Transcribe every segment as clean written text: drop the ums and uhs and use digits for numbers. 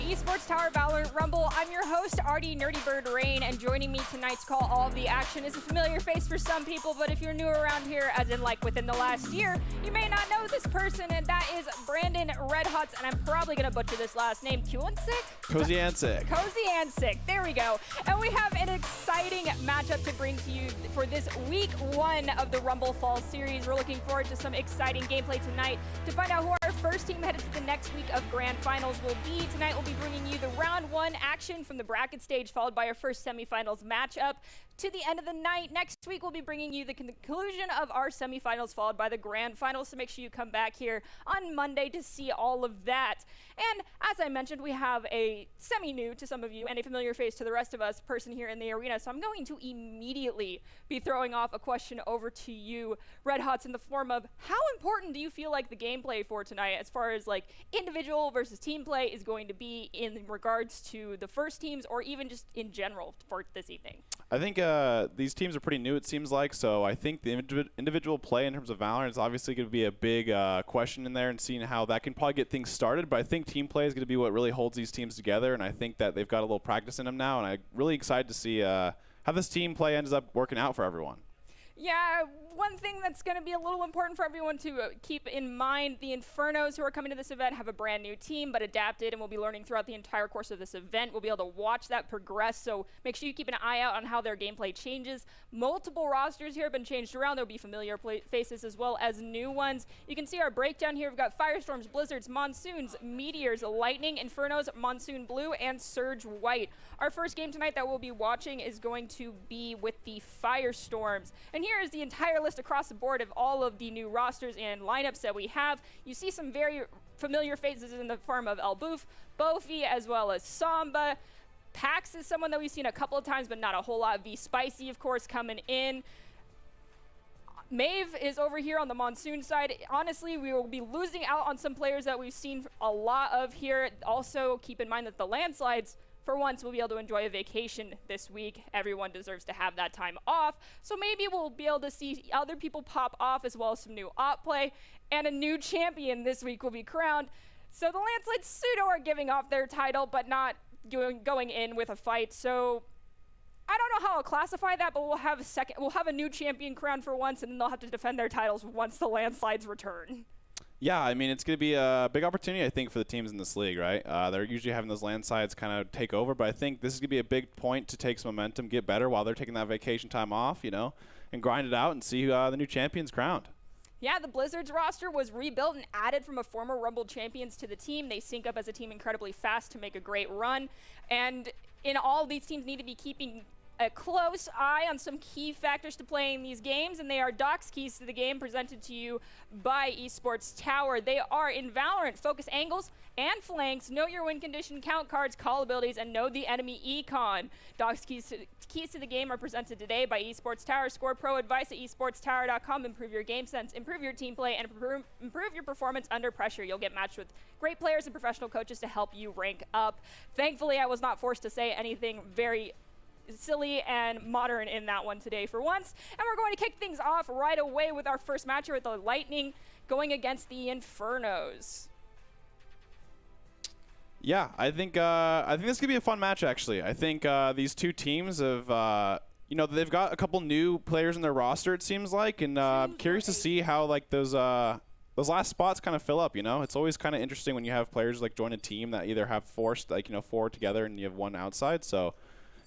Esports Tower Valorant Rumble. I'm your host, Artie Nerdy Bird Rain, and joining me tonight's call all of the action is a familiar face for some people, but if you're new around here, as in like within the last year, you may not know this person, and that is Brandon Redhots, and I'm probably going to butcher this last name, Koziancic. Koziancic, there we go. And we have an exciting matchup to bring to you for this week 1 of the Rumble Fall Series. We're looking forward to some exciting gameplay tonight. To find out who our first team headed to the next week of Grand Finals will be, tonight we'll be bringing you the round 1 action from the bracket stage, followed by our first semifinals matchup. To the end of the night, next week we'll be bringing you the conclusion of our semifinals, followed by the Grand Finals, so make sure you come back here on Monday to see all of that. And as I mentioned, we have a semi-new to some of you and a familiar face to the rest of us person here in the arena, so I'm going to immediately be throwing off a question over to you, Red Hots, in the form of how important do you feel like the gameplay for tonight, as far as like individual versus team play, is going to be in regards to the first teams or even just in general for this evening? I think these teams are pretty new, it seems like, so I think the individual play in terms of Valorant is obviously going to be a big question in there, and seeing how that can probably get things started. But I think team play is going to be what really holds these teams together, and I think that they've got a little practice in them now, and I'm really excited to see how this team play ends up working out for everyone. Yeah, one thing that's going to be a little important for everyone to keep in mind, the Infernos who are coming to this event have a brand new team, but adapted, and we'll be learning throughout the entire course of this event. We'll be able to watch that progress, so make sure you keep an eye out on how their gameplay changes. Multiple rosters here have been changed around. There'll be familiar faces as well as new ones. You can see our breakdown here. We've got Firestorms, Blizzards, Monsoons, Meteors, Lightning, Infernos, Monsoon Blue, and Surge White. Our first game tonight that we'll be watching is going to be with the Firestorms. And here is the entire list across the board of all of the new rosters and lineups that we have. You see some very familiar faces in the form of Elboof, Bofi, as well as Samba. Pax is someone that we've seen a couple of times, but not a whole lot. V Spicy, of course, coming in. Maeve is over here on the Monsoon side. Honestly, we will be losing out on some players that we've seen a lot of here. Also, keep in mind that the landslides, for once, we'll be able to enjoy a vacation this week. Everyone deserves to have that time off. So maybe we'll be able to see other people pop off, as well as some new op play. And a new champion this week will be crowned. So the landslides pseudo are giving off their title, but not going in with a fight. So I don't know how I'll classify that, but we'll have a new champion crowned for once, and then they'll have to defend their titles once the landslides return. Yeah, I mean, it's going to be a big opportunity, I think, for the teams in this league, right? They're usually having those landslides kind of take over, but I think this is going to be a big point to take some momentum, get better while they're taking that vacation time off, you know, and grind it out and see the new champions crowned. Yeah, the Blizzards roster was rebuilt and added from a former Rumble champions to the team. They sync up as a team incredibly fast to make a great run. And in all, these teams need to be keeping a close eye on some key factors to playing these games, and they are Doc's keys to the game, presented to you by Esports Tower. They are in Valorant: focus angles and flanks, know your win condition, count cards, call abilities, and know the enemy econ. Doc's keys to the game are presented today by Esports Tower. Score pro advice at esportstower.com. Improve your game sense, improve your team play, and improve your performance under pressure. You'll get matched with great players and professional coaches to help you rank up. Thankfully, I was not forced to say anything very silly and modern in that one today for once. And we're going to kick things off right away with our first match here with the Lightning going against the Infernos. Yeah, I think this could be a fun match, actually. I think these two teams have, you know, they've got a couple new players in their roster, it seems like, and I'm curious to see how like those last spots kind of fill up, you know? It's always kind of interesting when you have players like join a team that either have forced, like, you know, 4 together and you have 1 outside, so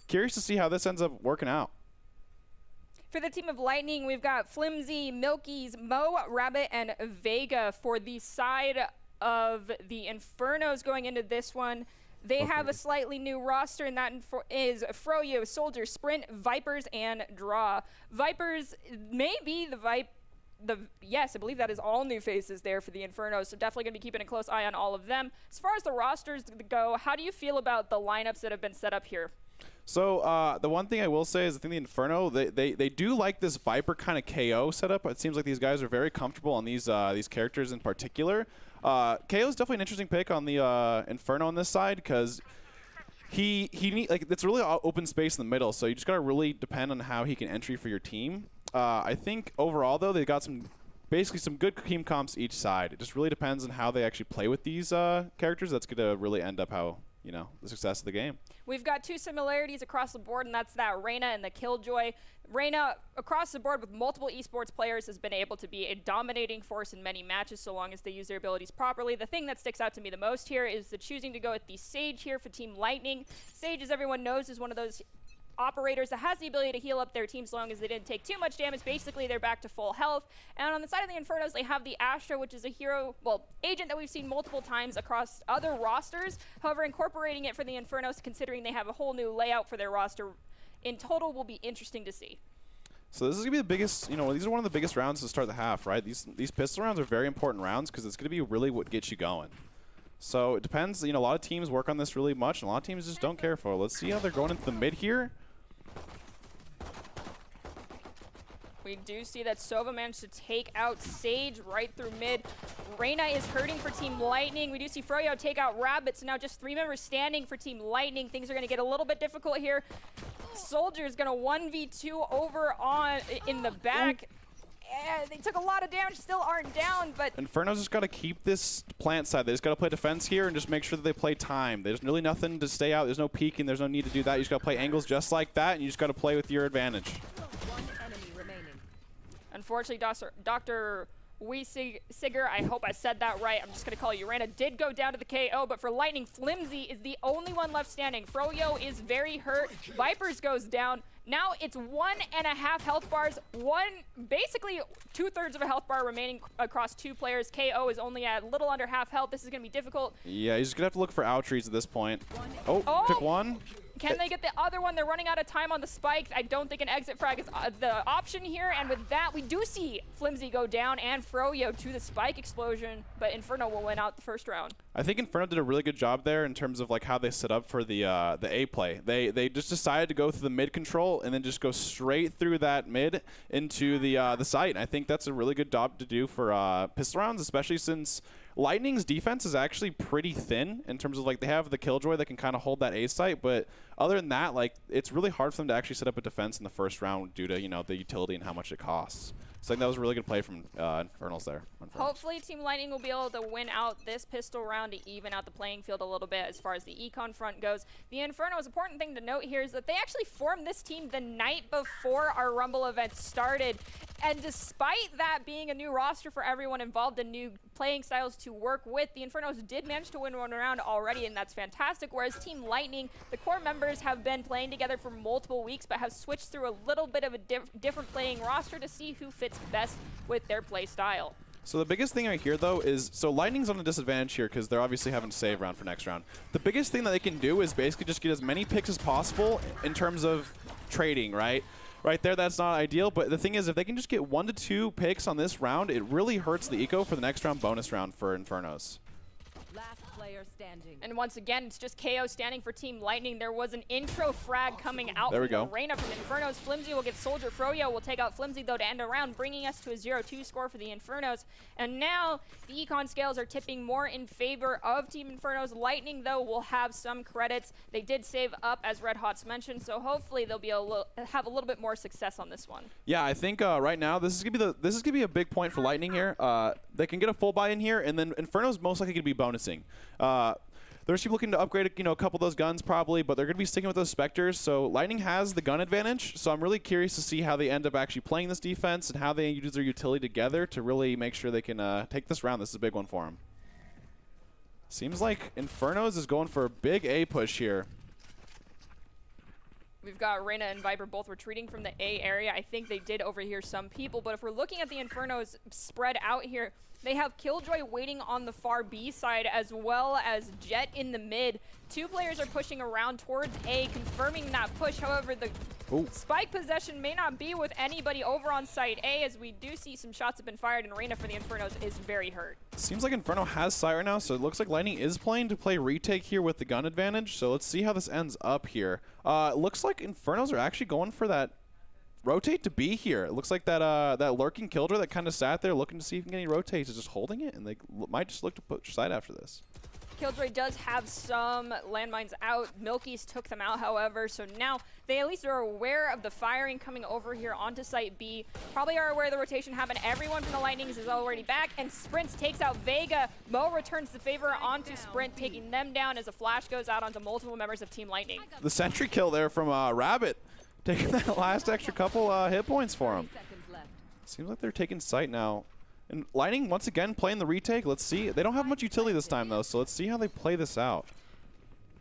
curious to see how this ends up working out. For the team of Lightning, we've got Flimsy, Milky's, Mo, Rabbit, and Vega. For the side of the Infernos going into this one, they have a slightly new roster, and that is Froyo, Soldier, Sprint, Vipers, and Draw. Vipers may be yes, I believe that is all new faces there for the Infernos, so definitely going to be keeping a close eye on all of them. As far as the rosters go, how do you feel about the lineups that have been set up here? So the one thing I will say is I think the Inferno, they do like this Viper kind of KO setup. It seems like these guys are very comfortable on these characters in particular. KO is definitely an interesting pick on the Inferno on this side, because he like, it's really open space in the middle, so you just got to really depend on how he can entry for your team. I think overall, though, they got basically some good team comps each side. It just really depends on how they actually play with these characters. That's going to really end up how you know, the success of the game. We've got two similarities across the board, and that's that Reyna and the Killjoy. Reyna, across the board with multiple esports players, has been able to be a dominating force in many matches so long as they use their abilities properly. The thing that sticks out to me the most here is the choosing to go with the Sage here for Team Lightning. Sage, as everyone knows, is one of those operators that has the ability to heal up their team so long as they didn't take too much damage. Basically, they're back to full health. And on the side of the Infernos, they have the Astra, which is a hero, well, agent that we've seen multiple times across other rosters. However, incorporating it for the Infernos, considering they have a whole new layout for their roster, in total will be interesting to see. So this is going to be the biggest, you know, these are one of the biggest rounds to start the half, right? These pistol rounds are very important rounds because it's going to be really what gets you going. So it depends, you know, a lot of teams work on this really much, and a lot of teams just don't care for it. Let's see how they're going into the mid here. We do see that Sova managed to take out Sage right through mid. Reyna is hurting for Team Lightning. We do see Froyo take out Rabbit, so now just 3 members standing for Team Lightning. Things are going to get a little bit difficult here. Soldier is going to 1v2 over on in the back. They took a lot of damage, still aren't down, but Inferno's just got to keep this plant side. They just got to play defense here and just make sure that they play time. There's really nothing to stay out. There's no peeking. There's no need to do that. You just got to play angles just like that, and you just got to play with your advantage. Unfortunately, Dr. Weisiger, I hope I said that right. I'm just going to call you Reyna, did go down to the KO, but for Lightning, Flimsy is the only one left standing. Froyo is very hurt. Vipers goes down. Now it's 1.5 health bars, basically 2/3 of a health bar remaining across 2 players. KO is only at a little under half health. This is going to be difficult. Yeah, he's just going to have to look for outreach at this point. Oh, took one. Can they get the other one? They're running out of time on the spike. I don't think an exit frag is the option here. And with that, we do see Flimsy go down and Froyo to the spike explosion. But Inferno will win out the first round. I think Inferno did a really good job there in terms of like how they set up for the A play. They just decided to go through the mid control and then just go straight through that mid into the site. And I think that's a really good job to do for pistol rounds, especially since Lightning's defense is actually pretty thin in terms of like they have the Killjoy that can kind of hold that A site, but other than that, like it's really hard for them to actually set up a defense in the first round due to, you know, the utility and how much it costs. So I think that was a really good play from Infernals there. Hopefully Team Lightning will be able to win out this pistol round to even out the playing field a little bit as far as the econ front goes. The Inferno's important thing to note here is that they actually formed this team the night before our Rumble event started. And despite that being a new roster for everyone involved and new playing styles to work with, the Infernos did manage to win one round already, and that's fantastic. Whereas Team Lightning, the core members have been playing together for multiple weeks, but have switched through a little bit of a different playing roster to see who fits best with their play style. So the biggest thing right here, though, is so Lightning's on a disadvantage here because they're obviously having to save round for next round. The biggest thing that they can do is basically just get as many picks as possible in terms of trading, right? Right there, that's not ideal, but the thing is, if they can just get 1 to 2 picks on this round, it really hurts the eco for the next round bonus round for Infernos. Last player standing. And once again, it's just KO standing for Team Lightning. There was an intro frag coming out there we from go. Reyna from Infernos. Flimsy will get Soldier. Froyo will take out Flimsy, though, to end a round, bringing us to a 0-2 score for the Infernos. And now the econ scales are tipping more in favor of Team Infernos. Lightning, though, will have some credits. They did save up, as Red Hot's mentioned, so hopefully they'll be have a little bit more success on this one. Yeah, I think right now this is gonna be a big point for Lightning here. They can get a full buy in here, and then Inferno's most likely gonna be bonusing. They're just looking to upgrade, you know, a couple of those guns probably, but they're going to be sticking with those Spectres. So Lightning has the gun advantage. So I'm really curious to see how they end up actually playing this defense and how they use their utility together to really make sure they can take this round. This is a big one for them. Seems like Infernos is going for a big A push here. We've got Reyna and Viper both retreating from the A area. I think they did overhear some people, but if we're looking at the Infernos spread out here, they have Killjoy waiting on the far B side as well as Jet in the mid. 2 players are pushing around towards A, confirming that push. However, the spike possession may not be with anybody over on site A, as we do see some shots have been fired, and Reyna for the Infernos is very hurt. Seems like Inferno has sight right now, so it looks like Lightning is playing to play retake here with the gun advantage. So let's see how this ends up here. It looks like Infernos are actually going for that rotate to B here. It looks like that that lurking Killjoy that kind of sat there looking to see if he can get any rotates is just holding it, and they might just look to push side after this. Killjoy does have some landmines out. Milky's took them out, however, so now they at least are aware of the firing coming over here onto site B. Probably are aware of the rotation happened. Everyone from the Lightnings is already back, and Sprints takes out Vega. Mo returns the favor onto Sprint, taking them down as a flash goes out onto multiple members of Team Lightning. The sentry kill there from Rabbit, taking that last extra couple hit points for him. Seems like they're taking site now. And Lightning, once again, playing the retake. Let's see. They don't have much utility this time, though, so let's see how they play this out.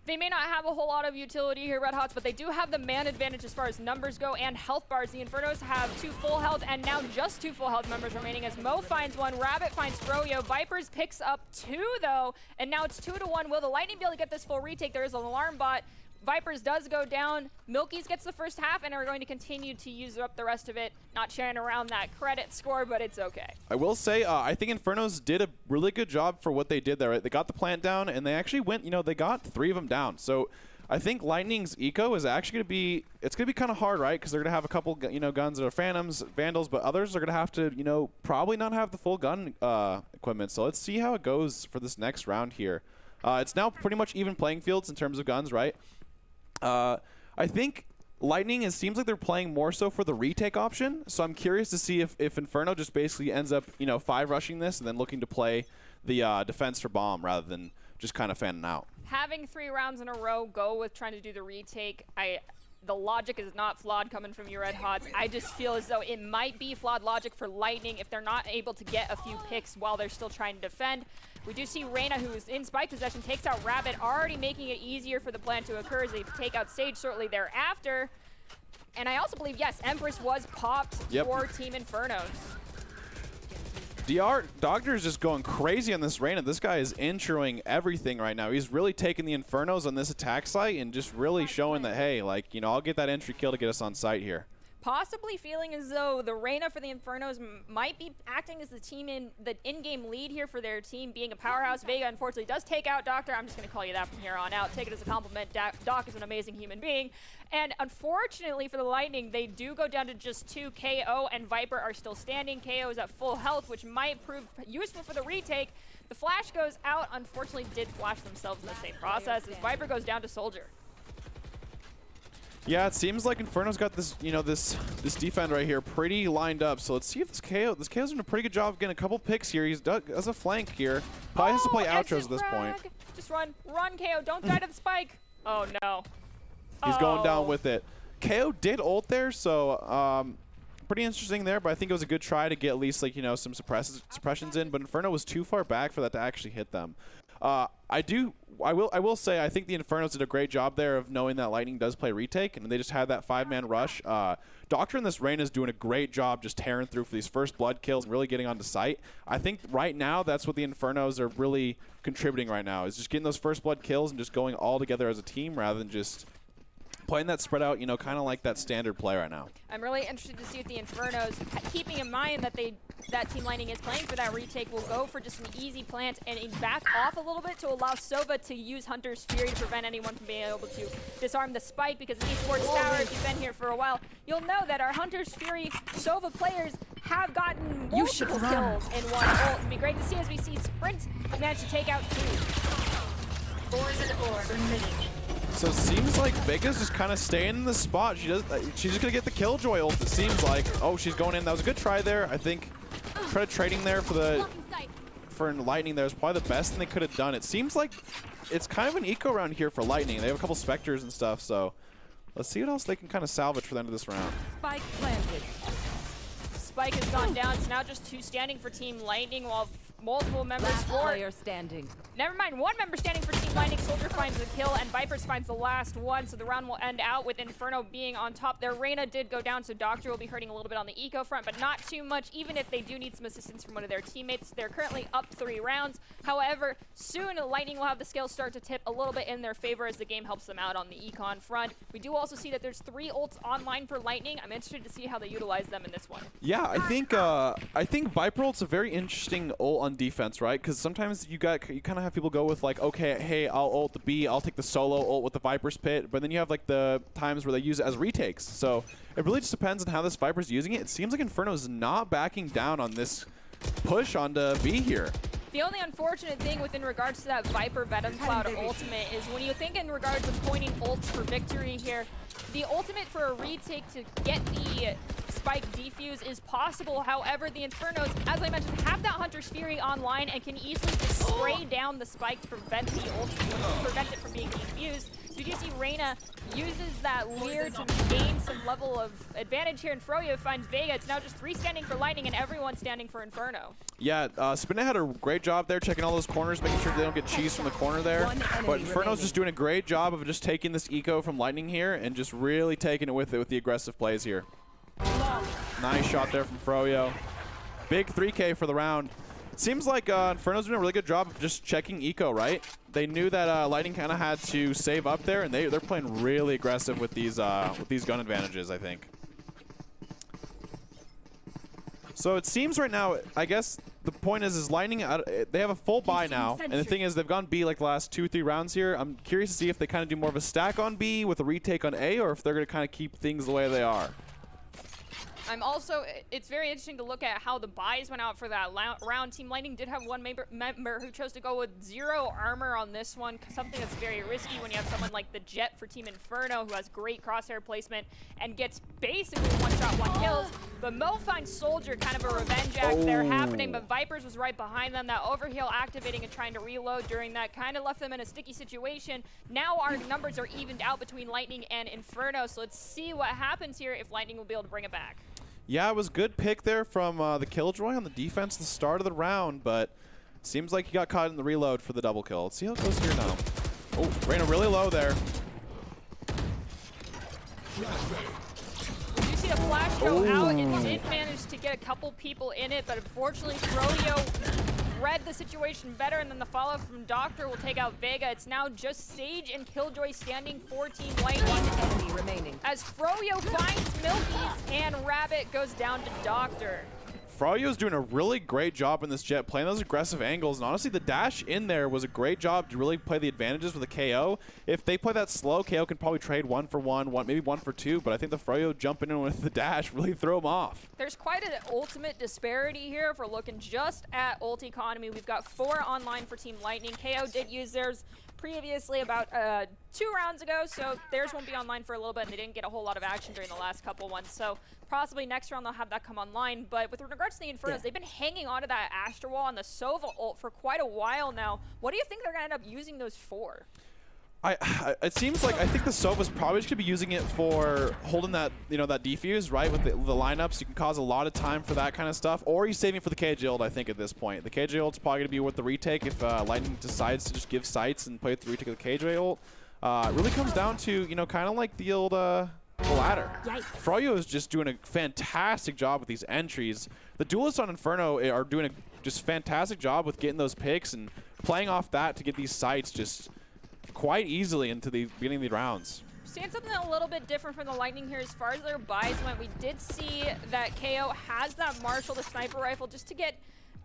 They may not have a whole lot of utility here, Red Hots, but they do have the man advantage as far as numbers go and health bars. The Infernos have 2 full health and now just 2 full health members remaining as Mo finds 1, Rabbit finds Froyo, Vipers picks up 2, though, and now it's 2-1. Will the Lightning be able to get this full retake? There is an alarm bot. Vipers does go down. Milky's gets the first half and are going to continue to use up the rest of it. Not sharing around that credit score, but it's okay. I will say, I think Infernos did a really good job for what they did there. Right? They got the plant down, and they actually went, they got 3 of them down. So I think Lightning's eco is actually going to be, it's going to be kind of hard, right? Because they're going to have a couple, guns that are Phantoms, Vandals, but others are going to have to, probably not have the full gun equipment. So let's see how it goes for this next round here. It's now pretty much even playing fields in terms of guns, right? I think Lightning, it seems like they're playing more so for the retake option, so I'm curious to see if Inferno just basically ends up, 5 rushing this and then looking to play the defense for bomb rather than just kind of fanning out. Having 3 rounds in a row go with trying to do the retake, the logic is not flawed coming from you, Red Hots. I just feel as though it might be flawed logic for Lightning if they're not able to get a few picks while they're still trying to defend. We do see Reyna, who is in spike possession, takes out Rabbit, already making it easier for the plan to occur as they take out Sage shortly thereafter. And I also believe, yes, Empress was popped for Team Infernos. Doctor is just going crazy on this Reyna. This guy is introing everything right now. He's really taking the Infernos on this attack site and just really showing that, hey, I'll get that entry kill to get us on site here. Possibly feeling as though the Reyna for the Infernos might be acting as the team in the in-game lead here for their team, being a powerhouse. Vega, unfortunately, does take out Doctor. I'm just going to call you that from here on out. Take it as a compliment. Doc is an amazing human being. And unfortunately for the Lightning, they do go down to just 2. KO and Viper are still standing. KO is at full health, which might prove useful for the retake. The flash goes out. Unfortunately, did flash themselves in the same process as Viper goes down to Soldier. Yeah, it seems like Inferno's got this, this defend right here pretty lined up. So let's see if this KO's doing a pretty good job of getting a couple picks here. He's as a flank here. Probably has to play outros at this point. Just run, KO. Don't die to the spike. Oh no. He's going down with it. KO did ult there, so pretty interesting there. But I think it was a good try to get at least some suppressions in. But Inferno was too far back for that to actually hit them. I will say I think the Infernos did a great job there of knowing that Lightning does play retake, and they just had that 5-man rush. Doctor in this Reyna is doing a great job just tearing through for these first blood kills and really getting onto site. I think right now that's what the Infernos are really contributing right now, is just getting those first blood kills and just going all together as a team rather than just playing that spread out, kind of like that standard play right now. I'm really interested to see if the Infernos, keeping in mind that that Team Lightning is playing for that retake, will go for just an easy plant and back off a little bit to allow Sova to use Hunter's Fury to prevent anyone from being able to disarm the spike, because Esports Tower, if you've been here for a while, you'll know that our Hunter's Fury Sova players have gotten multiple kills in one ult. It'd be great to see as we see Sprint manage to take out 2. So it seems like Vega's just kind of staying in the spot. She's just gonna get the Killjoy ult. It seems like. Oh, she's going in. That was a good try there. I think trading there for Lightning there is probably the best thing they could have done. It seems like it's kind of an eco round here for Lightning. They have a couple Spectres and stuff. So let's see what else they can kind of salvage for the end of this round. Spike planted. Spike has gone down. It's now just 2 standing for Team Lightning, while multiple members player standing. Never mind, 1 member standing for Team Lightning. Soldier finds the kill, and Vipers finds the last one, so the round will end out with Inferno being on top. Their Reyna did go down, so Doctor will be hurting a little bit on the eco front, but not too much, even if they do need some assistance from one of their teammates. They're currently up 3 rounds. However, soon Lightning will have the scales start to tip a little bit in their favor as the game helps them out on the econ front. We do also see that there's 3 ults online for Lightning. I'm interested to see how they utilize them in this one. Yeah, I think Viper ult's a very interesting ult on defense, right? Because sometimes you kind of have people go with okay, hey, I'll ult the B, I'll take the solo ult with the Viper's Pit, but then you have the times where they use it as retakes. So it really just depends on how this Viper's using it. It seems like Inferno's not backing down on this push onto B here. The only unfortunate thing within regards to that Viper Venom Cloud ultimate is when you think in regards to pointing ults for victory here, the ultimate for a retake to get the spike defuse is possible. However, the Infernos, as I mentioned, have that Hunter's Fury online and can easily just spray down the spike to prevent the ult, prevent it from being defused. So you do see Reyna uses that Leer to gain some level of advantage here, and Froyo finds Vega. It's now just 3 standing for Lightning and everyone standing for Inferno. Yeah, Spinnet had a great job there, checking all those corners, making sure they don't get cheesed from the corner there. But Inferno's just doing a great job of just taking this eco from Lightning here and just really taking it with the aggressive plays here. Nice shot there from Froyo. Big 3K for the round. It seems like Inferno's doing a really good job of just checking eco, right? They knew that Lightning kind of had to save up there, and they're playing really aggressive with these gun advantages, I think. So it seems right now, I guess the point is Lightning, they have a full buy now, and the thing is they've gone B like the last 2-3 rounds here. I'm curious to see if they kind of do more of a stack on B with a retake on A, or if they're going to kind of keep things the way they are. It's very interesting to look at how the buys went out for that round. Team Lightning did have one member who chose to go with 0 armor on this one, something that's very risky when you have someone like the Jet for Team Inferno who has great crosshair placement and gets basically 1-shot 1-kills. But Mo finds Soldier, kind of a revenge act there happening, but Vipers was right behind them. That overheal activating and trying to reload during that kind of left them in a sticky situation. Now our numbers are evened out between Lightning and Inferno, so let's see what happens here if Lightning will be able to bring it back. Yeah, it was a good pick there from the Killjoy on the defense at the start of the round, but seems like he got caught in the reload for the double kill. Let's see how it goes here now. Oh, Reyna really low there. You see the flash go out. It did manage to get a couple people in it, but unfortunately Froyo read the situation better, and then the follow from Doctor will take out Vega. It's now just Sage and Killjoy standing for Team Lightning. Enemy remaining. As Froyo finds Milky's and Rabbit goes down to Doctor. Froyo's doing a really great job in this Jet, playing those aggressive angles, and honestly the dash in there was a great job to really play the advantages with the KO. If they play that slow, KO can probably trade 1 for 1, maybe 1 for 2, but I think the Froyo jumping in with the dash really threw him off. There's quite an ultimate disparity here. If we're looking just at ult economy, we've got 4 online for Team Lightning. KO did use theirs previously about 2 rounds ago, so theirs won't be online for a little bit, and they didn't get a whole lot of action during the last couple ones. So possibly next round they'll have that come online. But with regards to the Infernos, they've been hanging on to that Astra Wall and the Sova ult for quite a while now. What do you think they're going to end up using those for? It seems like I think the Sova's probably just gonna be using it for holding that, that defuse, right, with the lineups. You can cause a lot of time for that kind of stuff, or he's saving for the KJ ult, I think, at this point. The KJ ult's probably gonna be with the retake if Lightning decides to just give sights and play with the retake of the KJ ult. It really comes down to, kind of like the old ladder. Froyo is just doing a fantastic job with these entries. The duelists on Inferno are doing a just fantastic job with getting those picks and playing off that to get these sights just quite easily into the beginning of the rounds. Seeing something a little bit different from the Lightning here as far as their buys went. We did see that KO has that Marshall, the sniper rifle, just to get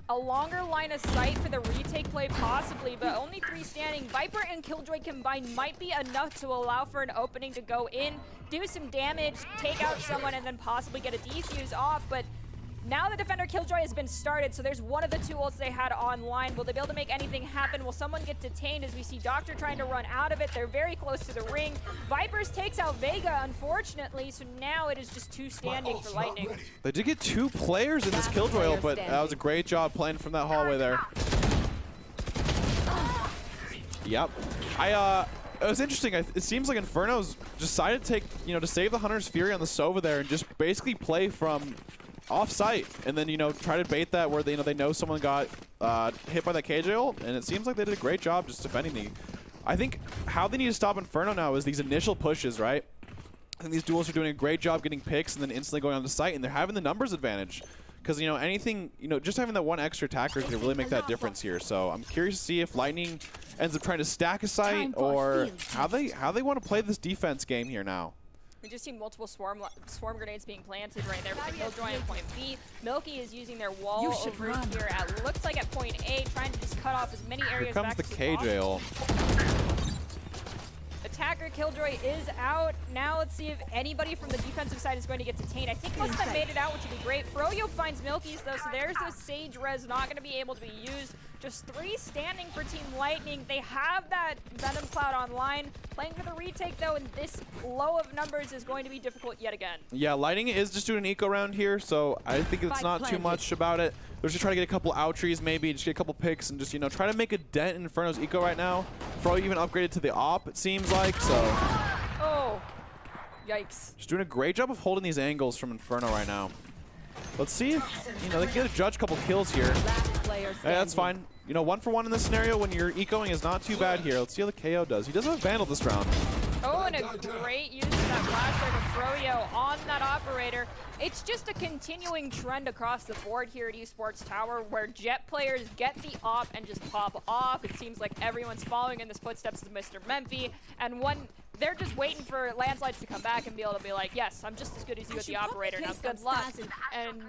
a longer line of sight for the retake play possibly, but only 3 standing. Viper and Killjoy combined might be enough to allow for an opening to go in, do some damage, take out someone, and then possibly get a defuse off. But now the Defender Killjoy has been started, so there's one of the 2 ults they had online. Will they be able to make anything happen? Will someone get detained as we see Doctor trying to run out of it? They're very close to the ring. Vipers takes out Vega, unfortunately, so now it is just 2 standing for Lightning. They did get 2 players in this Killjoy ult, but that was a great job playing from that hallway there. Yep. It was interesting. It seems like Inferno's decided to take, to save the Hunter's Fury on the Sova there and just basically play from off-site, and then try to bait that where they know someone got hit by that KJ ult, and it seems like they did a great job just defending the. I think how they need to stop Inferno now is these initial pushes, right? I think these duels are doing a great job getting picks and then instantly going on the site, and they're having the numbers advantage because anything just having that one extra attacker can really make that difference here. So I'm curious to see if Lightning ends up trying to stack a site or how they want to play this defense game here now. We just see multiple swarm grenades being planted right there for the Killjoy at point B. Milky is using their wall over here at, looks like at point A, trying to just cut off as many areas back as possible. Here comes the KJ ult. Attacker Killjoy is out. now let's see if anybody from the defensive side is going to get detained. I think most of them made it out, which would be great. Froyo finds Milky's though, so there's the Sage res not going to be able to be used. Just 3 standing for Team Lightning. They have that Venom Cloud online. Playing for the retake though, and this low of numbers is going to be difficult yet again. Yeah, Lightning is just doing an eco round here, so I think it's not too much about it. They're just trying to get a couple outries maybe, just get a couple picks and just, you know, try to make a dent in Inferno's eco right now. Froyo even upgraded to the op, it seems like, so. Oh, yikes. Just doing a great job of holding these angles from Inferno right now. Let's see if, you know, they can get a judge couple kills here. Hey, that's fine. You know, 1 for 1 in this scenario when you're ecoing is not too bad here. Let's see how the KO does. He does have a Vandal this round. Oh, and a great use of that flash there to Froyo on that operator. It's just a continuing trend across the board here at Esports Tower where Jet players get the op and just pop off. It seems like everyone's following in the footsteps of Mr. Memphi, and they're just waiting for Landslides to come back and be able to be like, yes, I'm just as good as you at the operator, now good luck. And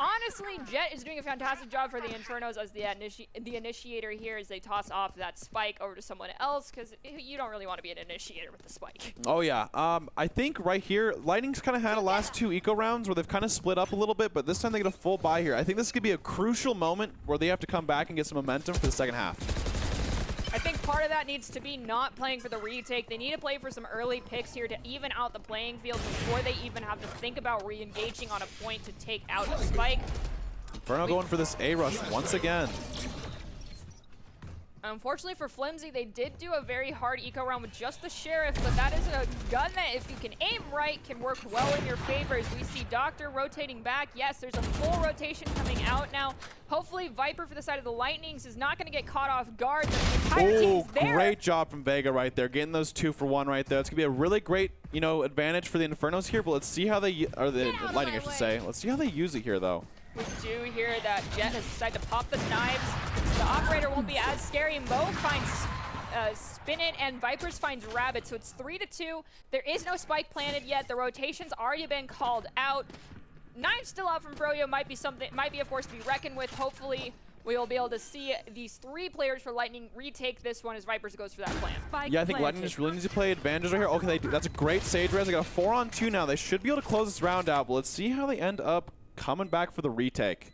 honestly, Jet is doing a fantastic job for the Infernos as the initiator here as they toss off that spike over to someone else, because you don't really want to be an initiator with the spike. Oh yeah, I think right here, Lightning's kind of had the last 2 eco rounds where they've kind of split up a little bit, but this time they get a full buy here. I think this could be a crucial moment where they have to come back and get some momentum for the second half. I think part of that needs to be not playing for the retake. They need to play for some early picks here to even out the playing field before they even have to think about re-engaging on a point to take out a spike. Inferno going for this A rush once again. Unfortunately for Flimsy, they did do a very hard eco round with just the Sheriff, but that is a gun that, if you can aim right, can work well in your favor. As we see Doctor rotating back. Yes, there's a full rotation coming out now. Hopefully, Viper for the side of the Lightnings is not going to get caught off guard. The entire team's there. Great job from Vega right there, getting those 2 for 1 right there. It's going to be a really great, you know, advantage for the Infernos here, but let's see how they, or the Lightning, I should say. Let's see how they use it here, though. We do hear that Jet has decided to pop the knives. The operator won't be as scary. Mo finds Spin It, and Vipers finds Rabbit, so it's 3-2. There is no spike planted yet. The rotation's already been called out. Knives still out from Froyo, might be a force to be reckoned with. Hopefully, we will be able to see these 3 players for Lightning retake this one as Vipers goes for that plan. Yeah, I think Lightning just really needs to play advantages right here. Okay, that's a great Sage res. They got a 4-on-2 now. They should be able to close this round out, but let's see how they end up coming back for the retake.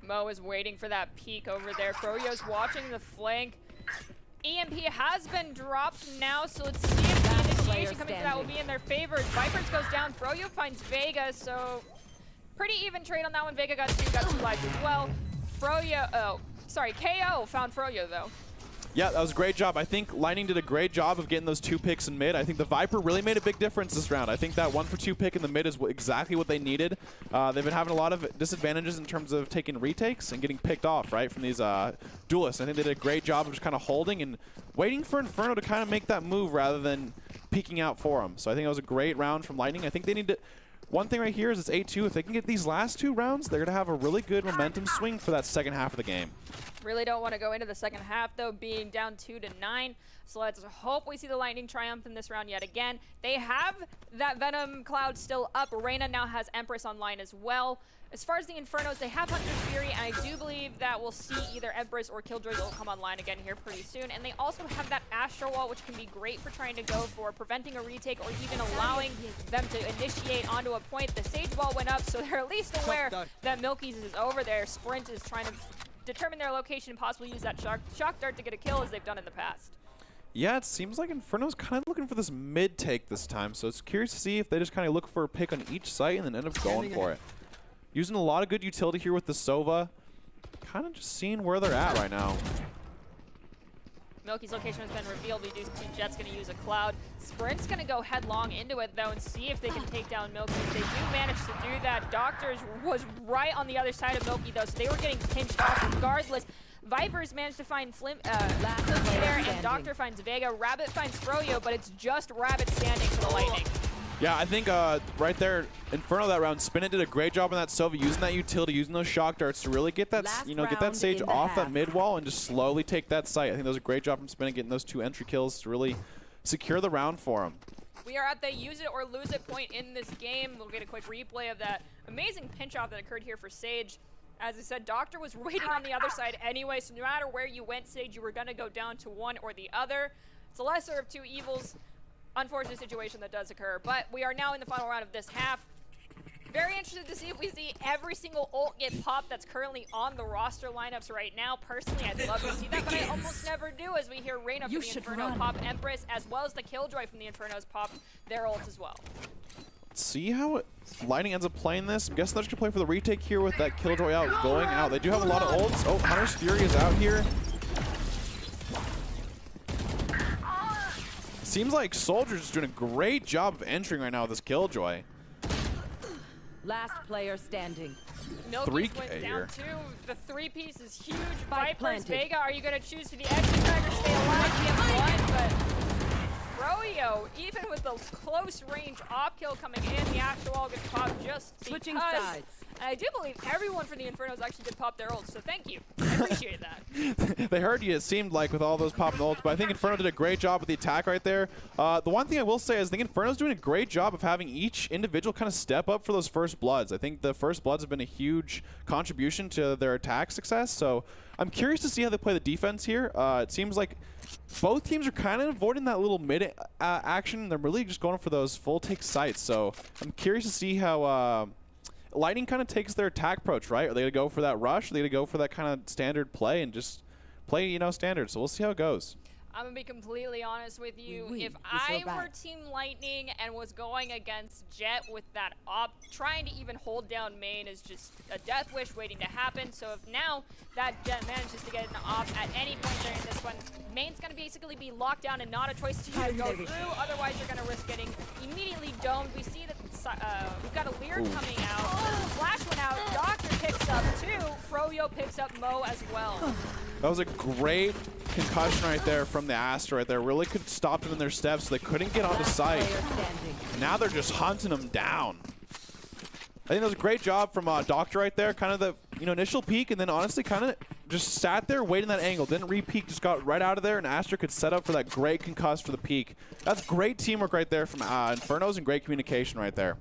Mo is waiting for that peek over there. Froyo's watching the flank. EMP has been dropped now, so let's see if the initiation coming to that will be in their favor. Vipers goes down. Froyo finds Vega, so pretty even trade on that one. Vega got 2 lives as well. KO found Froyo though. Yeah, that was a great job. I think Lightning did a great job of getting those 2 picks in mid. I think the Viper really made a big difference this round. I think that 1 for 2 pick in the mid is exactly what they needed. They've been having a lot of disadvantages in terms of taking retakes and getting picked off, right, from these duelists. I think they did a great job of just kind of holding and waiting for Inferno to kind of make that move rather than peeking out for them. So I think it was a great round from Lightning. I think they need to... One thing right here is it's 8-2. If they can get these last 2 rounds, they're going to have a really good momentum swing for that second half of the game. Really don't want to go into the second half, though, being down 2-9. So let's hope we see the Lightning triumph in this round yet again. They have that Venom Cloud still up. Reyna now has Empress online as well. As far as the Infernos, they have Hunter's Fury, and I do believe that we'll see either Empress or Killjoy will come online again here pretty soon. And they also have that Astro Wall, which can be great for trying to go for preventing a retake or even allowing them to initiate onto a point. The Sage Wall went up, so they're at least aware that Milky's is over there. Sprint is trying to determine their location and possibly use that shock dart to get a kill as they've done in the past. Yeah, it seems like Inferno's kind of looking for this mid take this time, so it's curious to see if they just kind of look for a pick on each site and then end up going for it. Using a lot of good utility here with the Sova. Kind of just seeing where they're at right now. Milky's location has been revealed. We do see Jet's going to use a cloud. Sprint's going to go headlong into it, though, and see if they can take down Milky. If they do manage to do that, Doctors was right on the other side of Milky, though, so they were getting pinched off regardless. Vipers managed to find Milky there, and Doctor finds Vega. Rabbit finds Froyo, but it's just Rabbit standing for the Lightning. Yeah, I think right there, Inferno that round, Spin It did a great job on that Sova, using that utility, using those shock darts to really get that, get that Sage off that mid wall and just slowly take that site. I think that was a great job from Spin It, getting those 2 entry kills to really secure the round for him. We are at the use it or lose it point in this game. We'll get a quick replay of that amazing pinch off that occurred here for Sage. As I said, Doctor was waiting on the other side anyway, so no matter where you went, Sage, you were going to go down to one or the other. It's a lesser of 2 evils. unfortunate situation that does occur. But we are now in the final round of this half. Very interested to see if we see every single ult get popped that's currently on the roster lineups right now. Personally, I'd love to see that, but I almost never do, as we hear Reyna from the Inferno pop Empress, as well as the Killjoy from the Infernos pop their ult as well. See how Lightning ends up playing this. I'm guessing they're just going to play for the retake here with that Killjoy out, going out. They do have a lot of ults. Oh, Hunter's Fury is out here. Seems like Soldier's just doing a great job of entering right now with this Killjoy. Last player standing. Milky's went down too. The 3-piece is huge. Vipers, Vega, are you going to choose to the exit frag or stay alive? We have one, but Froyo, even with the close range op kill coming in, the actual wall gets popped just switching because. sides. And I do believe everyone for the Infernos actually did pop their ults, so thank you. I appreciate that. They heard you, it seemed like, with all those popping ults, but I think Inferno did a great job with the attack right there. The one thing I will say is I think Inferno's doing a great job of having each individual kind of step up for those first bloods. I think the first bloods have been a huge contribution to their attack success, so I'm curious to see how they play the defense here. It seems like both teams are kind of avoiding that little mid action. They're really just going for those full take sites, so I'm curious to see how Lightning kind of takes their attack approach, right? Are they going to go for that rush? Are they going to go for that kind of standard play and just play, you know, standard? So we'll see how it goes. I'm going to be completely honest with you. If I were Team Lightning and was going against Jett with that op, trying to even hold down main is just a death wish waiting to happen. So if now that Jett manages to get an op at any point during this one, main's going to basically be locked down and not a choice to either go through. Otherwise, you're going to risk getting immediately domed. We see that we've got a Lear coming out. Flash went out. Doctor picks up two. Froyo picks up Mo as well. That was a great concussion right there from the Astra right there. Really could stop them in their steps so they couldn't get onto site. Now they're just hunting them down. I think that was a great job from Doctor right there. Kind of the initial peek, and then honestly kind of just sat there waiting that angle. Didn't re-peek, just got right out of there, and Astra could set up for that great concuss for the peek. That's great teamwork right there from Infernos and great communication right there.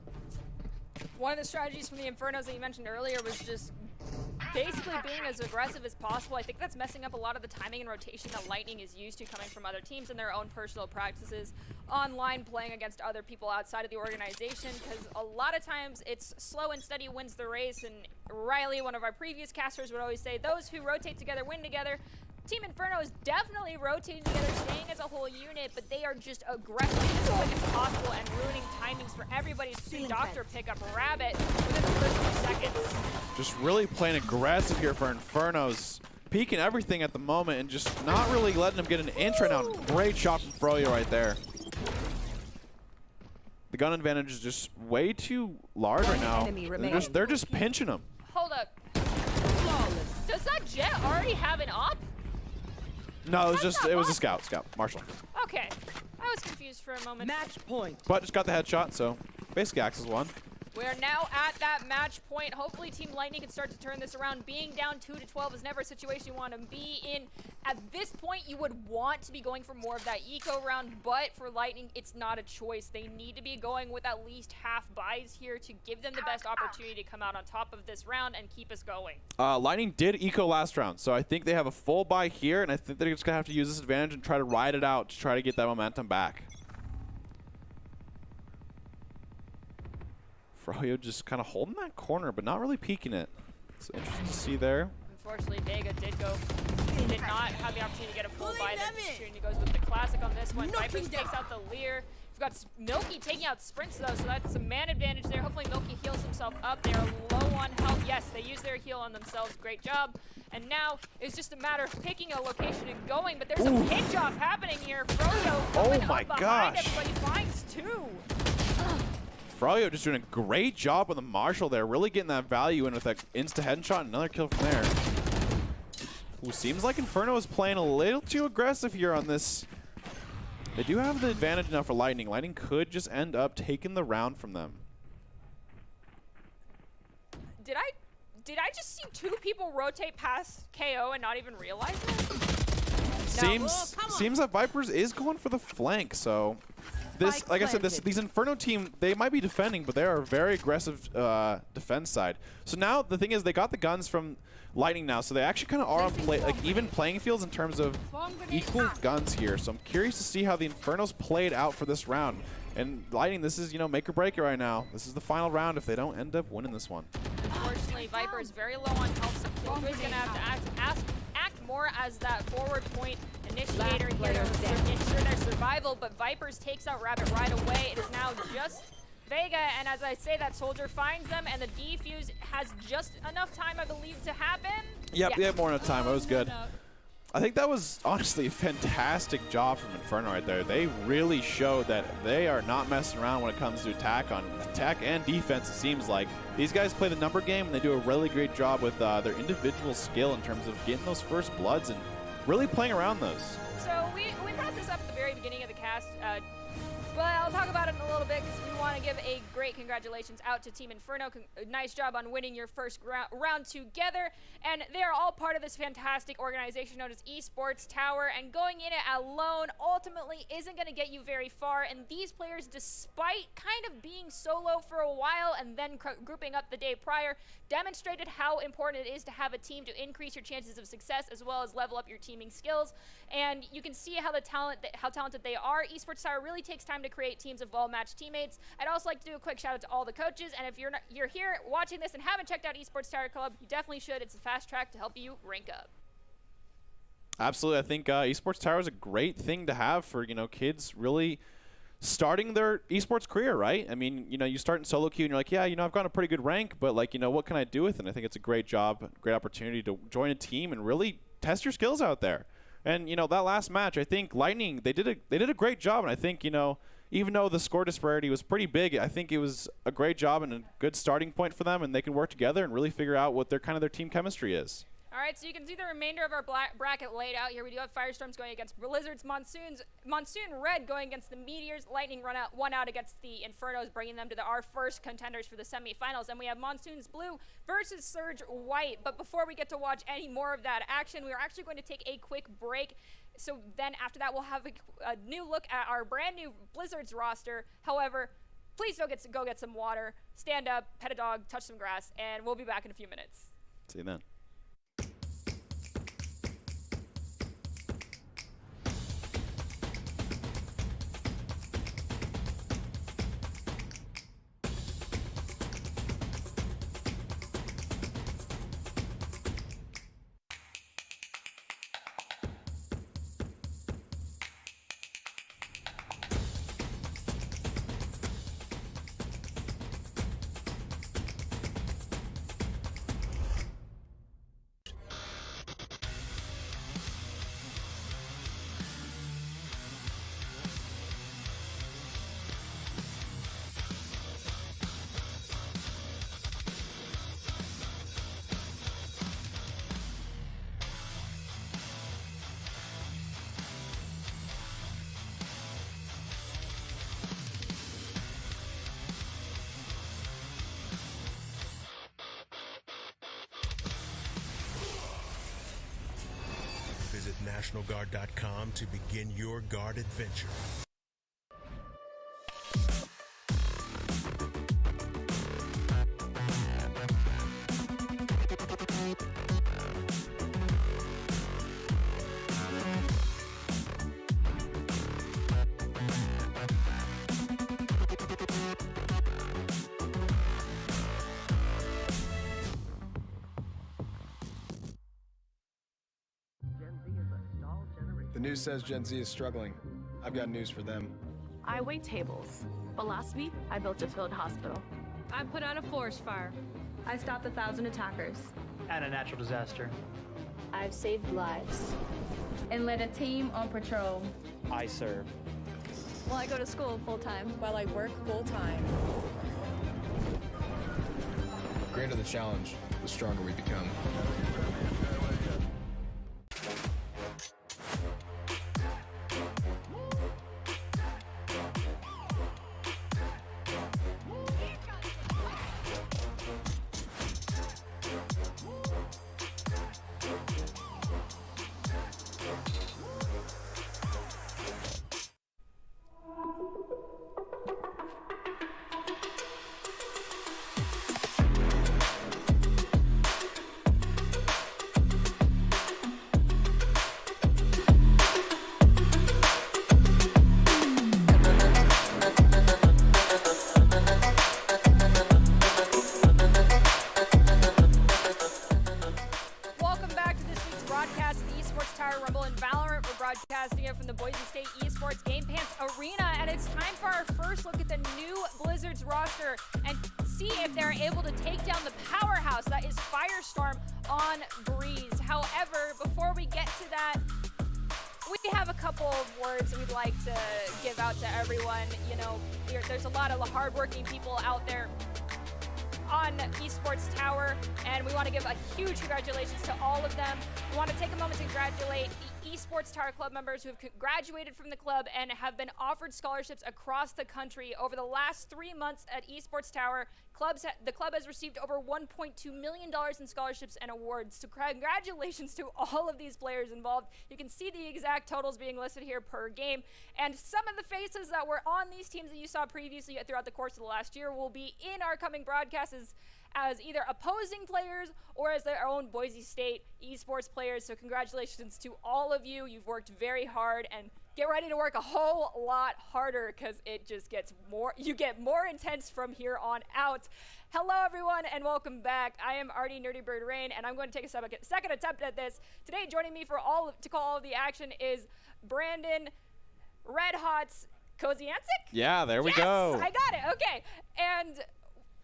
One of the strategies from the Infernos that you mentioned earlier was just basically being as aggressive as possible. I think that's messing up a lot of the timing and rotation that Lightning is used to coming from other teams and their own personal practices online, playing against other people outside of the organization, because a lot of times it's slow and steady wins the race. And Riley, one of our previous casters, would always say those who rotate together win together. Team Inferno is definitely rotating together, staying as a whole unit, but they are just aggressive as quick as possible and ruining timings for everybody. See Doctor pick up Rabbit within the first few seconds. Just really playing aggressive here for Infernos. Peeking everything at the moment and just not really letting them get an inch right now. Great shot from Froyo right there. The gun advantage is just way too large right now. They're just pinching them. Hold up. Does that Jett already have an op? No, it was a scout, Marshall. Okay, I was confused for a moment. Match point. But just got the headshot, so basically Axel's won. We are now at that match point. Hopefully Team Lightning can start to turn this around. Being down 2-12 is never a situation you want to be in. At this point, you would want to be going for more of that eco round, but for Lightning, it's not a choice. They need to be going with at least half buys here to give them the best opportunity to come out on top of this round and keep us going. Lightning did eco last round, so I think they have a full buy here, and I think they're just going to have to use this advantage and try to ride it out to try to get that momentum back. Froyo just kind of holding that corner, but not really peeking it. It's interesting to see there. Unfortunately, Vega did not have the opportunity to get a full buy. He goes with the classic on this one. Vipers takes out the Lear. We've got Milky taking out sprints though, so that's a man advantage there. Hopefully Milky heals himself up. They are low on health. Yes, they use their heal on themselves. Great job. And now it's just a matter of picking a location and going, but there's a pinch off happening here. Froyo going up behind him, but he finds two. Froyo just doing a great job with the Marshall there, really getting that value in with that insta headshot. Another kill from there. Ooh, seems like Inferno is playing a little too aggressive here on this. They do have the advantage now for Lightning. Lightning could just end up taking the round from them. Did I just see two people rotate past KO and not even realize it? Seems that Vipers is going for the flank, so this, like I said, these Inferno team, they might be defending, but they are a very aggressive defense side. So now the thing is, they got the guns from Lightning now, so they actually kind of are on even playing fields in terms of equal guns here. So I'm curious to see how the Infernos played out for this round. And Lightning, this is, you know, make or break it right now. This is the final round if they don't end up winning this one. Unfortunately, Viper is very low on health, so Killjoy's going to have to act more as that forward point initiator here to ensure their survival, but Vipers takes out Rabbit right away. It is now just Vega, and as I say, that Soldier finds them, and the defuse has just enough time, I believe, to happen. Yep, they have more enough time. It was good. I think that was honestly a fantastic job from Inferno right there. They really showed that they are not messing around when it comes to attack and defense, it seems like. These guys play the number game, and they do a really great job with their individual skill in terms of getting those first bloods and really playing around those. So we brought this up at the very beginning of the cast, but I'll talk about it in a little bit because we want to give a great congratulations out to Team Inferno. Nice job on winning your first round together. And they are all part of this fantastic organization known as Esports Tower. And going in it alone ultimately isn't going to get you very far. And these players, despite kind of being solo for a while and then grouping up the day prior, demonstrated how important it is to have a team to increase your chances of success as well as level up your teaming skills. And you can see how talented they are. Esports Tower really takes time to create teams of well-matched teammates. I'd also like to do a quick shout out to all the coaches, and if you're here watching this and haven't checked out Esports Tower Club, you definitely should. It's a fast track to help you rank up. Absolutely. I think Esports Tower is a great thing to have for, you know, kids really starting their esports career, right? I mean, you know, you start in solo queue and you're like, yeah, you know, I've got a pretty good rank, but like, you know, what can I do with it? And I think it's a great job, great opportunity to join a team and really test your skills out there. And, you know, that last match, I think Lightning, they did a great job. And I think, you know, even though the score disparity was pretty big, I think it was a great job and a good starting point for them, and they can work together and really figure out what their team chemistry is. All right, so you can see the remainder of our bracket laid out here. We do have Firestorms going against Blizzards, Monsoon Red going against the Meteors, Lightning one out against the Infernos, bringing them to our first contenders for the semifinals. And we have Monsoons Blue versus Surge White. But before we get to watch any more of that action, we are actually going to take a quick break. So then after that, we'll have a new look at our brand new Blizzards roster. However, please go get some water, stand up, pet a dog, touch some grass, and we'll be back in a few minutes. See you then. Visit NationalGuard.com to begin your guard adventure. The news says Gen Z is struggling. I've got news for them. I wait tables, but last week I built a field hospital. I put out a forest fire. I stopped 1,000 attackers. And a natural disaster. I've saved lives. And led a team on patrol. I serve. Well, I go to school full-time. While I work full-time. The greater the challenge, the stronger we become. Esports Tower Rumble in Valorant. We're broadcasting it from the Boise State Esports Game Pants Arena, and it's time for our first look at the new Blizzard's roster and see if they're able to take down the powerhouse that is Firestorm on Breeze. However, before we get to that, we have a couple of words we'd like to give out to everyone. You know, there's a lot of hardworking people out there on Esports Tower, and we want to give a huge congratulations to all of them. We want to take a moment to congratulate the Esports Tower Club members who have graduated from the club and have been offered scholarships across the country. Over the last 3 months at Esports Tower, the club has received over $1.2 million in scholarships and awards. So congratulations to all of these players involved. You can see the exact totals being listed here per game. And some of the faces that were on these teams that you saw previously throughout the course of the last year will be in our coming broadcasts as either opposing players or as their own Boise State Esports players. So congratulations to all of you. You've worked very hard, and get ready to work a whole lot harder because it just gets you get more intense from here on out. Hello everyone and welcome back. I am Artie Nerdy Bird Rain, and I'm going to take a second attempt at this. Today joining me to call all of the action is Brandon Red Hot's Koziancic? Yeah, there we go. I got it. Okay. And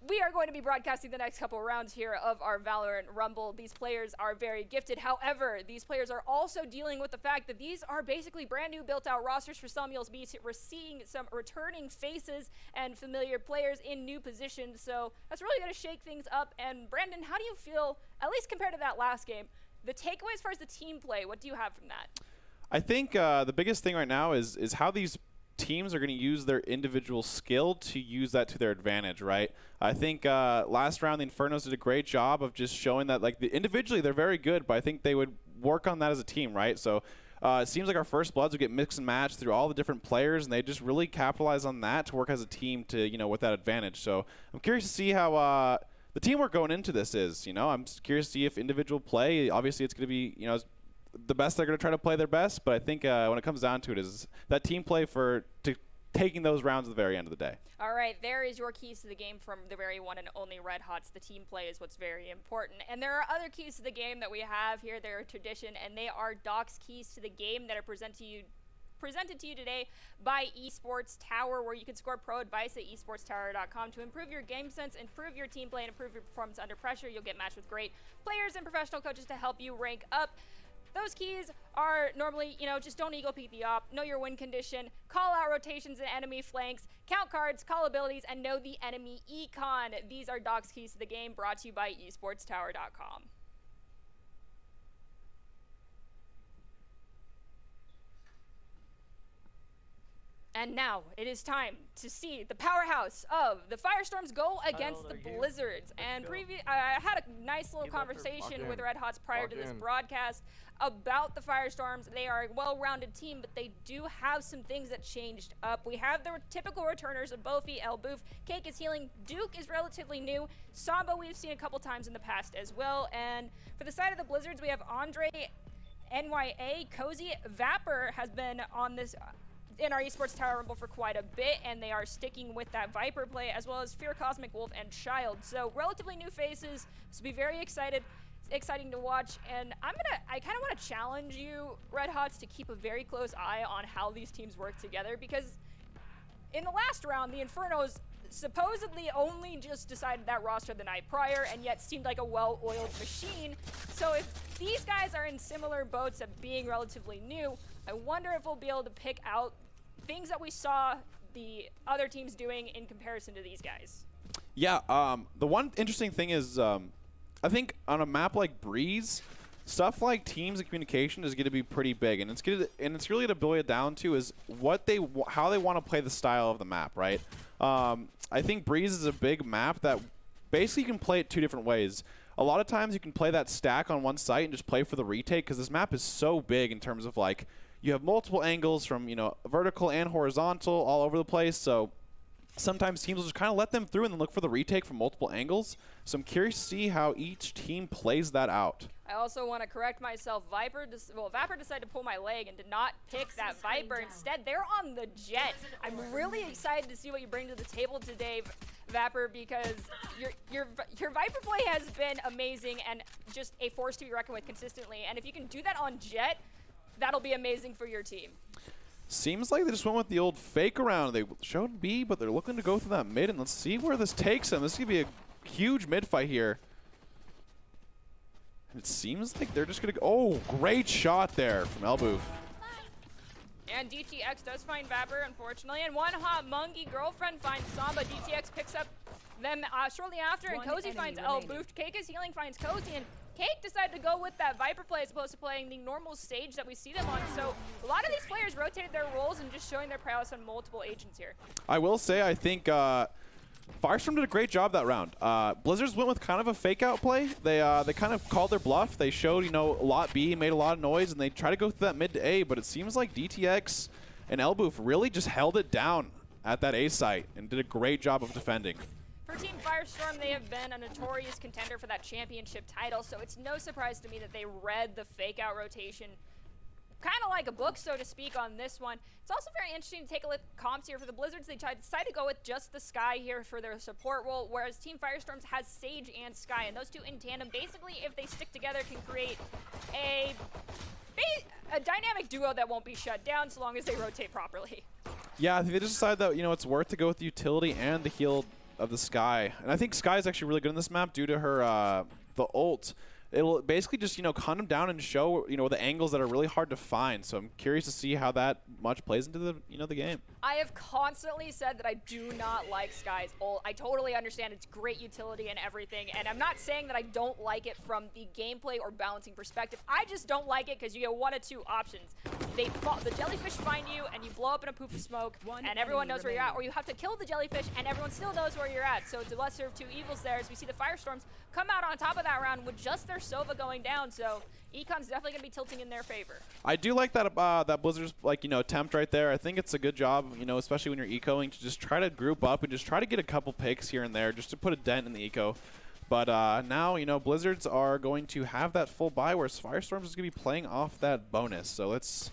we are going to be broadcasting the next couple of rounds here of our Valorant Rumble. These players are very gifted. However, these players are also dealing with the fact that these are basically brand new built-out rosters for some. You'll be seeing some returning faces and familiar players in new positions. So that's really going to shake things up. And Brandon, how do you feel, at least compared to that last game, the takeaway as far as the team play? What do you have from that? I think the biggest thing right now is how these teams are going to use their individual skill to use that to their advantage, right? I think last round the Infernos did a great job of just showing that individually they're very good, but I think they would work on that as a team, right? So it seems like our First Bloods would get mixed and matched through all the different players, and they just really capitalize on that to work as a team to, with that advantage. So I'm curious to see how the teamwork going into this is. I'm curious to see if individual play, obviously it's going to be, the best they're going to try to play their best, but I think when it comes down to it is that team play to taking those rounds at the very end of the day. All right, there is your keys to the game from the very one and only Red Hots. The team play is what's very important. And there are other keys to the game that we have here. They're a tradition, and they are Doc's keys to the game that are presented to you today by Esports Tower, where you can score pro advice at esportstower.com to improve your game sense, improve your team play, and improve your performance under pressure. You'll get matched with great players and professional coaches to help you rank up. Those keys are normally, just don't ego peek the op, know your win condition, call out rotations and enemy flanks, count cards, call abilities, and know the enemy econ. These are Doc's keys to the game, brought to you by esportstower.com. And now it is time to see the powerhouse of the Firestorms go against the Blizzards. And I had a nice little conversation with Red Hots prior to this broadcast about the Firestorms. They are a well-rounded team, but they do have some things that changed up. We have the typical returners of Bofi, Elboof, Cake is healing, Duke is relatively new, Samba we've seen a couple times in the past as well. And for the side of the Blizzards, we have Andre, NYA, Cozy, Vapor has been on this in our Esports Tower Rumble for quite a bit, and they are sticking with that Viper play, as well as Fear, Cosmic Wolf, and Child. So relatively new faces. This will be very exciting to watch, and I kind of want to challenge you, Red Hots, to keep a very close eye on how these teams work together, because in the last round, the Infernos supposedly only just decided that roster the night prior, and yet seemed like a well-oiled machine. So if these guys are in similar boats of being relatively new, I wonder if we'll be able to pick out things that we saw the other teams doing in comparison to these guys. Yeah, the one interesting thing is I think on a map like Breeze, stuff like teams and communication is going to be pretty big, and it's really to boil it down to is how they want to play the style of the map, right? I think Breeze is a big map that basically you can play it two different ways. A lot of times you can play that stack on one site and just play for the retake, because this map is so big in terms of you have multiple angles from vertical and horizontal all over the place. So sometimes teams will just kind of let them through and then look for the retake from multiple angles. So I'm curious to see how each team plays that out. I also want to correct myself. Vapor decided to pull my leg and did not pick that Viper. Instead, they're on the Jet. I'm really excited to see what you bring to the table today, Vapor, because your Viper play has been amazing and just a force to be reckoned with consistently. And if you can do that on Jet, that'll be amazing for your team. Seems like they just went with the old fake around. They showed B, but they're looking to go through that mid, and let's see where this takes them. This could be a huge mid fight here. It seems like they're just going to go. Oh, great shot there from Elboof. And DTX does find Vapor, unfortunately. And one hot Mungie girlfriend finds Samba. DTX picks up them shortly after, and Cozy finds Elboof. Cake is healing, finds Cozy, and Cake decided to go with that Viper play as opposed to playing the normal stage that we see them on. So a lot of these players rotated their roles and just showing their prowess on multiple agents here. I will say, I think Firestorm did a great job that round. Blizzards went with kind of a fake out play. They kind of called their bluff. They showed, a lot B, made a lot of noise, and they tried to go through that mid to A, but it seems like DTX and Elboof really just held it down at that A site and did a great job of defending. For Team Firestorm, they have been a notorious contender for that championship title, so it's no surprise to me that they read the fake out rotation kind of like a book, so to speak, on this one. It's also very interesting to take a look at comps here for the Blizzards. They decided to go with just the Sky here for their support role, whereas Team Firestorms has Sage and Sky, and those two in tandem, basically, if they stick together, can create a dynamic duo that won't be shut down so long as they rotate properly. Yeah, I think they just decided that, it's worth to go with the utility and the heal of the Sky. And I think Sky is actually really good in this map due to her the ult. It'll basically just, hunt them down and show, the angles that are really hard to find. So I'm curious to see how that much plays into the, the game. I have constantly said that I do not like Sky's ult. I totally understand its great utility and everything, and I'm not saying that I don't like it from the gameplay or balancing perspective. I just don't like it because you get one of two options. The jellyfish find you, and you blow up in a poof of smoke, and everyone knows where you're at, or you have to kill the jellyfish, and everyone still knows where you're at. So it's a lesser of two evils there, as we see the Firestorms come out on top of that round with just their Sova going down, so Econ's definitely going to be tilting in their favor. I do like that that Blizzard's attempt right there. I think it's a good job, especially when you're ecoing, to just try to group up and just try to get a couple picks here and there just to put a dent in the eco. But now, Blizzards are going to have that full buy, whereas Firestorms is going to be playing off that bonus. So let's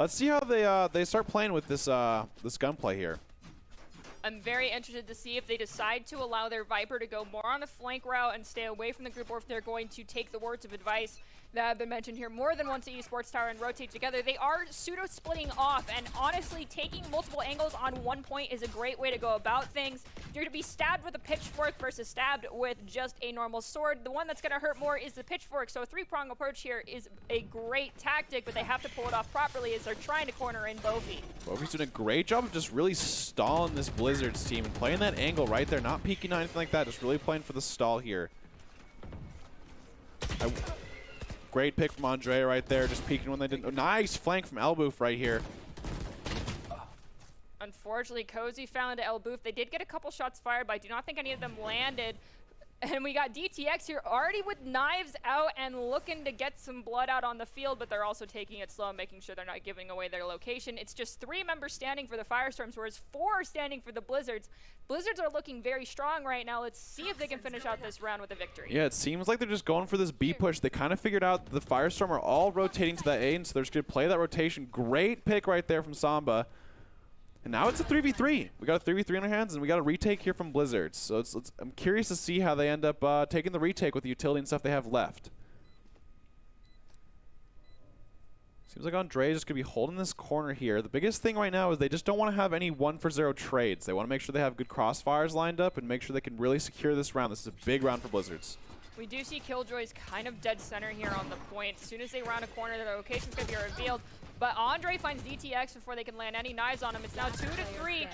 see how they start playing with this this gunplay here. I'm very interested to see if they decide to allow their Viper to go more on a flank route and stay away from the group, or if they're going to take the words of advice that have been mentioned here more than once at Esports Tower and rotate together. They are pseudo-splitting off, and honestly, taking multiple angles on one point is a great way to go about things. You're to be stabbed with a pitchfork versus stabbed with just a normal sword. The one that's going to hurt more is the pitchfork, so a three-prong approach here is a great tactic, but they have to pull it off properly as they're trying to corner in Bofi. Bofi's doing a great job of just really stalling this Blizzards team and playing that angle right there, not peeking or anything like that, just really playing for the stall here. Great pick from Andrea right there, just peeking when they didn't. Oh, nice flank from Elboof right here. Unfortunately, Cozy found Elboof. They did get a couple shots fired, but I do not think any of them landed. And we got DTX here already with knives out and looking to get some blood out on the field, but they're also taking it slow, making sure they're not giving away their location. It's just 3 members standing for the Firestorms, whereas 4 are standing for the Blizzards. Blizzards are looking very strong right now. Let's see if they can finish out this round with a victory. Yeah, it seems like they're just going for this B push. They kind of figured out that the Firestorm are all rotating to that A, and so they're just going to play that rotation. Great pick right there from Samba. And now it's a 3v3. We got a 3v3 in our hands, and we got a retake here from Blizzards. So I'm curious to see how they end up taking the retake with the utility and stuff they have left. Seems like Andre is just going to be holding this corner here. The biggest thing right now is they just don't want to have any 1-for-0 trades. They want to make sure they have good crossfires lined up and make sure they can really secure this round. This is a big round for Blizzards. We do see Killjoy's kind of dead center here on the point. As soon as they round a corner, their location's going to be revealed. But Andre finds DTX before they can land any knives on him. It's now 2-3.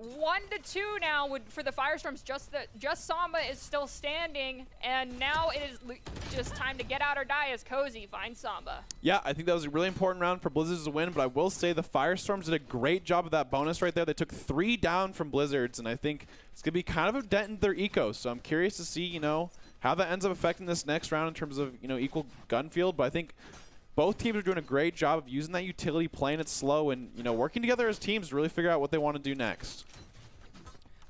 1-2 now for the Firestorms. Just Samba is still standing, and now it is just time to get out or die as Cozy finds Samba. Yeah, I think that was a really important round for Blizzards to win, but I will say the Firestorms did a great job of that bonus right there. They took 3 down from Blizzards, and I think it's going to be kind of a dent in their eco. So I'm curious to see, how that ends up affecting this next round in terms of, equal gun field. But I think both teams are doing a great job of using that utility, playing it slow, and working together as teams to really figure out what they want to do next.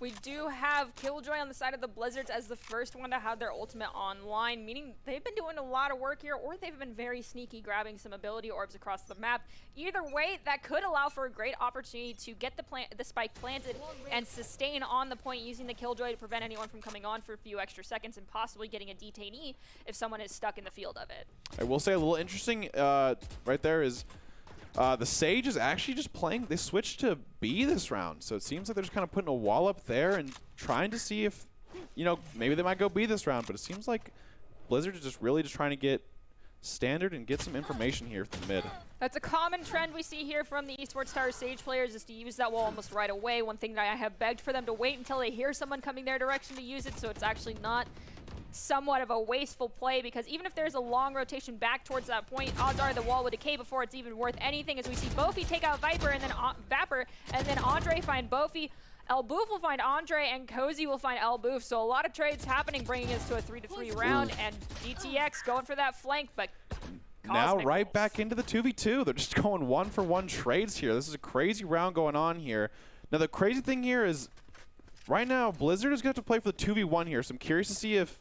We do have Killjoy on the side of the Blizzards as the first one to have their ultimate online, meaning they've been doing a lot of work here, or they've been very sneaky, grabbing some ability orbs across the map. Either way, that could allow for a great opportunity to get the spike planted and sustain on the point, using the Killjoy to prevent anyone from coming on for a few extra seconds and possibly getting a detainee if someone is stuck in the field of it. I will say a little interesting right there is the Sage is actually just playing. They switched to B this round, so it seems like they're just kind of putting a wall up there and trying to see if, you know, maybe they might go B this round. But it seems like Blizzard is just really just trying to get standard and get some information here from mid. That's a common trend we see here from the Esports Tower Sage players, is to use that wall almost right away. One thing that I have begged for them to wait until they hear someone coming their direction to use it, so it's actually not somewhat of a wasteful play, because even if there's a long rotation back towards that point, odds are the wall would decay before it's even worth anything, as we see Bofi take out Viper and then Vapor, and then Andre find Bofi. Elboof will find Andre, and Cozy will find Elboof. So a lot of trades happening, bringing us to a 3-3 round, and DTX going for that flank, but now right back into the 2v2. They're just going 1-for-1 trades here. This is a crazy round going on here. Now the crazy thing here is, right now Blizzard is going to have to play for the 2v1 here, so I'm curious to see if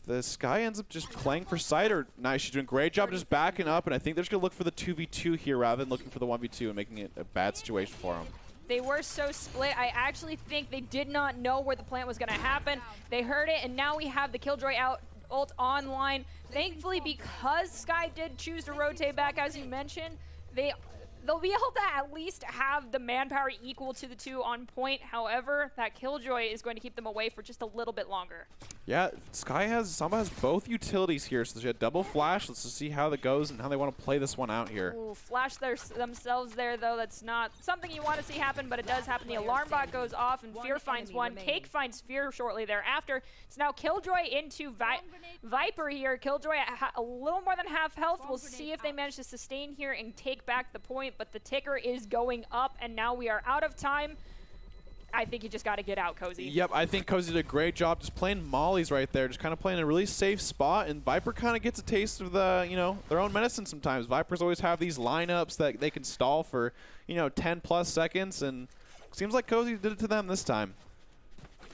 the Sky ends up just playing for side, or nice, she's doing a great job just backing up, and I think they're just going to look for the 2v2 here rather than looking for the 1v2 and making it a bad situation for them. They were so split. I actually think they did not know where the plant was going to happen. They heard it, and now we have the Killjoy ult online. Thankfully, because Sky did choose to rotate back, as you mentioned, they'll be able to at least have the manpower equal to the two on point. However, that Killjoy is going to keep them away for just a little bit longer. Yeah, Samba has both utilities here, so she had double flash. Let's just see how that goes and how they want to play this one out here. Ooh, flash themselves there, though. That's not something you want to see happen, but it does happen. The alarm bot goes off, and Fear finds one. Cake finds Fear shortly thereafter. So now Killjoy into Viper here. Killjoy at a little more than half health. We'll see if they manage to sustain here and take back the point, but the ticker is going up, and now we are out of time. I think you just got to get out, Cozy. Yep, I think Cozy did a great job just playing mollies right there, just kind of playing a really safe spot, and Viper kind of gets a taste of the, you know, their own medicine sometimes. Vipers always have these lineups that they can stall for, you know, 10+ seconds, and it seems like Cozy did it to them this time.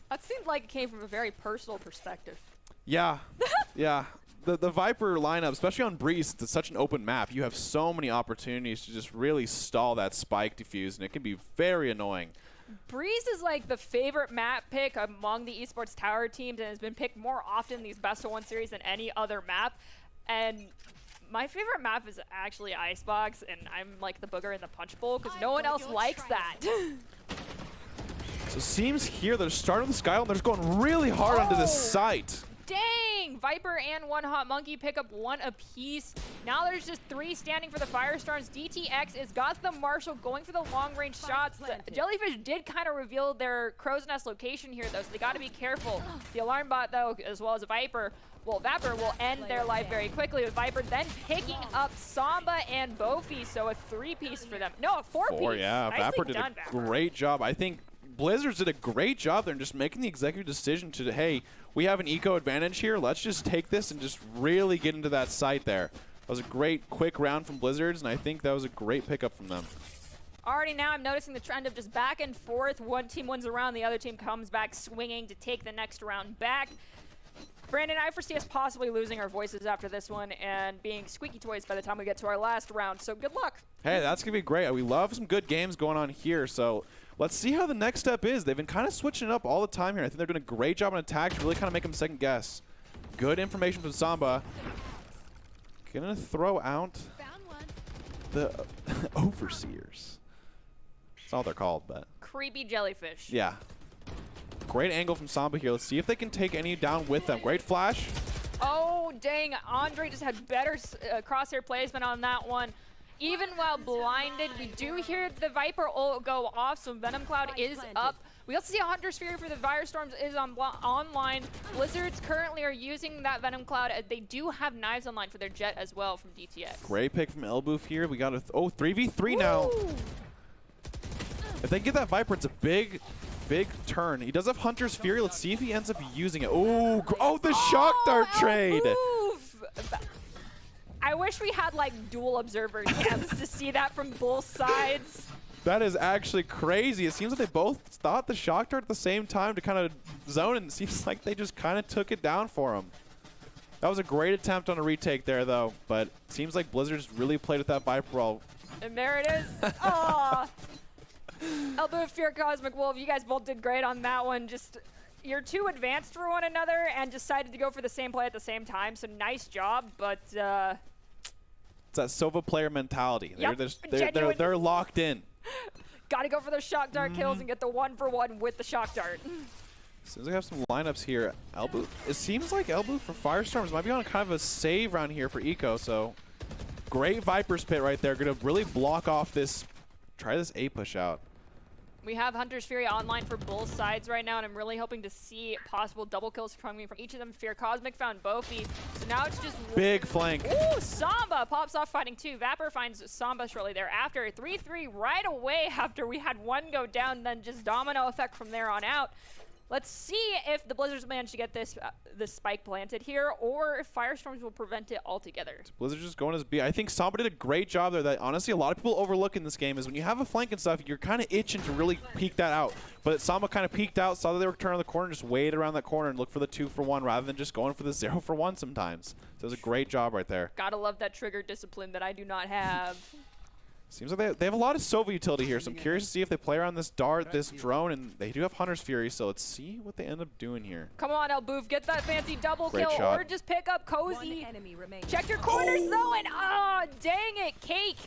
That seemed like it came from a very personal perspective. Yeah, yeah. The Viper lineup, especially on Breeze, it's such an open map. You have so many opportunities to just really stall that spike defuse, and it can be very annoying. Breeze is like the favorite map pick among the Esports Tower teams, and has been picked more often in these best-of-1 series than any other map. And my favorite map is actually Icebox, and I'm like the booger in the punch bowl because no one else likes that. So it seems here they're starting the Sky, and they're just going really hard onto this site. Dang! Viper and One Hot Monkey pick up one apiece. Now there's just 3 standing for the Firestorms. DTX has got the Marshall going for the long-range shots. The Jellyfish did kind of reveal their Crow's Nest location here, though, so they got to be careful. The Alarm Bot, though, as well as Viper, well, Vapor will end their life very quickly, with Viper then picking up Samba and Bofi, so a 3-piece for them. No, a 4-piece. Yeah, Nicely Vapor did a great job. I think Blizzards did a great job there in just making the executive decision to, hey, we have an eco advantage here. Let's just take this and just really get into that site there. That was a great, quick round from Blizzards, and I think that was a great pickup from them. Already now I'm noticing the trend of just back and forth. One team wins a round, the other team comes back swinging to take the next round back. Brandon, I foresee us possibly losing our voices after this one and being squeaky toys by the time we get to our last round, so good luck. Hey, that's going to be great. We love some good games going on here, so let's see how the next step is. They've been kind of switching it up all the time here. I think they're doing a great job on attack to really kind of make them second guess. Good information from Samba. Gonna throw out the Overseers. That's all they're called, but. Creepy jellyfish. Yeah. Great angle from Samba here. Let's see if they can take any down with them. Great flash. Oh, dang. Andre just had better crosshair placement on that one. Even while blinded, we do hear the Viper ult go off, so Venom Cloud is up. We also see a Hunter's Fury for the Firestorms is online. Blizzards currently are using that Venom Cloud. They do have knives online for their Jet as well from DTX. Great pick from Elboof here. We got a 3v3 now. If they get that Viper, it's a big turn. He does have Hunter's Fury. Let's see if he ends up using it. Oh, the Shock Dart trade. I wish we had like dual observer cams to see that from both sides. That is actually crazy. It seems like they both thought the shock dart at the same time to kind of zone, and it seems like they just kind of took it down for him. That was a great attempt on a retake there, though, but it seems like Blizzard's really played with that Viper roll. And there it is. Aww. Elbow, Fear, Cosmic Wolf, you guys both did great on that one. Just, you're too advanced for one another and decided to go for the same play at the same time, so nice job, but it's that Sova player mentality. Yep, They're locked in. Gotta go for those shock dart kills and get the 1-for-1 with the shock dart. As soon as we have some lineups here, Elbow, it seems like Elbow for Firestorms might be on kind of a save round here for Eco, so great Viper's Pit right there. Gonna really block off this, try this A push out. We have Hunter's Fury online for both sides right now, and I'm really hoping to see possible double kills coming from each of them. Fear Cosmic found Bofi, so now it's just big flank. Ooh, Samba pops off fighting 2. Vapor finds Samba shortly thereafter. 3-3 right away after we had one go down, then just domino effect from there on out. Let's see if the Blizzards manage to get this spike planted here, or if Firestorms will prevent it altogether. Blizzard's just going as B. I think Samba did a great job there. That honestly a lot of people overlook in this game is when you have a flank and stuff, you're kind of itching to really peek that out. But Samba kind of peeked out, saw that they were turning the corner, just waited around that corner and looked for the 2-for-1 rather than just going for the 0-for-1 sometimes. So it was a great job right there. Gotta love that trigger discipline that I do not have. Seems like they have a lot of Sova utility here, so I'm curious to see if they play around this dart, this drone, and they do have Hunter's Fury, so let's see what they end up doing here. Come on, Elboof, get that fancy double Great kill, shot. or just pick up Cozy. Check your corners, though, and dang it, Cake.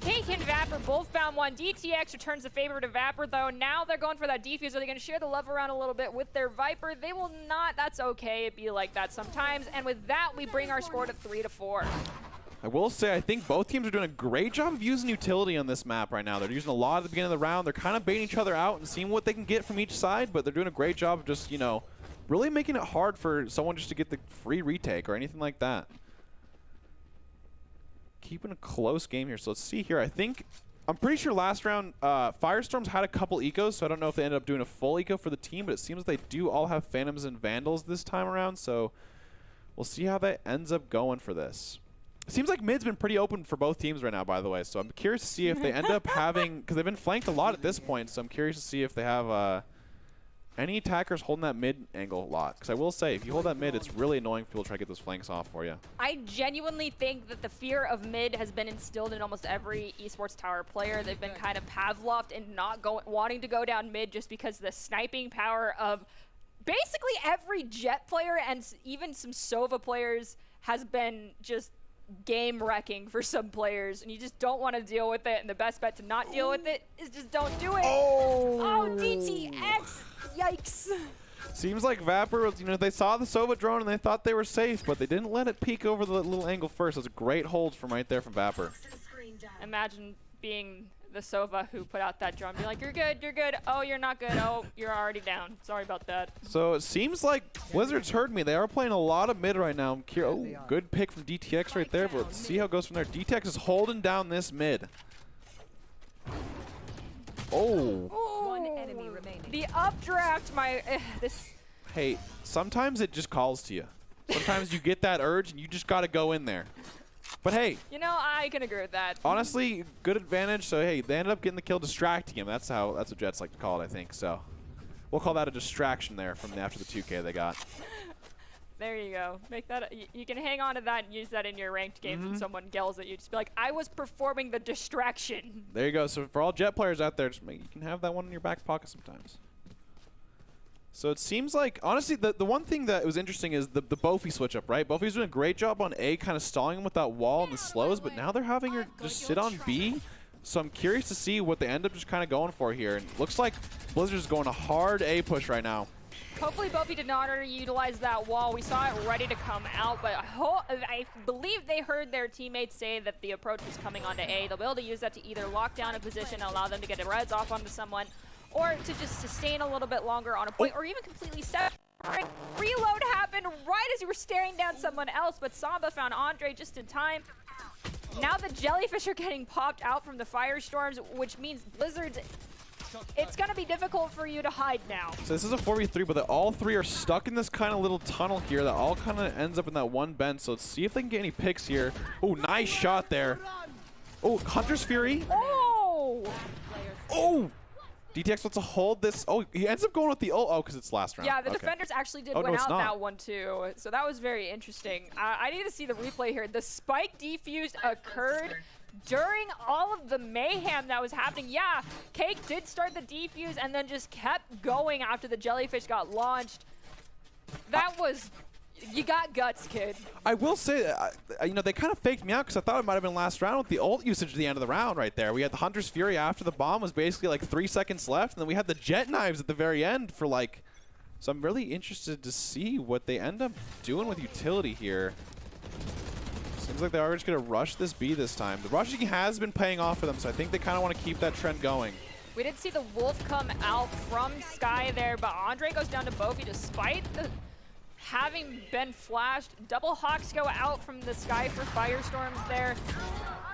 Cake and Vapor both found one. DTX returns the favor to Vapor, though. Now they're going for that defuse. Are they going to share the love around a little bit with their Viper? They will not. That's okay. It'd be like that sometimes. And with that, we bring our score to 3-4. I will say, I think both teams are doing a great job of using utility on this map right now. They're using a lot at the beginning of the round. They're kind of baiting each other out and seeing what they can get from each side, but they're doing a great job of just, you know, really making it hard for someone just to get the free retake or anything like that. Keeping a close game here. So let's see here. I'm pretty sure last round, Firestorms had a couple ecos, so I don't know if they ended up doing a full eco for the team, but it seems they do all have Phantoms and Vandals this time around, so we'll see how that ends up going for this. It seems like mid's been pretty open for both teams right now, by the way, so I'm curious to see if they end up having, because they've been flanked a lot at this point, so I'm curious to see if they have any attackers holding that mid angle a lot. Because I will say, if you hold that mid, it's really annoying for people to try to get those flanks off for you. I genuinely think that the fear of mid has been instilled in almost every esports tower player. They've been kind of Pavloved and not wanting to go down mid just because the sniping power of basically every Jet player and even some Sova players has been just game wrecking for some players, and you just don't want to deal with it, and the best bet to not deal with it is just don't do it. Oh, DTX! Yikes. Seems like Vapor, you know, they saw the Sova drone and they thought they were safe, but they didn't let it peek over the little angle first. It was a great hold from right there from Vapor. Imagine being the Sova who put out that drone. Be like, you're good, you're good. Oh, you're not good. Oh, you're already down. Sorry about that. So it seems like Blizzard's heard me. They are playing a lot of mid right now. Oh, good pick from DTX right there, but let's see how it goes from there. DTX is holding down this mid. Oh. One enemy remaining. The updraft, this. Hey, sometimes it just calls to you. Sometimes you get that urge and you just got to go in there. But hey, you know, I can agree with that. Honestly, good advantage. So hey, they ended up getting the kill, distracting him. That's what Jets like to call it, I think. So we'll call that a distraction there from after the 2K they got. There you go. Make that. You can hang on to that and use that in your ranked games when someone yells at you. Just be like, I was performing the distraction. There you go. So for all Jet players out there, you can have that one in your back pocket sometimes. So it seems like, honestly, the one thing that was interesting is the Bofi switch up, right? Bofi's doing a great job on A, kind of stalling him with that wall and the slows, but now they're having her just sit on B. So I'm curious to see what they end up just kind of going for here. And it looks like Blizzard's going a hard A push right now. Hopefully Bofi did not utilize that wall. We saw it ready to come out, but I believe they heard their teammates say that the approach was coming onto A. They'll be able to use that to either lock down a position and allow them to get a res off onto someone, or to just sustain a little bit longer on a point, or even completely set. Reload happened right as you were staring down someone else, but Samba found Andre just in time. Now the jellyfish are getting popped out from the firestorms, which means Blizzard's, it's going to be difficult for you to hide now. So this is a 4v3, but all three are stuck in this kind of little tunnel here that all kind of ends up in that one bend. So let's see if they can get any picks here. Oh, nice shot there. Oh, Hunter's Fury. Oh! Oh! DTX wants to hold this. Oh, he ends up going with the ult. Oh, because it's last round. Yeah, the Okay. defenders actually did Oh, no, win it's out not. that one too. So that was very interesting. I need to see the replay here. The spike defuse occurred during all of the mayhem that was happening. Yeah, Cake did start the defuse and then just kept going after the jellyfish got launched. That was... You got guts, kid. I will say, you know, they kind of faked me out because I thought it might have been last round with the ult usage at the end of the round right there. We had the Hunter's Fury after the bomb was basically like 3 seconds left, and then we had the jet knives at the very end for like... So I'm really interested to see what they end up doing with utility here. Seems like they are just going to rush this B this time. The rushing has been paying off for them, so I think they kind of want to keep that trend going. We did see the Wolf come out from Sky there, but Andre goes down to Bofi despite the... having been flashed. Double Hawks go out from the Sky for Firestorms there.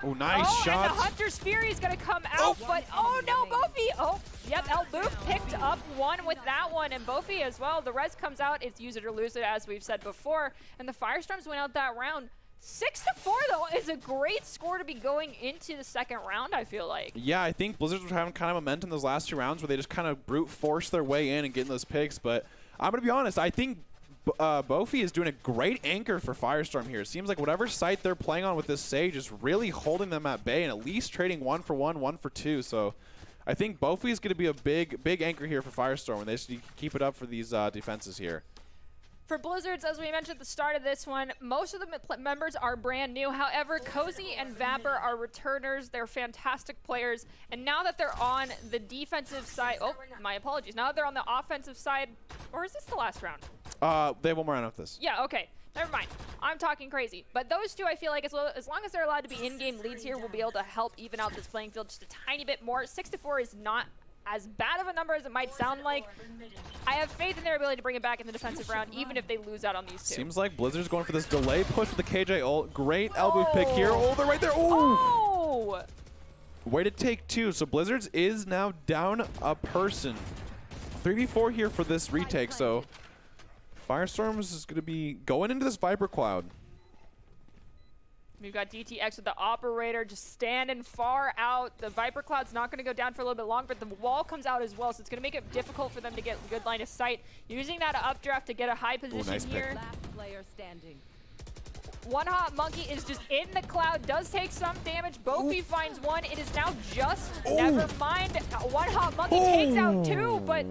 Oh, nice shot. And the Hunter's Fury is going to come out, but oh no, Bofi! Oh, yep, El Boof picked up one with that one, and Bofi as well. The res comes out, it's use it or lose it, as we've said before, and the Firestorms went out that round. 6-4 though is a great score to be going into the second round, I feel like. Yeah, I think Blizzards were having kind of momentum those last 2 rounds where they just kind of brute force their way in and getting those picks, but I'm going to be honest, I think Bofi is doing a great anchor for Firestorm here. It seems like whatever site they're playing on with this Sage is really holding them at bay and at least trading 1 for 1, 1 for 2. So I think Bofi is going to be a big anchor here for Firestorm, and they just need to keep it up for these defenses here. For Blizzards, as we mentioned at the start of this one, most of the members are brand new. However, Cozy and Vapor are returners. They're fantastic players. And now that they're on the defensive side, oh, my apologies. Now that they're on the offensive side, or is this the last round? They have one more round with this. Yeah, okay. Never mind. I'm talking crazy. But those two, I feel like as long as they're allowed to be in-game leads here, will be able to help even out this playing field just a tiny bit more. 6-4 is not as bad of a number as it might sound like. I have faith in their ability to bring it back in the defensive round, even if they lose out on these two. Seems like Blizzard's going for this delay push with the KJ ult. Great elbow pick here. Oh, they're right there. Oh! Way to take 2. So Blizzards is now down a person. 3v4 here for this retake, so Firestorms is going to be going into this Viper Cloud. We've got DTX with the operator just standing far out. The Viper Cloud's not going to go down for a little bit longer, but the wall comes out as well, so it's going to make it difficult for them to get good line of sight. Using that updraft to get a high position nice here. Last player standing. One Hot Monkey is just in the cloud, does take some damage. Bofi finds one. It is now just, never mind. One Hot Monkey takes out 2, but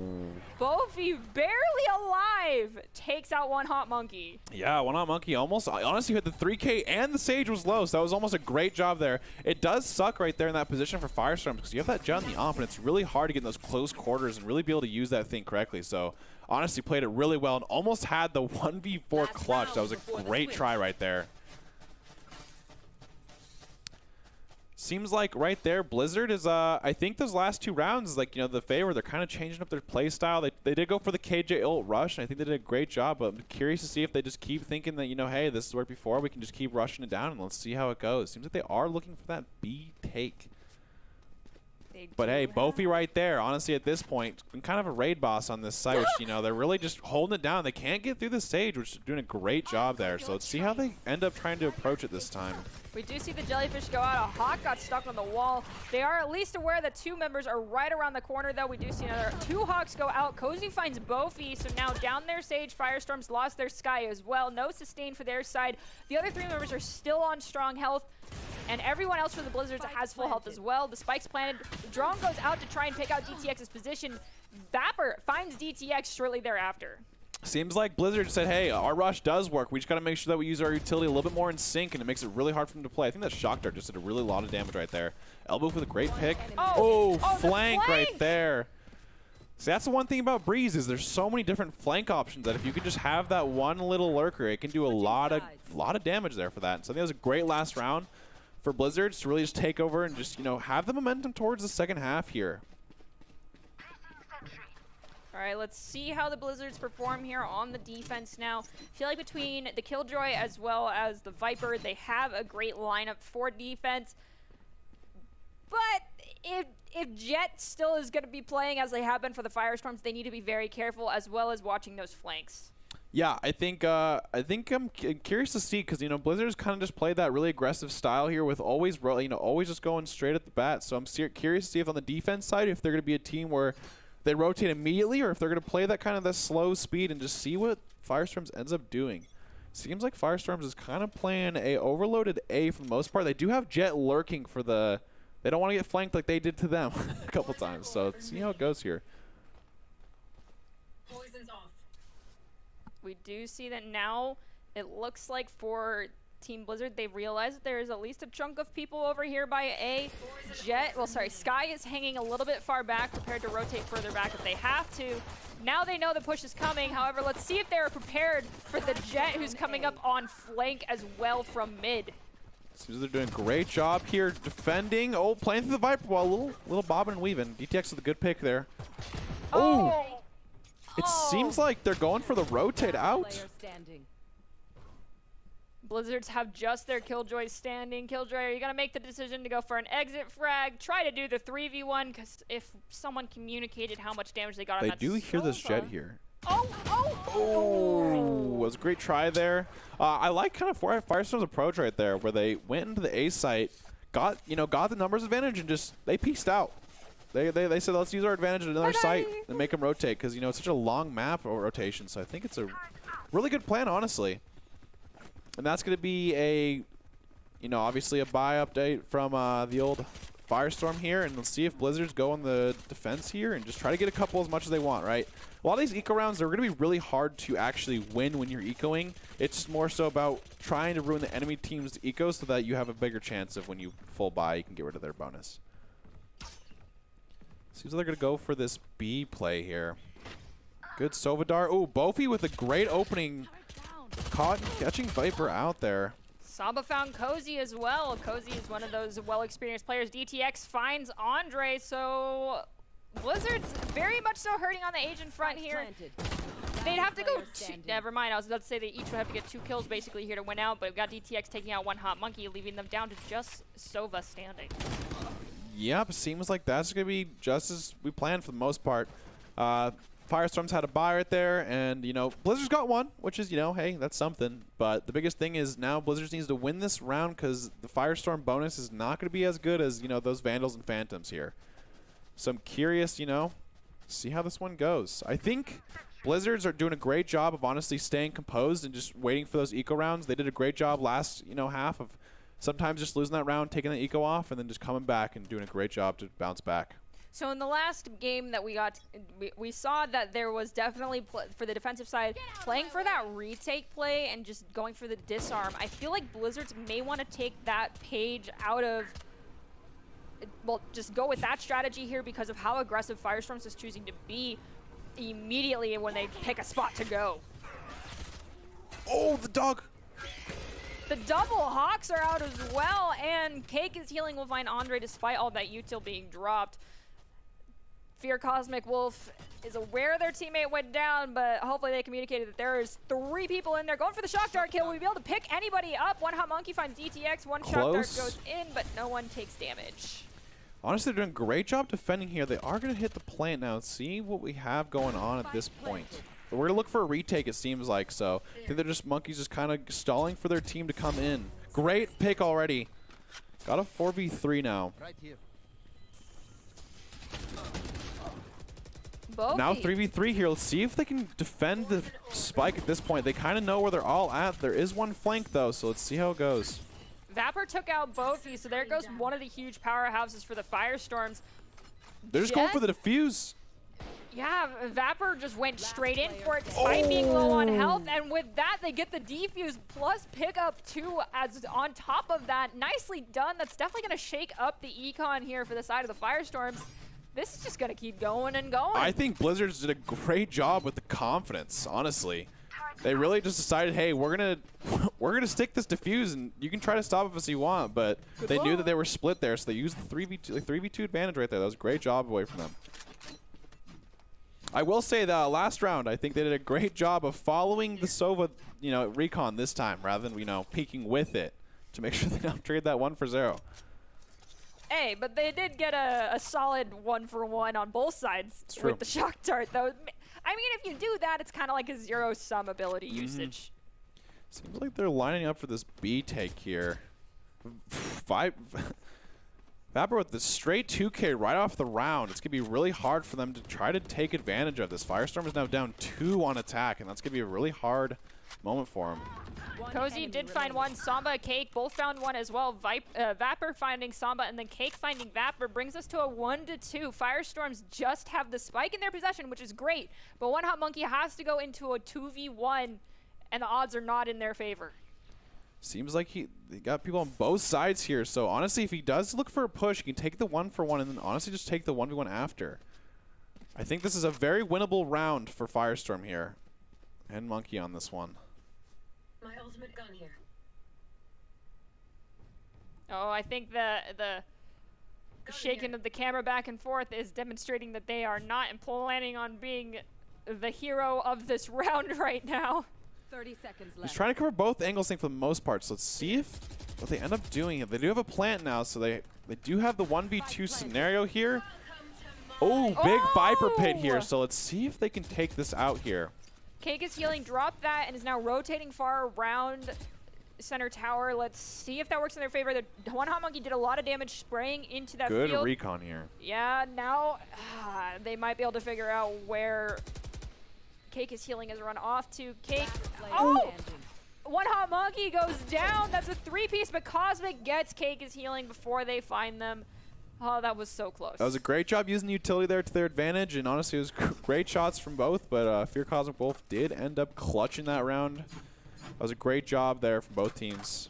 Bofi barely alive takes out One Hot Monkey. Yeah, One Hot Monkey almost, honestly, hit the 3K and the Sage was low, so that was almost a great job there. It does suck right there in that position for Firestorm because you have that jet on the off, and it's really hard to get in those close quarters and really be able to use that thing correctly. So, honestly, played it really well and almost had the 1v4 clutch. That was a great try right there. Seems like right there, Blizzard is, I think those last 2 rounds, like, you know, the favor, they're kind of changing up their play style. They did go for the KJ ult rush, and I think they did a great job, but I'm curious to see if they just keep thinking that, you know, hey, this has worked before, we can just keep rushing it down, and let's see how it goes. Seems like they are looking for that B take. But hey, Bofi right there, honestly, at this point, been kind of a raid boss on this site, which, you know, they're really just holding it down. They can't get through the stage, which is doing a great job there. So let's see how they end up trying to approach it this time. We do see the jellyfish go out. A Hawk got stuck on the wall. They are at least aware that 2 members are right around the corner, though. We do see another 2 Hawks go out. Cozy finds Bofi, so now down their Sage. Firestorms lost their Sky as well. No sustain for their side. The other 3 members are still on strong health. And everyone else for the Blizzards has full health as well. The spike's planted. The drone goes out to try and pick out DTX's position. Vapor finds DTX shortly thereafter. Seems like Blizzard said, hey, our rush does work. We just got to make sure that we use our utility a little bit more in sync, and it makes it really hard for them to play. I think that Shock Dart just did a really lot of damage right there. Elbow with a great pick. Oh, flank right there. See, that's the one thing about Breeze is there's so many different flank options that if you could just have that one little lurker, it can do a lot of damage there for that. So I think that was a great last round for Blizzards to really just take over and just, you know, have the momentum towards the second half here. All right, let's see how the Blizzards perform here on the defense now. I feel like between the Killjoy as well as the Viper, they have a great lineup for defense. But if Jet still is going to be playing as they have been for the Firestorms, they need to be very careful as well as watching those flanks. Yeah, I think I'm curious to see because Blizzard's kind of just played that really aggressive style here with always always just going straight at the bat. So I'm curious to see if on the defense side if they're going to be a team where they rotate immediately or if they're going to play that kind of the slow speed and just see what Firestorms ends up doing. Seems like Firestorms is kind of playing a overloaded A for the most part. They do have Jet lurking for the. They don't want to get flanked like they did to them a couple times. So let's see how it goes here. We do see that now it looks like for Team Blizzard, they've realized that there is at least a chunk of people over here by A. Sky is hanging a little bit far back, prepared to rotate further back if they have to. Now they know the push is coming. However, let's see if they're prepared for the Jet who's coming up on flank as well from mid. Seems they're doing a great job here defending. Oh, playing through the Viper wall, little bobbing and weaving. DTX with a good pick there. Oh! It seems like they're going for the rotate out. Blizzards have just their Killjoy standing. Killjoy, are you going to make the decision to go for an exit frag? Try to do the 3v1, because if someone communicated how much damage they got on that They do hear this Jet here. Oh! Was a great try there. I like kind of Firestorm's approach right there, where they went into the A site, got the numbers advantage, and just they pieced out. They said, let's use our advantage at another site and make them rotate because, it's such a long map or rotation. So I think it's a really good plan, honestly. And that's going to be obviously a buy update from the old Firestorm here. And let's see if Blizzards go on the defense here and just try to get a couple as much as they want, right? A lot of these eco rounds, they're going to be really hard to actually win when you're ecoing. It's just more so about trying to ruin the enemy team's eco so that you have a bigger chance of when you full buy, you can get rid of their bonus. Seems like they're going to go for this B play here. Good Sovadar. Oh, Bofi with a great opening. Catching Viper out there. Saba found Cozy as well. Cozy is one of those well-experienced players. DTX finds Andre, so Blizzard's very much so hurting on the agent front here. They'd have to go never mind, I was about to say they each would have to get 2 kills basically here to win out, but we've got DTX taking out one hot monkey, leaving them down to just Sova standing. Yep, seems like that's going to be just as we planned for the most part. Firestorm's had a buy right there, and, Blizzard's got one, which is, hey, that's something. But the biggest thing is now Blizzard needs to win this round because the Firestorm bonus is not going to be as good as, those Vandals and Phantoms here. So I'm curious, see how this one goes. I think Blizzards are doing a great job of honestly staying composed and just waiting for those eco rounds. They did a great job last, half of sometimes just losing that round, taking the eco off, and then just coming back and doing a great job to bounce back. So in the last game that we got, we saw that there was definitely, for the defensive side, playing for that retake play and just going for the disarm. I feel like Blizzards may want to take that page out of, well, just go with that strategy here because of how aggressive Firestorms is choosing to be immediately when they pick a spot to go. Oh, the dog! The double Hawks are out as well, and Cake is healing will find Andre despite all that util being dropped. Fear Cosmic Wolf is aware their teammate went down, but hopefully they communicated that there is 3 people in there. Going for the Shock Dart kill. We'll be able to pick anybody up. One Hot Monkey finds DTX. One Shock Dart goes in, but no one takes damage. Honestly, they're doing a great job defending here. They are going to hit the plant now and see what we have going on at this point. But we're going to look for a retake, it seems like. So I think they're just monkeys just kind of stalling for their team to come in. Great pick already. Got a 4v3 now. Right here. Now 3v3 here. Let's see if they can defend the spike at this point. They kind of know where they're all at. There is one flank, though, so let's see how it goes. Vapor took out Bofi, so there goes one of the huge powerhouses for the Firestorms. They're just going for the defuse. Yeah, Vapor just went straight in for it despite being low on health, and with that, they get the defuse plus pick up 2 as on top of that. Nicely done. That's definitely going to shake up the econ here for the side of the Firestorms. This is just going to keep going and going. I think Blizzards did a great job with the confidence, honestly. They really just decided, hey, we're gonna stick this defuse, and you can try to stop us if you want, but they knew that they were split there, so they used the 3v2 advantage right there. That was a great job away from them. I will say that last round, I think they did a great job of following the Sova, recon this time, rather than, peeking with it to make sure they don't trade that 1 for 0. Hey, but they did get a solid 1-for-1 on both sides with the Shock Dart, though. I I mean, if you do that, it's kind of like a zero-sum ability usage. Seems like they're lining up for this B take here. Vapor with the straight 2K right off the round. It's going to be really hard for them to try to take advantage of this. Firestorm is now down 2 on attack, and that's going to be a really hard moment for him. Cozy did find one. Samba, Cake both found one as well. Vapor finding Samba, and then Cake finding Vapor brings us to a 1-2. Firestorms just have the spike in their possession, which is great, but One Hot Monkey has to go into a 2v1, and the odds are not in their favor. Seems like he got people on both sides here. So honestly, if he does look for a push, he can take the 1-for-1 and then honestly just take the 1v1 after. I think this is a very winnable round for Firestorm here. And Monkey on this one. My ultimate gun here. Oh, I think the shaking of the camera back and forth is demonstrating that they are not planning on being the hero of this round right now. 30 seconds left. He's trying to cover both angles, I think, for the most part. So let's see if what they end up doing. They do have a plant now, so they do have the 1v2 scenario here. Oh, big Viper pit here. So let's see if they can take this out here. Cake is healing, dropped that, and is now rotating far around center tower. Let's see if that works in their favor. The One Hot Monkey did a lot of damage spraying into that field. Good recon here. Yeah, now they might be able to figure out where Cake is healing has run off to. Cake. Oh! One Hot Monkey goes down. That's a 3-piece, but Cosmic gets Cake is healing before they find them. Oh, that was so close. That was a great job using the utility there to their advantage, and honestly, it was great shots from both, but Fear Cosmic Wolf did end up clutching that round. That was a great job there from both teams.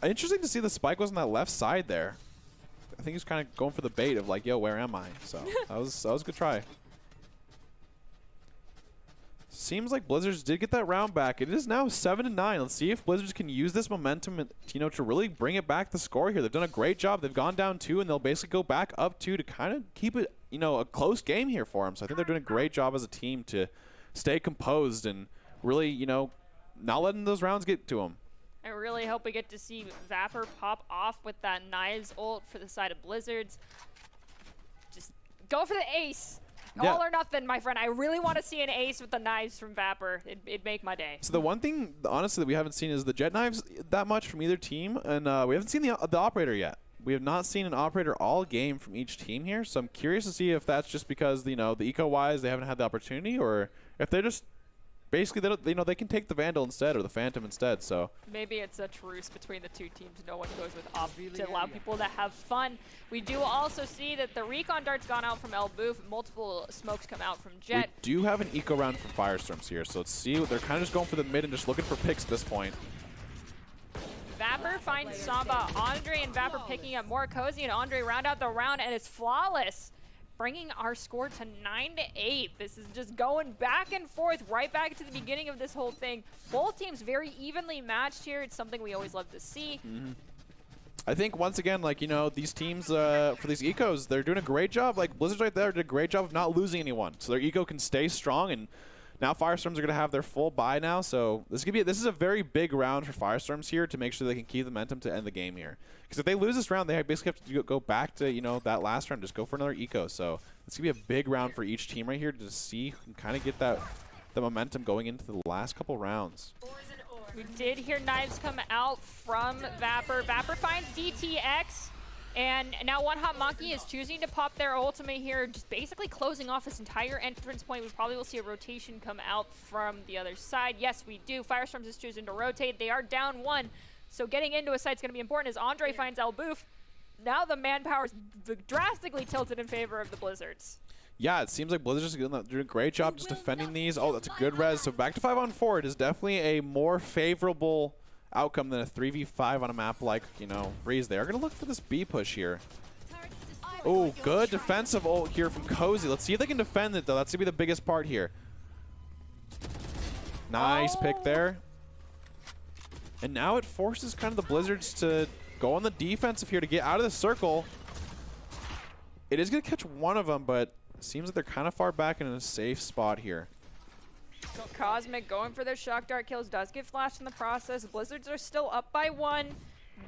Interesting to see the spike was on that left side there. I think he was kind of going for the bait of like, yo, where am I? So that was a good try. Seems like Blizzards did get that round back. It is now 7-9. Let's see if Blizzards can use this momentum, to really bring it back the score here. They've done a great job. They've gone down 2, and they'll basically go back up 2 to kind of keep it, a close game here for them. So I think they're doing a great job as a team to stay composed and really, not letting those rounds get to them. I really hope we get to see Vapor pop off with that Knives ult for the side of Blizzards. Just go for the ace. Yeah. All or nothing, my friend. I really want to see an ace with the Knives from Vapor. It'd make my day. So the one thing, honestly, that we haven't seen is the Jet Knives that much from either team, and we haven't seen the Operator yet. We have not seen an Operator all game from each team here, so I'm curious to see if that's just because, the eco-wise they haven't had the opportunity, or if they're just basically they can take the Vandal instead or the Phantom instead. So maybe it's a truce between the two teams. No one goes with Op to allow people to have fun. We do also see that the recon dart's gone out from Elboof. Multiple smokes come out from Jet. We do have an eco round from Firestorms here, so let's see. They're kind of just going for the mid and just looking for picks at this point. Vapor finds Samba. Andre and Vapor picking up more. Cozy and Andre round out the round, and it's flawless, bringing our score to 9-8. This is just going back and forth, right back to the beginning of this whole thing. Both teams very evenly matched here. It's something we always love to see. I think, once again, these teams, for these ecos, they're doing a great job. Like, Blizzards right there did a great job of not losing anyone. So their eco can stay strong, and now Firestorms are going to have their full buy now. So this is a very big round for Firestorms here to make sure they can keep the momentum to end the game here. Because if they lose this round, they basically have to go back to, that last round, just go for another eco. So it's going to be a big round for each team right here to see who can kind of get the momentum going into the last couple rounds. We did hear Knives come out from Vapor. Vapor finds DTX, and now One Hot Monkey is choosing to pop their ultimate here, just basically closing off this entire entrance point. We probably will see a rotation come out from the other side. Yes, we do. Firestorms is choosing to rotate. They are down 1, so getting into a site is going to be important as Andre finds Elboof. Now the manpower is drastically tilted in favor of the Blizzards. Yeah, it seems like Blizzard's doing a great job just defending these. Oh, that's a good res. So back to 5-on-4. It is definitely a more favorable outcome than a 3v5 on a map like, Breeze. They are going to look for this B push here. Oh, good defensive ult here from Cozy. Let's see if they can defend it, though. That's going to be the biggest part here. Nice pick there. And now it forces kind of the Blizzards to go on the defensive here to get out of the circle. It is going to catch one of them, but seems like they're kind of far back in a safe spot here. So Cosmic going for their shock dart kills, does get flashed in the process. Blizzards are still up by 1.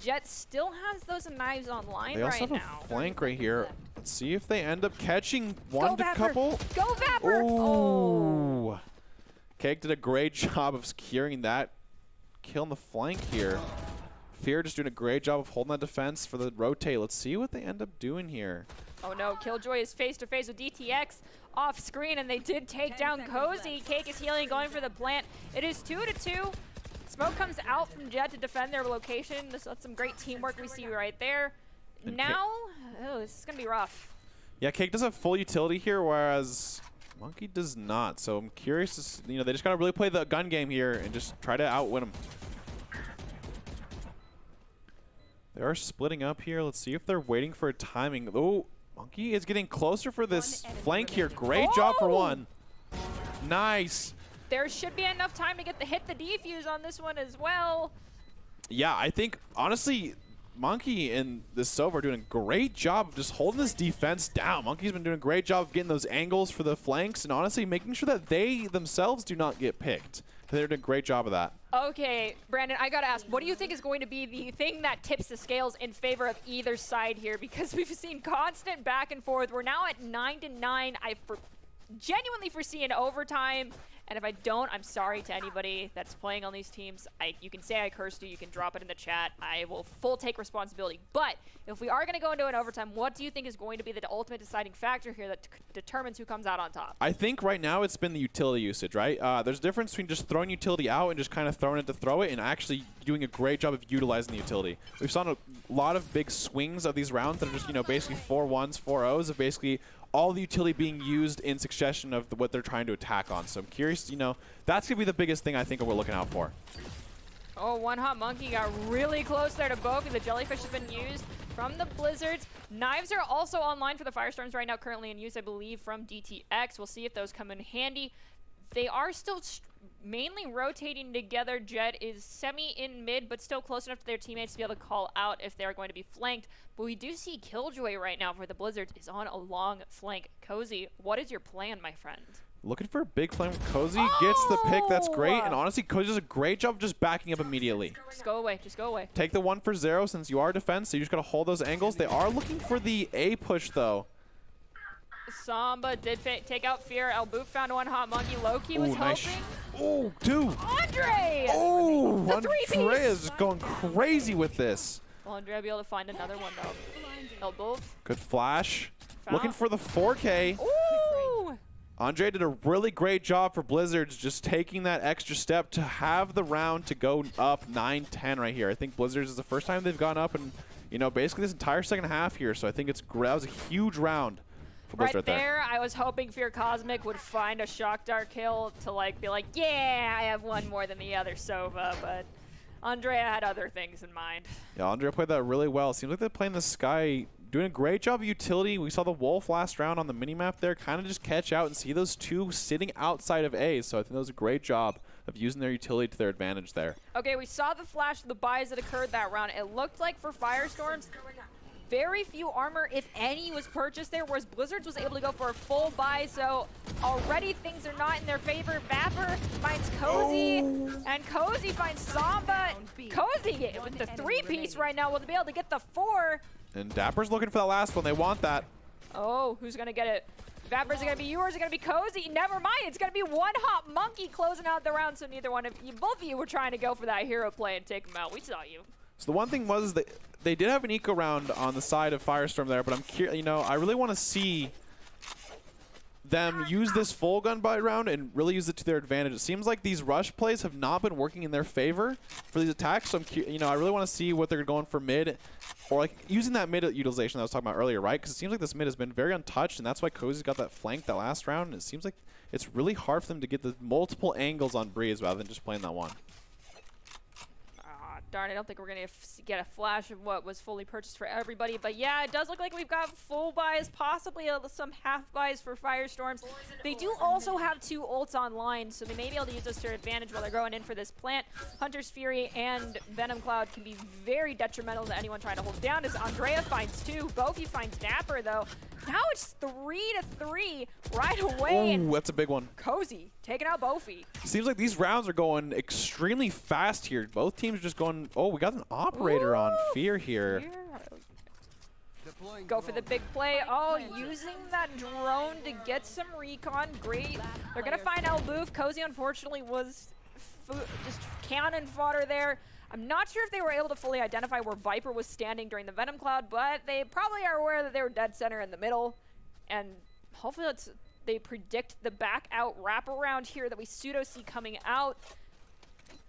Jet still has those knives online They also right have now. a flank right here. Let's see if they end up catching one Go Vapor. couple. Go Vapor! Oh. Cake did a great job of securing that kill in the flank here. Fear just doing a great job of holding that defense for the rotate. Let's see what they end up doing here. Oh no, Killjoy is face to face with DTX off screen, and they did take down Cozy. Cake is healing, going for the plant. It is 2-2. Smoke comes out from Jet to defend their location. That's some great teamwork we see right there. And now, oh, this is going to be rough. Yeah, Cake does have full utility here, whereas Monkey does not. So I'm curious to see, they just got to really play the gun game here and just try to outwin them. They are splitting up here. Let's see if they're waiting for a timing. Oh, Monkey is getting closer for this flank here. Great job for one. Nice. There should be enough time to hit the defuse on this one as well. Yeah, I think, honestly, Monkey and the Sova are doing a great job of just holding this defense down. Monkey's been doing a great job of getting those angles for the flanks and honestly making sure that they themselves do not get picked. They're doing a great job of that. Okay, Brandon, I gotta ask, what do you think is going to be the thing that tips the scales in favor of either side here? Because we've seen constant back and forth. We're now at 9-9. I genuinely foresee an overtime. And if I don't, I'm sorry to anybody that's playing on these teams. You can say I cursed you. You can drop it in the chat. I will full take responsibility. But if we are going to go into an overtime, what do you think is going to be the ultimate deciding factor here that determines who comes out on top? I think right now it's been the utility usage, right? There's a difference between just throwing utility out and just kind of throwing it to throw it and actually doing a great job of utilizing the utility. We've seen a lot of big swings of these rounds that are just, basically 4-1s, 4-0s of basically all the utility being used in succession of what they're trying to attack on. So I'm curious, that's going to be the biggest thing I think we're looking out for. Oh, one hot monkey got really close there to Boki. The jellyfish has been used from the Blizzards. Knives are also online for the Firestorms right now, currently in use, I believe, from DTX. We'll see if those come in handy. They are still mainly rotating together. Jet is semi-in mid, but still close enough to their teammates to be able to call out if they're going to be flanked. But we do see Killjoy right now for the Blizzards is on a long flank. Cozy, what is your plan, my friend? Looking for a big flame. Cozy gets the pick. That's great. And honestly, Cozy does a great job of just backing up immediately. Just go away. Just go away. Take the 1 for 0 since you are defense, so you just got to hold those angles. They are looking for the A push, though. Samba did take out Fear. Elboop found one hot monkey. Loki was helping. Oh, dude. Andre! Oh, Andre is just going crazy with this. Will Andre be able to find another one, though? Elboop. Good flash. Looking for the 4K. Ooh! Andre did a really great job for Blizzards just taking that extra step to have the round to go up 9-10 right here. I think Blizzards is the first time they've gone up in, basically this entire second half here. So I think that was a huge round. Right there, I was hoping Fear Cosmic would find a Shock Dart kill to be like, yeah, I have one more than the other Sova, but Andrea had other things in mind. Yeah, Andrea played that really well. Seems like they're playing the Sky, doing a great job of utility. We saw the Wolf last round on the minimap there, kind of just catch out and see those two sitting outside of A, so I think that was a great job of using their utility to their advantage there. Okay, we saw the flash of the buys that occurred that round. It looked like for Firestorms, very few armor, if any, was purchased there, whereas Blizzards was able to go for a full buy, so already things are not in their favor. Vapor finds Cozy, and Cozy finds Samba. Cozy with the 3-piece right now will be able to get the 4. And Dapper's looking for that last one. They want that. Oh, who's going to get it? Vapor's going to be yours. It's going to be Cozy. Never mind. It's going to be one hot monkey closing out the round, so neither one of you, both of you were trying to go for that hero play and take him out. We saw you. So the one thing was that they did have an eco round on the side of Firestorm there, but I'm curious, I really want to see them use this full gun buy round and really use it to their advantage. It seems like these rush plays have not been working in their favor for these attacks, so I really want to see what they're going for mid, or using that mid utilization that I was talking about earlier, right? Because it seems like this mid has been very untouched, and that's why Cozy's got that flank that last round, and it seems like it's really hard for them to get the multiple angles on Breeze rather than just playing that one. Darn, I don't think we're going to get a flash of what was fully purchased for everybody. But yeah, it does look like we've got full buys, possibly some half buys for Firestorms. They do also have 2 ults online, so they may be able to use this to their advantage while they're going in for this plant. Hunter's Fury and Venom Cloud can be very detrimental to anyone trying to hold down, as Andrea finds 2. Boki finds Dapper, though. Now it's 3-3 right away. Ooh, that's a big one. Cozy taking out Bofi. Seems like these rounds are going extremely fast here. Both teams are just going, oh, we got an operator on Fear here. Go for the big play. Oh, using that drone to get some recon. Great. They're going to find El Boof. Cozy, unfortunately, was just cannon fodder there. I'm not sure if they were able to fully identify where Viper was standing during the Venom Cloud, but they probably are aware that they were dead center in the middle. And hopefully they predict the back out wraparound here that we pseudo see coming out.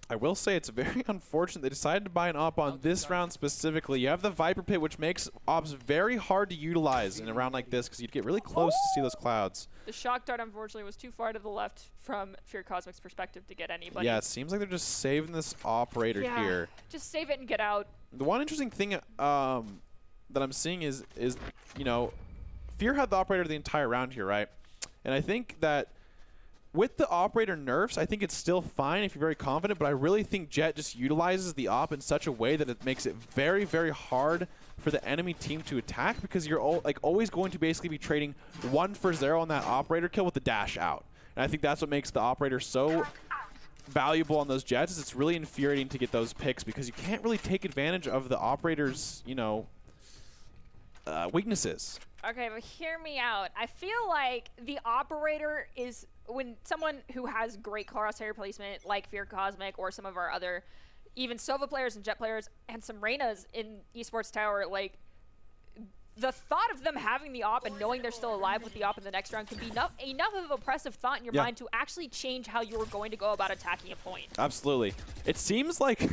I will say it's very unfortunate they decided to buy an op on this round specifically. You have the Viper Pit, which makes ops very hard to utilize in a round like this because you'd get really close to see those clouds. The shock dart, unfortunately, was too far to the left from Fear Cosmic's perspective to get anybody. Yeah, it seems like they're just saving this operator here. Just save it and get out. The one interesting thing that I'm seeing is you know, Fear had the operator the entire round here, right? And I think that with the operator nerfs, I think it's still fine if you're very confident, but I really think Jett just utilizes the op in such a way that it makes it very, very hard for the enemy team to attack because you're always going to basically be trading 1 for 0 on that operator kill with the dash out. And I think that's what makes the operator so valuable on those Jetts is it's really infuriating to get those picks because you can't really take advantage of the operator's, you know, weaknesses. Okay, but hear me out. I feel like the operator is when someone who has great crosshair placement like Fear Cosmic or some of our other even Sova players and Jett players and some Reynas in Esports Tower, like the thought of them having the op and knowing they're still alive with the op in the next round can be enough of a oppressive thought in your mind to actually change how you're going to go about attacking a point. Absolutely. It seems like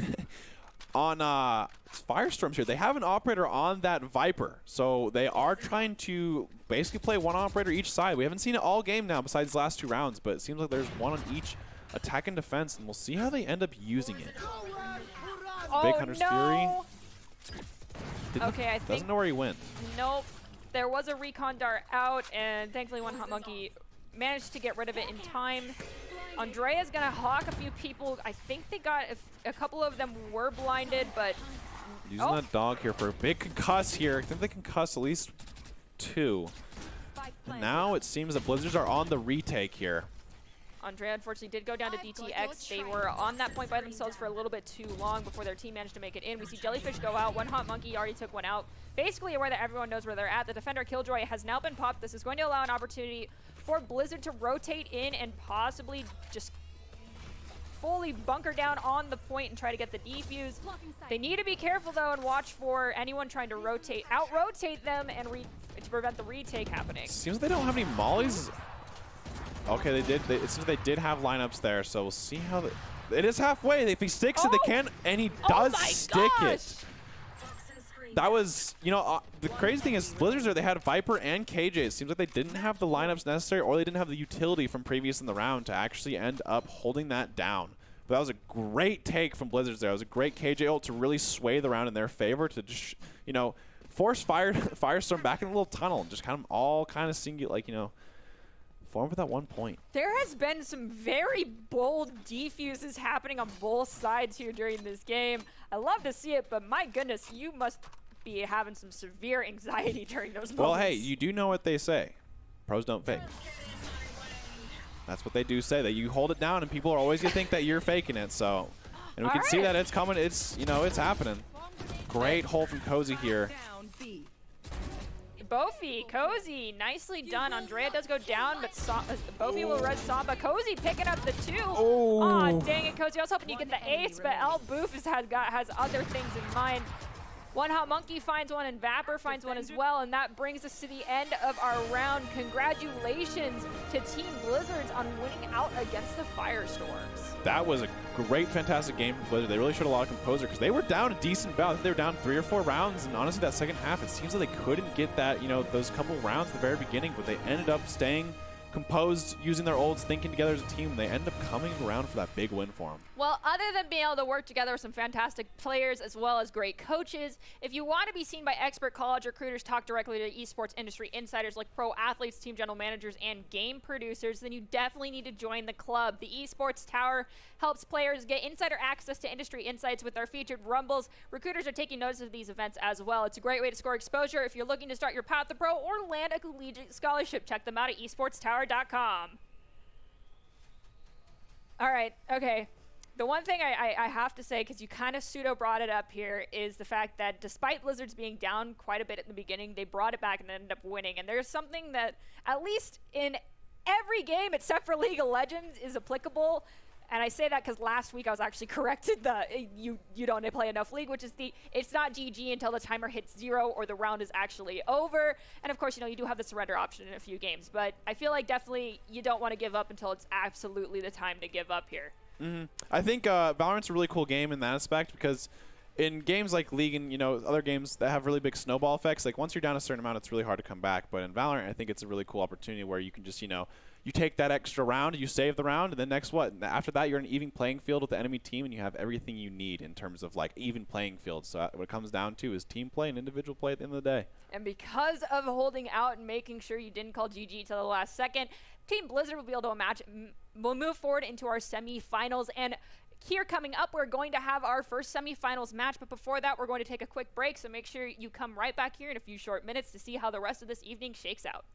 on Firestorms here, they have an operator on that Viper. So they are trying to basically play one operator each side. We haven't seen it all game now besides the last 2 rounds, but it seems like there's one on each attack and defense, and we'll see how they end up using it. Big Hunter's Fury. Okay, I think doesn't know where he went. Nope. There was a recon dart out, and thankfully One Hot Monkey managed to get rid of it in time. Andrea's gonna hawk a few people. I think they got a couple of them were blinded, but using that dog here for a big concuss here. I think they concuss at least 2. And now it seems the Blizzards are on the retake here. Andrea unfortunately did go down to DTX. They were on that point by themselves for a little bit too long before their team managed to make it in. We see Jellyfish go out. One Hot Monkey already took one out. Basically aware that everyone knows where they're at. The Defender Killjoy has now been popped. This is going to allow an opportunity for Blizzard to rotate in and possibly just fully bunker down on the point and try to get the defuse. They need to be careful though and watch for anyone trying to out-rotate them and to prevent the retake happening. Seems like they don't have any mollies. Okay, they did. It seems they did have lineups there, so we'll see how it is halfway. If he sticks it, they can, and he does stick it. That was, you know, the crazy thing is Blizzards they had Viper and KJ. It seems like they didn't have the lineups necessary, or they didn't have the utility from previous in the round to actually end up holding that down. But that was a great take from Blizzards there. It was a great KJ ult to really sway the round in their favor to just, you know, force Firestorm back in a little tunnel and just kind of all kind of singular, like, you know, form with that 1 point. There has been some very bold defuses happening on both sides here during this game. I love to see it, but my goodness, you must be having some severe anxiety during those moments. Well, hey, you do know what they say. Pros don't fake. That's what they do say, that you hold it down and people are always going to think that you're faking it. So, and we can see that it's coming. It's, you know, it's happening. Great hold from Cozy here. Bofi, Cozy, nicely done. Andrea does go down, but Bofi will res Samba. Cozy picking up the 2. Oh, aw, dang it, Cozy. I was hoping you get the ace, but El Boof has other things in mind. One Hot Monkey finds one, and Vapor finds one as well, and that brings us to the end of our round. Congratulations to Team Blizzards on winning out against the Firestorms. That was a great, fantastic game from Blizzard. They really showed a lot of composure because they were down a decent bout. I think they were down 3 or 4 rounds, and honestly, that second half, it seems like they couldn't get that, you know, those couple rounds at the very beginning, but they ended up staying composed, using their ults, thinking together as a team. They end up coming around for that big win for them. Well, other than being able to work together with some fantastic players as well as great coaches, if you want to be seen by expert college recruiters, talk directly to esports industry insiders like pro athletes, team general managers, and game producers, then you definitely need to join the club. The Esports Tower helps players get insider access to industry insights with our featured rumbles. Recruiters are taking notice of these events as well. It's a great way to score exposure if you're looking to start your path to pro or land a collegiate scholarship. Check them out at esportstower.com. All right, okay. The one thing I have to say, because you kind of pseudo brought it up here, is the fact that despite Blizzards being down quite a bit at the beginning, they brought it back and ended up winning. And there's something that, at least in every game except for League of Legends, is applicable. And I say that because last week I was actually corrected that you don't play enough League, which is it's not GG until the timer hits 0 or the round is actually over. And of course, you do have the surrender option in a few games. But I feel like definitely you don't want to give up until it's absolutely the time to give up here. I think Valorant's a really cool game in that aspect because in games like League and other games that have really big snowball effects, like once you're down a certain amount, it's really hard to come back. But in Valorant, I think it's a really cool opportunity where you can just you take that extra round, you save the round, and then next what? After that, you're in an even playing field with the enemy team, and you have everything you need in terms of like even playing field. So what it comes down to is team play and individual play at the end of the day. And because of holding out and making sure you didn't call GG till the last second, Team Blizzard will be able to we'll move forward into our semifinals. And here coming up, we're going to have our first semifinals match. But before that, we're going to take a quick break. So make sure you come right back here in a few short minutes to see how the rest of this evening shakes out.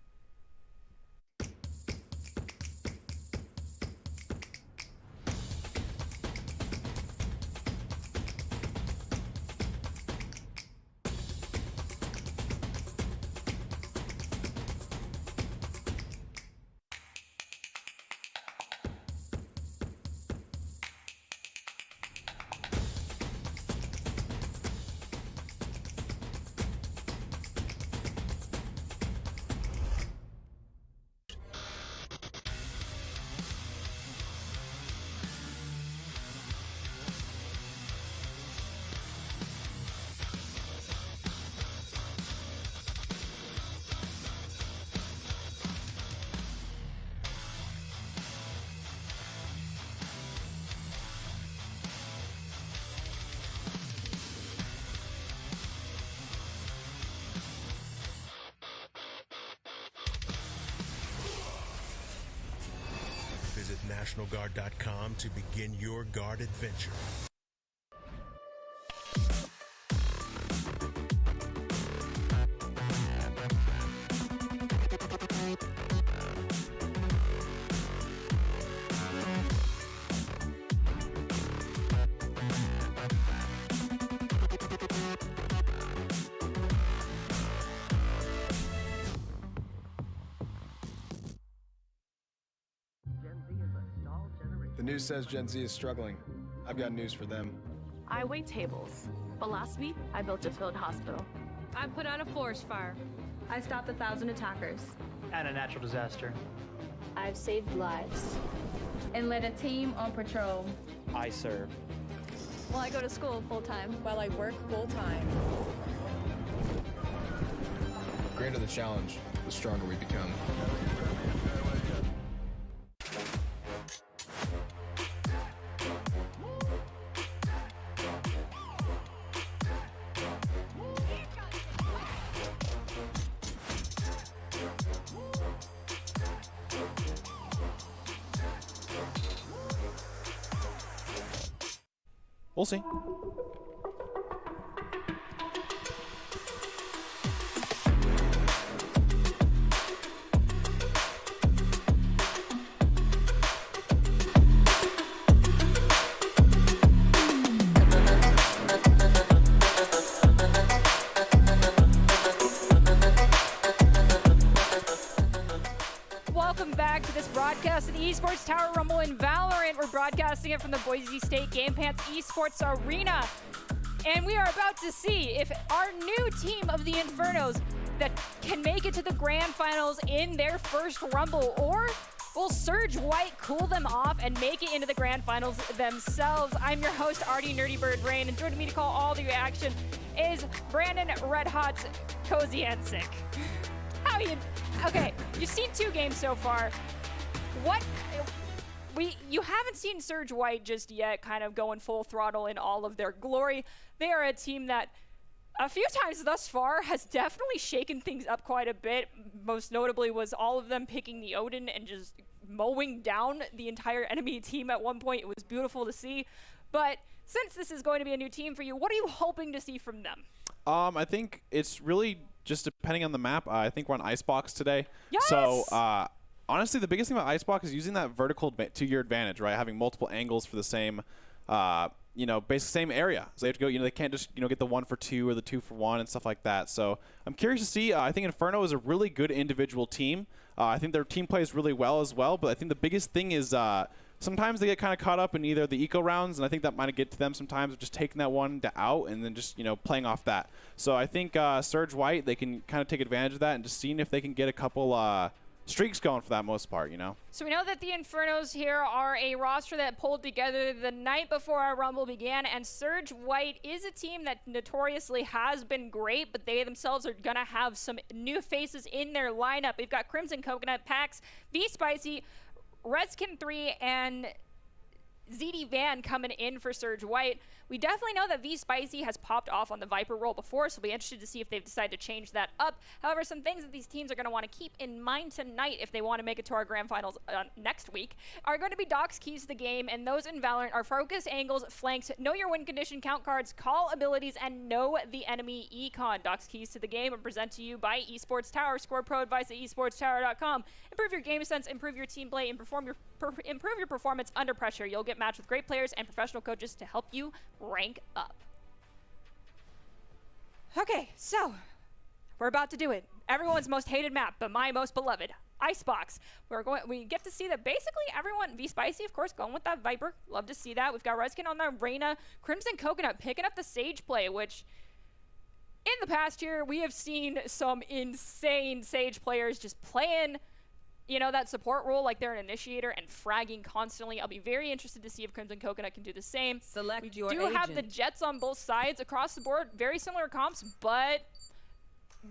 Visit NationalGuard.com to begin your guard adventure. The news says Gen Z is struggling. I've got news for them. I wait tables, but last week I built a field hospital. I put out a forest fire. I stopped 1,000 attackers. And a natural disaster. I've saved lives. And led a team on patrol. I serve. Well, I go to school full time. While I work full time. The greater the challenge, the stronger we become. We'll see. Welcome back to this broadcast of the Esports Tower Rumble in Valorant. We're broadcasting it from the Boise State Game Pants Esports Arena. And we are about to see if our new team of the Infernos that can make it to the grand finals in their first Rumble, or will Surge White cool them off and make it into the grand finals themselves? I'm your host, Artie Nerdy Bird Rain, and joining me to call all the action is Brandon Red Hot Koziancic. how you... Okay, you've seen 2 games so far. You haven't seen Surge White just yet kind of going full throttle in all of their glory. They are a team that a few times thus far has definitely shaken things up quite a bit. Most notably was all of them picking the Odin and just mowing down the entire enemy team at one point. It was beautiful to see. But since this is going to be a new team for you, what are you hoping to see from them? I think it's really just depending on the map. I think we're on Icebox today. Yes! So honestly, the biggest thing about Icebox is using that vertical to your advantage, right? Having multiple angles for the same basically same area. So they have to go, they can't just, get the 1 for 2 or the 2 for 1 and stuff like that. So I'm curious to see. I think Inferno is a really good individual team. I think their team plays really well as well. But I think the biggest thing is sometimes they get kind of caught up in either the eco rounds, and I think that might get to them sometimes of just taking that one out and then just, playing off that. So I think Surge White, they can kind of take advantage of that and just seeing if they can get a couple streaks going for that most part, So we know that the Infernos here are a roster that pulled together the night before our Rumble began, and Surge White is a team that notoriously has been great, but they themselves are going to have some new faces in their lineup. We've got Crimson Coconut, Pax, V-Spicy, Reskin 3, and ZD Van coming in for Surge White. We definitely know that V-Spicy has popped off on the Viper role before, so we'll be interested to see if they've decided to change that up. However, some things that these teams are going to want to keep in mind tonight if they want to make it to our grand finals next week are going to be Doc's keys to the game, and those in Valorant are focus, angles, flanks, know your win condition, count cards, call abilities, and know the enemy econ. Doc's keys to the game are presented to you by Esports Tower. Score pro advice at esportstower.com. Improve your game sense, improve your team play, and improve your performance under pressure. You'll get matched with great players and professional coaches to help you rank up. Okay, so we're about to do it. Everyone's most hated map, but my most beloved, Icebox. We get to see that basically everyone, V-Spicy, of course, going with that Viper. Love to see that. We've got Reskin on the Reyna, Crimson Coconut picking up the Sage play, which in the past year we have seen some insane Sage players just playing that support role like they're an initiator and fragging constantly. I'll be very interested to see if Crimson Coconut can do the same. We do have the Jets on both sides across the board. Very similar comps, but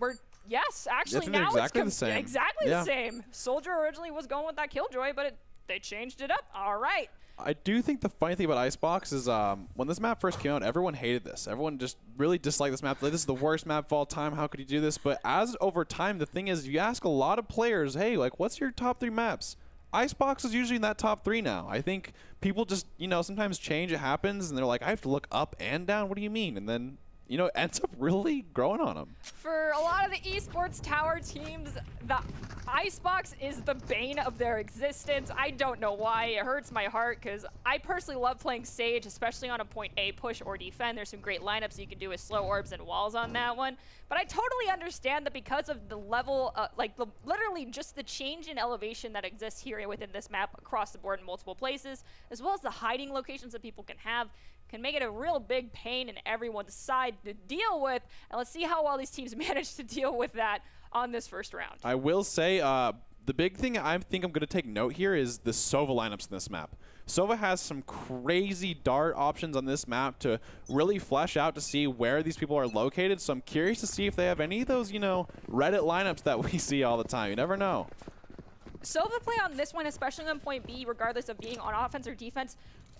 actually now exactly it's the same. Exactly the same. Soldier originally was going with that Killjoy, but they changed it up. All right. I do think the funny thing about Icebox is when this map first came out, everyone hated this. Everyone just really disliked this map. Like, this is the worst map of all time. How could you do this? But as over time, the thing is, you ask a lot of players, hey, what's your top 3 maps? Icebox is usually in that top 3 now. I think people just, sometimes change. It happens, and they're like, I have to look up and down. What do you mean? And then, it ends up really growing on them. For a lot of the esports tower teams, the Icebox is the bane of their existence. I don't know why. It hurts my heart because I personally love playing Sage, especially on a point A push or defend. There's some great lineups you can do with slow orbs and walls on that one. But I totally understand that because of the level, literally just the change in elevation that exists here within this map across the board in multiple places, as well as the hiding locations that people can have, can make it a real big pain in everyone's side to deal with. And let's see how well these teams manage to deal with that on this first round. I will say the big thing I think I'm going to take note here is the Sova lineups in this map. Sova has some crazy dart options on this map to really flesh out to see where these people are located. So I'm curious to see if they have any of those, Reddit lineups that we see all the time. You never know. Sova play on this one, especially on point B, regardless of being on offense or defense.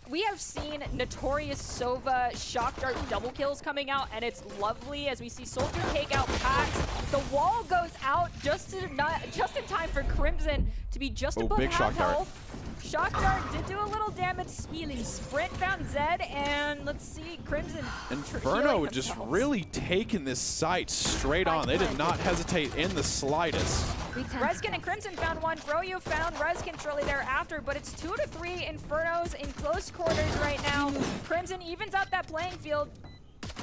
We have seen notorious Sova shock dart double kills coming out, and it's lovely as we see Soldier take out Pax. The wall goes out just in time for Crimson to be just above half health. Shock dart did do a little damage. Healing sprint found Zed, and let's see Crimson. Inferno just really taking this site straight on. They did not hesitate in the slightest. Reskin and Crimson found one. Froyo found Reskin shortly thereafter, but it's 2 to 3 Infernos in close quarters right now. Crimson evens out that playing field.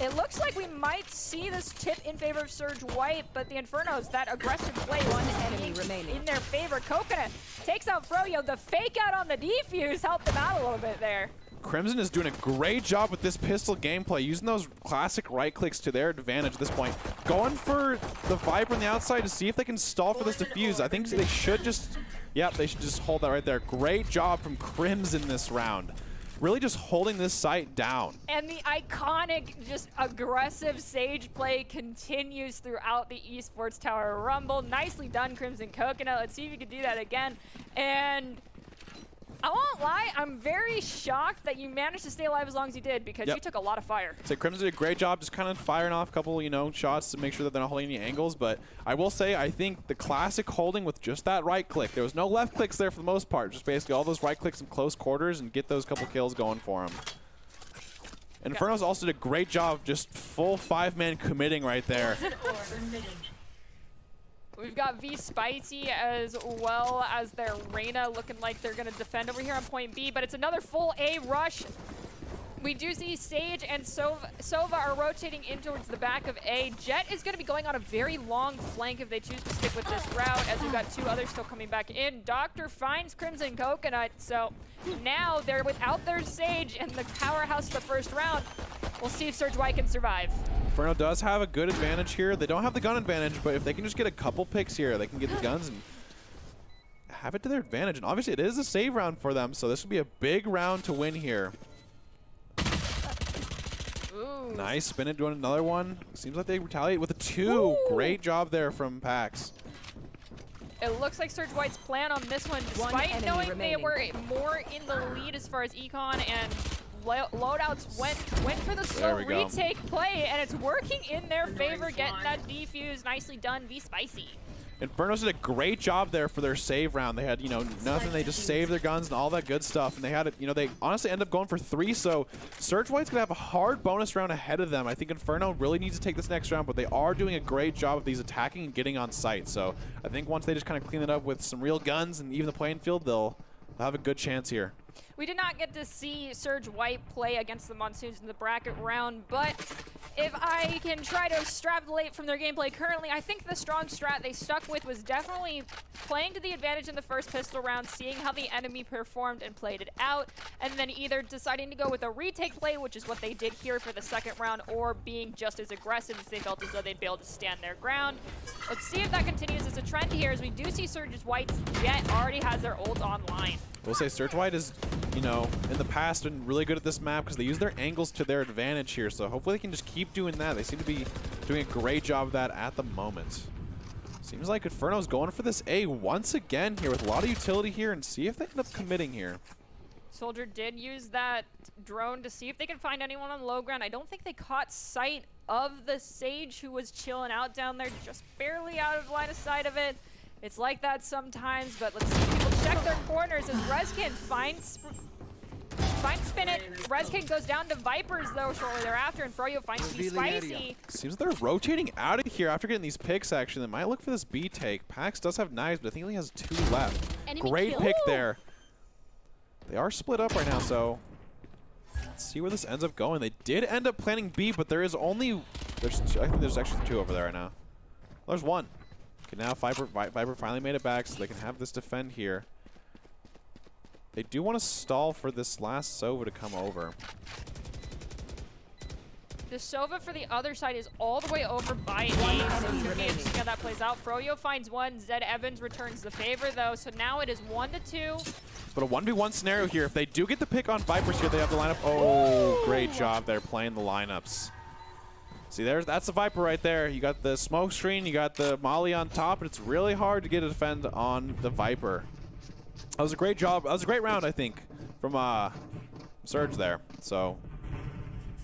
It looks like we might see this tip in favor of Surge White, but the Infernos, that aggressive play, one enemy remaining in their favor. Coconut takes out Froyo. The fake out on the defuse helped them out a little bit there. Crimson is doing a great job with this pistol gameplay, using those classic right clicks to their advantage at this point. Going for the Viper on the outside to see if they can stall for this defuse. I think they should just, they should just hold that right there. Great job from Crimson this round. really just holding this site down. And the iconic, just aggressive Sage play continues throughout the Esports Tower Rumble. Nicely done, Crimson Coconut. Let's see if you can do that again. And I won't lie, I'm very shocked that you managed to stay alive as long as you did, because you took a lot of fire. So Crimson did a great job just kind of firing off a couple, shots to make sure that they're not holding any angles. But I will say, I think the classic holding with just that right click, there was no left clicks there for the most part. Just basically all those right clicks in close quarters and get those couple kills going for him. Inferno's also did a great job just full 5-man committing right there. We've got V Spicy as well as their Reyna looking like they're going to defend over here on point B, but it's another full A rush. We do see Sage and Sova are rotating in towards the back of A. Jet is going to be going on a very long flank if they choose to stick with this route, as we've got 2 others still coming back in. Doctor finds Crimson Coconut, so now they're without their Sage and the powerhouse of the first round. We'll see if Surge White can survive. Inferno does have a good advantage here. They don't have the gun advantage, but if they can just get a couple picks here, they can get the guns and have it to their advantage. And obviously it is a save round for them, so this will be a big round to win here. Ooh. Nice, spin it, doing another one. Seems like they retaliate with a 2. Ooh. Great job there from Pax. It looks like Surge White's plan on this one, despite knowing they were more in the lead as far as econ and loadouts, went for the slow retake play, and it's working in their favor, getting that defuse. Nicely done, V Spicy. Infernos did a great job there for their save round. They had, nothing. They just saved their guns and all that good stuff. And they had it, they honestly ended up going for 3. So Surge White's going to have a hard bonus round ahead of them. I think Inferno really needs to take this next round, but they are doing a great job of these attacking and getting on site. So I think once they just kind of clean it up with some real guns and even the playing field, they'll have a good chance here. We did not get to see Surge White play against the Monsoons in the bracket round, but if I can try to extrapolate from their gameplay currently, I think the strong strat they stuck with was definitely playing to the advantage in the first pistol round, seeing how the enemy performed and played it out, and then either deciding to go with a retake play, which is what they did here for the second round, or being just as aggressive as they felt as though they'd be able to stand their ground. Let's see if that continues as a trend here, as we do see Surge White's Jet already has their ult online. We'll say Surge White is, in the past been really good at this map because they use their angles to their advantage here. So hopefully they can just keep doing that. They seem to be doing a great job of that at the moment. Seems like Inferno's going for this A once again here with a lot of utility here, and see if they end up committing here. Soldier did use that drone to see if they can find anyone on low ground. I don't think they caught sight of the Sage, who was chilling out down there, just barely out of line of sight of it. It's like that sometimes, but let's see people check their corners as Rezkin finds spin it. Rezkin goes down to Vipers though shortly thereafter, and Froyo finds V Spicy. Seems they're rotating out of here after getting these picks. Actually, they might look for this B take. Pax does have knives, but I think he only has 2 left. Great pick there. They are split up right now, so let's see where this ends up going. They did end up planning B, but there is only I think there's actually 2 over there right now. There's 1. Okay, now Viper finally made it back, so they can have this defend here. They do want to stall for this last Sova to come over. The Sova for the other side is all the way over by A, so it's going to be interesting how that plays out. Froyo finds 1. Zed Evans returns the favor, though, so now it is 1-2. But a 1v1 scenario here. If they do get the pick on Vipers here, they have the lineup. Oh, great job there playing the lineups. See, that's the Viper right there. You got the smoke screen, you got the Molly on top, and it's really hard to get a defend on the Viper. That was a great job. That was a great round, I think, from Surge there. So,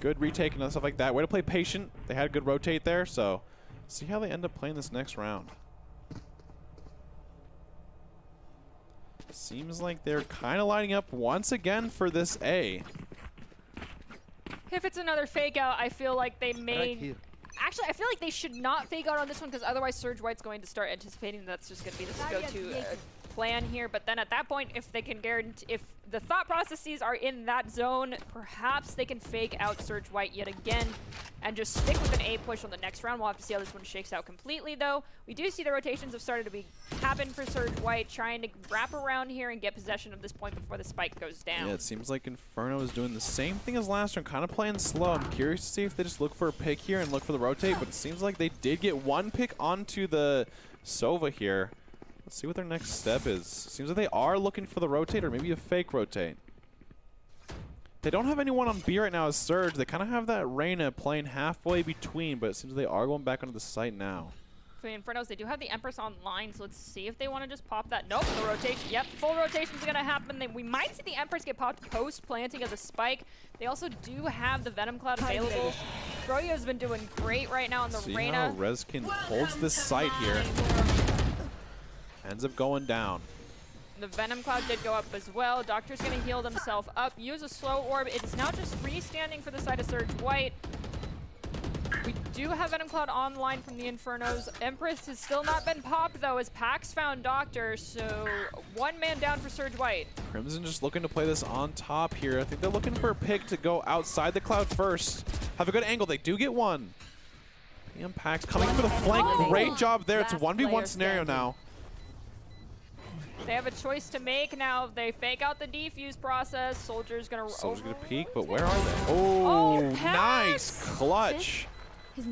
good retake and stuff like that. Way to play patient. They had a good rotate there, so see how they end up playing this next round. Seems like they're kind of lining up once again for this A. If it's another fake out, I feel like they may... Actually, I feel like they should not fake out on this one, because otherwise Surge White's going to start anticipating that's just going to be the go-to plan here. But then at that point, if they can guarantee, if the thought processes are in that zone, perhaps they can fake out Surge White yet again and just stick with an A push on the next round. We'll have to see how this one shakes out completely, though. We do see the rotations have started to happen for Surge White, trying to wrap around here and get possession of this point before the spike goes down. Yeah, it seems like Inferno is doing the same thing as last round, kind of playing slow. I'm curious to see if they just look for a pick here and look for the rotate, but it seems like they did get 1 pick onto the Sova here. Let's see what their next step is. Seems like they are looking for the rotate or maybe a fake rotate. They don't have anyone on B right now as Surge. They kind of have that Reyna playing halfway between, but it seems they are going back onto the site now. For the Infernos, they do have the Empress online, so let's see if they want to just pop that. Nope, the rotation. Yep, full rotation is going to happen. We might see the Empress get popped post-planting as a spike. They also do have the Venom Cloud available. Froyo's been doing great right now on the Reyna. See how Rezkin holds this site here. Ends up going down. The Venom Cloud did go up as well. Doctor's going to heal himself up, use a slow orb. It is now just freestanding for the side of Surge White. We do have Venom Cloud online from the Infernos. Empress has still not been popped, though, as Pax found Doctor, so one man down for Surge White. Crimson just looking to play this on top here. I think they're looking for a pick to go outside the cloud first. Have a good angle. They do get one. PM Pax coming for the flank. Great job there. It's a 1v1 scenario now. They have a choice to make now. They fake out the defuse process. Soldier's gonna peek, but where are they? Oh, nice clutch.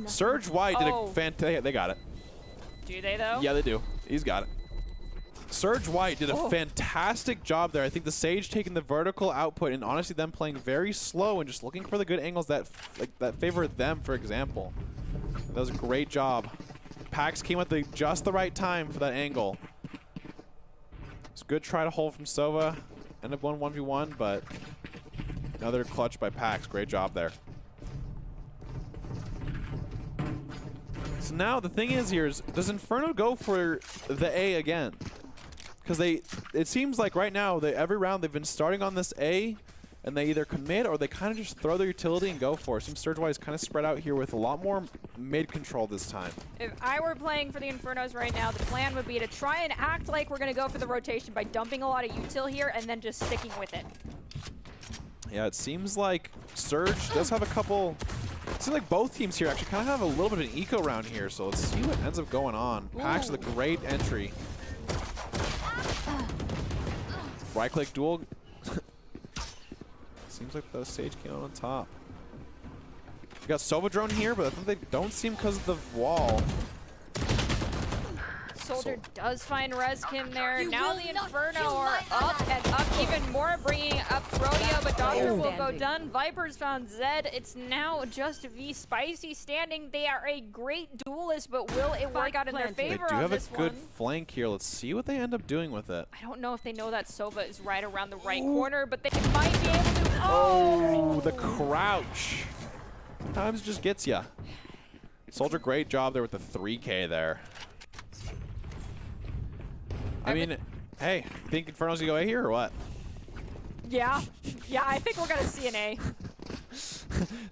Surge White did a fantastic. They got it. Do they though? Yeah, they do. He's got it. Surge White did a fantastic job there. I think the Sage taking the vertical output and honestly them playing very slow and just looking for the good angles that favor them, for example. That was a great job. Pax came at just the right time for that angle. It's a good try to hold from Sova. End up 1v1, but another clutch by Pax. Great job there. So now the thing is here is, does Inferno go for the A again? Because it seems like right now, every round they've been starting on this A, and they either commit or they kind of just throw their utility and go for it. Some Surge-wise kind of spread out here with a lot more mid control this time. If I were playing for the Infernos right now, the plan would be to try and act like we're going to go for the rotation by dumping a lot of util here and then just sticking with it. Yeah, it seems like Surge does have a couple... It seems like both teams here actually kind of have a little bit of an eco round here, so let's see what ends up going on. Pax with a great entry. Right-click duel. Seems like the Sage came out on top. We got Sova drone here, but I think they don't seem because of the wall. Soldier does find Rezkin there. Now the Inferno are up and up even more, bringing up Froyo, but Doctor will go done. Vipers found Zed. It's now just V Spicy standing. They are a great duelist, but will it work out in their favor on this one? They do have a good flank here. Let's see what they end up doing with it. I don't know if they know that Sova is right around the right corner, but they might be able to. Oh, the crouch. Sometimes it just gets ya. Soldier, great job there with the 3K there. I mean, hey, think Inferno's gonna go A here or what? Yeah, I think we're gonna see an A.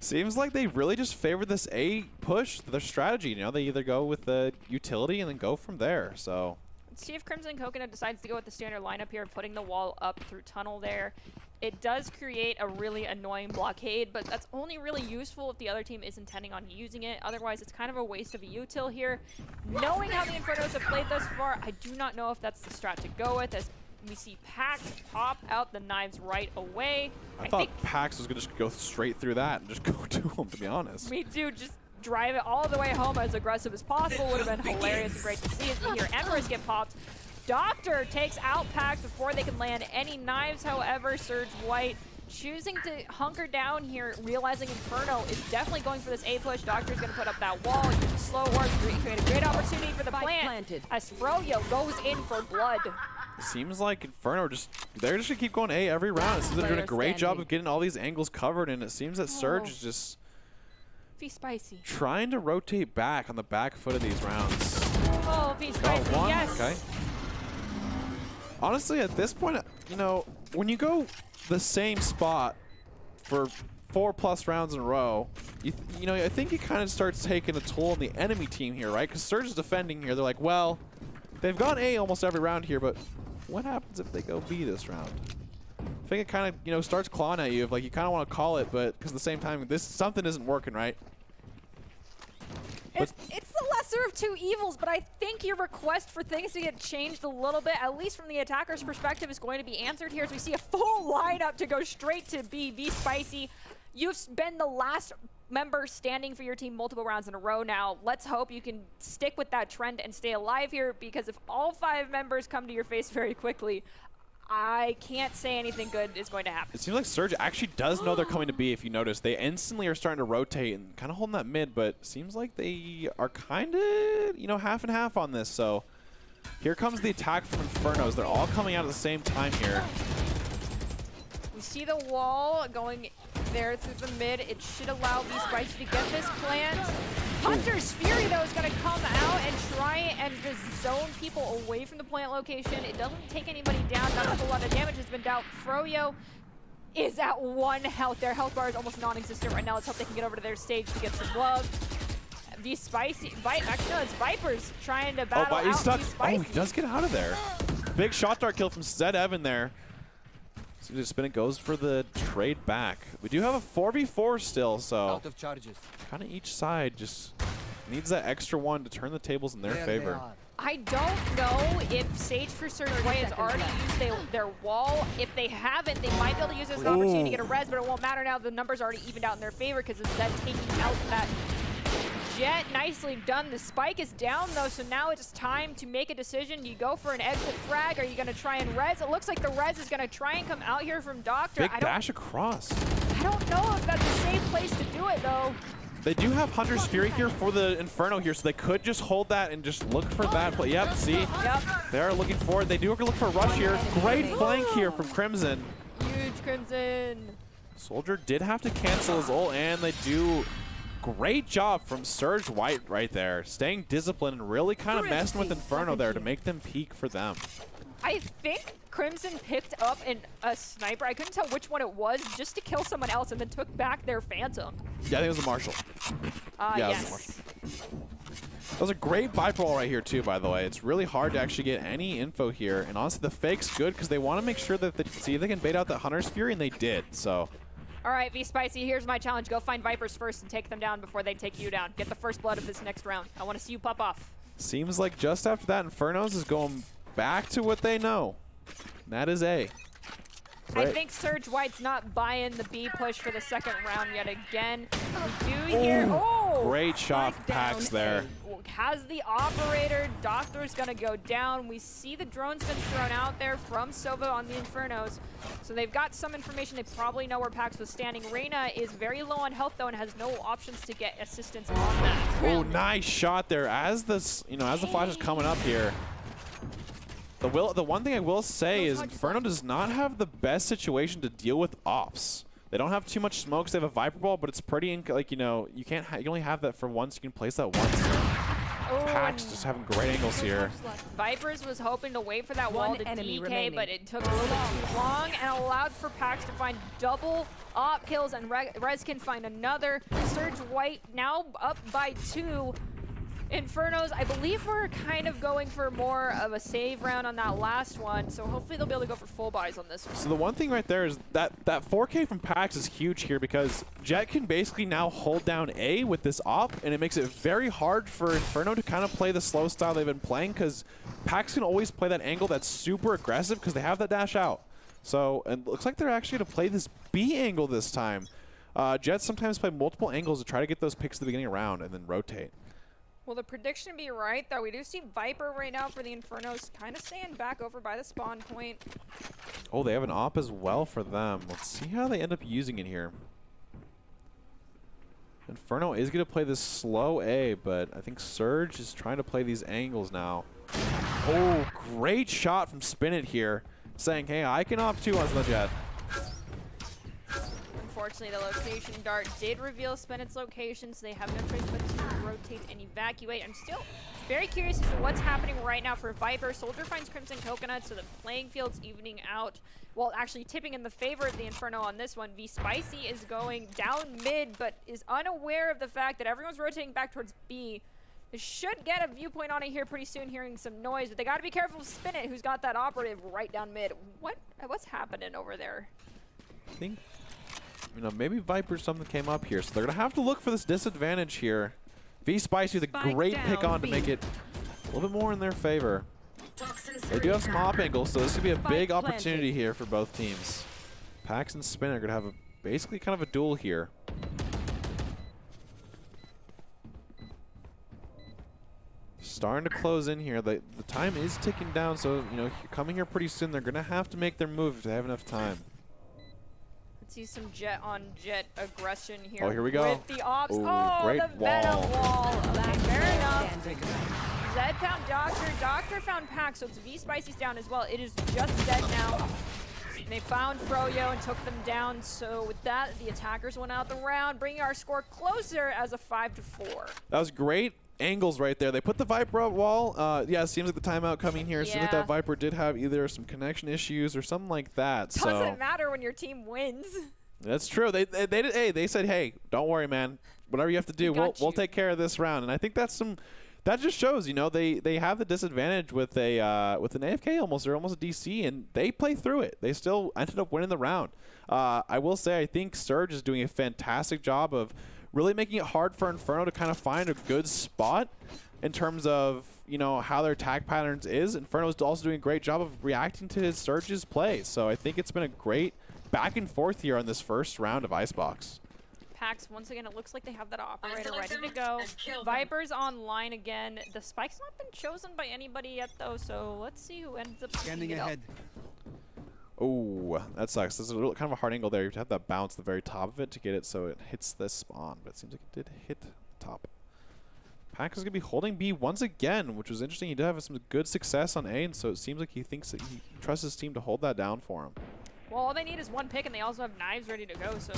Seems like they really just favor this A push, their strategy. You know, they either go with the utility and then go from there. So let's see if Crimson Coconut decides to go with the standard lineup here, putting the wall up through tunnel there. It does create a really annoying blockade, but that's only really useful if the other team is intending on using it. Otherwise, it's kind of a waste of a util here. Knowing how the Infernos have played thus far, I do not know if that's the strat to go with, as we see Pax pop out the knives right away. I thought Pax was going to just go straight through that and just go to him, to be honest. Me too, just drive it all the way home as aggressive as possible. Would have been hilarious and great to see as we hear Empress get popped. Doctor takes out Pax before they can land any knives, however. Surge White choosing to hunker down here, realizing Inferno is definitely going for this A push. Doctor's going to put up that wall, use a slow work, create a great opportunity for the plant as Froyo goes in for blood. Seems like Inferno they're just going to keep going A every round. It seems they're doing a great job of getting all these angles covered, and it seems that Surge is just V-Spicy trying to rotate back on the back foot of these rounds. Oh, V-Spicy, yes. Okay. Honestly, at this point, you know, when you go the same spot for 4+ rounds in a row, you know, I think it kind of starts taking a toll on the enemy team here, right? Because Surge is defending here. They're like, well, they've gone A almost every round here, but what happens if they go B this round? I think it kind of, you know, starts clawing at you. If, like, you kind of want to call it, but because at the same time, something isn't working, right? It's the lesser of two evils, but I think your request for things to get changed a little bit, at least from the attacker's perspective, is going to be answered here as we see a full lineup to go straight to B. V-Spicy, you've been the last member standing for your team multiple rounds in a row now. Let's hope you can stick with that trend and stay alive here, because if all 5 members come to your face very quickly, I can't say anything good is going to happen. It seems like Surge actually does know they're coming to B, if you notice. They instantly are starting to rotate and kind of holding that mid, but seems like they are kind of, you know, half and half on this. So here comes the attack from Infernos. They're all coming out at the same time here. We see the wall going there through the mid. It should allow these Spicy to get this plant. Hunter's Fury, though, is going to come out and try and just zone people away from the plant location. It doesn't take anybody down. Not a whole lot of damage has been dealt. Froyo is at 1 health. Their health bar is almost non-existent right now. Let's hope they can get over to their stage to get some love. These Spicy, actually, no, it's Vipers trying to battle out he's stuck. these Spicy. Oh, he does get out of there. Big shot dart kill from Zed Evan there. So just spin it goes for the trade back. We do have a 4v4 still, so out of charges. Kind of each side just needs that extra one to turn the tables in their favor. I don't know if Sage for Surge White has already used their wall. If they haven't, they might be able to use this as an opportunity to get a res, but it won't matter now. The numbers already evened out in their favor because it's Zed taking out that Jet. Nicely done. The spike is down though, so now it's time to make a decision. Do you go for an exit frag? Are you going to try and res? It looks like the res is going to try and come out here from Doctor. Big dash across. I don't know if that's a safe place to do it though. They do have Hunter's Fury here for the Inferno here, so they could just hold that and just look for that. But yep, see, they are looking for it. They do look for a rush here. Great flank here from Crimson. Huge Crimson. Soldier did have to cancel his ult, and they do. Great job from Surge White right there, staying disciplined and really kind of messing with Inferno there to make them peak for them. I think Crimson picked up a sniper. I couldn't tell which one it was, just to kill someone else, and then took back their Phantom. Yeah, I think it was a Marshall. Yeah, yes. it was a Marshall. That was a great Viper roll right here too, by the way. It's really hard to actually get any info here, and honestly, the fake's good because they want to make sure that they see if they can bait out that Hunter's Fury, and they did. So. All right, V-Spicy, here's my challenge. Go find Vipers first and take them down before they take you down. Get the first blood of this next round. I want to see you pop off. Seems like just after that, Infernos is going back to what they know. And that is A. I think Surge White's not buying the B push for the second round yet again. We do hear... Great shot from Pax there. Has the operator. Doctor's going to go down. We see the drone's been thrown out there from Sova on the Infernos. So they've got some information. They probably know where Pax was standing. Reyna is very low on health, though, and has no options to get assistance on that. Oh, nice shot there. As this, as the flash is coming up here. The one thing I will say is Inferno does not have the best situation to deal with ops. They don't have too much smokes. They have a Viper Ball, but it's pretty, like, you can't, you only have that for once. You can place that once. Pax just having great angles here. Vipers was hoping to wait for that wall to DK, but it took a little bit too long and allowed for Pax to find double op kills, and Rez can find another. Surge White now up by 2. Infernos, I believe we're kind of going for more of a save round on that last one, so hopefully they'll be able to go for full buys on this one. So the one thing right there is that 4K from Pax is huge here because Jet can basically now hold down A with this op, and it makes it very hard for Inferno to kind of play the slow style they've been playing because Pax can always play that angle that's super aggressive because they have that dash out. So it looks like they're actually going to play this B angle this time. Jets sometimes play multiple angles to try to get those picks at the beginning of the round and then rotate. Will the prediction be right, though? We do see Viper right now for the Infernos kind of staying back over by the spawn point. Oh, they have an op as well for them. Let's see how they end up using it here. Inferno is going to play this slow A, but I think Surge is trying to play these angles now. Oh, great shot from Spin It here, saying, hey, I can op too on the Jet. Unfortunately, the location dart did reveal Spinet's location, so they have no choice but to rotate and evacuate. I'm still very curious as to what's happening right now for Viper. Soldier finds Crimson Coconut, so the playing field's evening out. Well, actually tipping in the favor of the Inferno on this one. V-Spicy is going down mid, but is unaware of the fact that everyone's rotating back towards B. They should get a viewpoint on it here pretty soon, hearing some noise, but they got to be careful of Spinit, who's got that operative right down mid. What's happening over there? I think, maybe Viper something came up here, so they're going to have to look for this disadvantage here. V-Spicy with a great pick on to make it a little bit more in their favor. They do have some op angles, so this could be a big opportunity here for both teams. Pax and Spin are going to have basically kind of a duel here. starting to close in here. The time is ticking down, so you know, coming here pretty soon. They're gonna have to make their move if they have enough time. Let's see some jet on jet aggression here. Oh, here we go. With the ops. Ooh, oh, great the Venom wall. Okay, fair enough. Standing. Zed found Doctor. Doctor found Pack, so it's V Spicy's down as well. It is just Zed now. And they found Froyo and took them down. So with that, the attackers went out the round, bringing our score closer as a 5-4. That was great angles right there. They put the Viper up wall. Yeah, it seems like the timeout coming here. It seems like that Viper did have either some connection issues or something like that. Doesn't matter when your team wins. That's true. They did. Hey, they said, hey, don't worry, man. Whatever you have to do, we'll take care of this round. And I think that's some. That just shows, you know, they have the disadvantage with with an AFK almost. They're almost a DC, and they play through it. They still ended up winning the round. I will say, I think Surge is doing a fantastic job of really making it hard for Inferno to kind of find a good spot in terms of, you know, how their attack patterns is. Inferno is also doing a great job of reacting to his Surge's play. So I think it's been a great back and forth here on this first round of Icebox. Pax, once again, it looks like they have that operator ready to go. Viper's online again. The spike's not been chosen by anybody yet, though, so let's see who ends up standing ahead. Oh, that sucks. This is a little, kind of a hard angle there. You have to have that bounce at the very top of it to get it so it hits the spawn, but it seems like it did hit top. Pax is going to be holding B once again, which was interesting. He did have some good success on A, and so it seems like he thinks that he trusts his team to hold that down for him. Well, all they need is one pick, and they also have knives ready to go. So,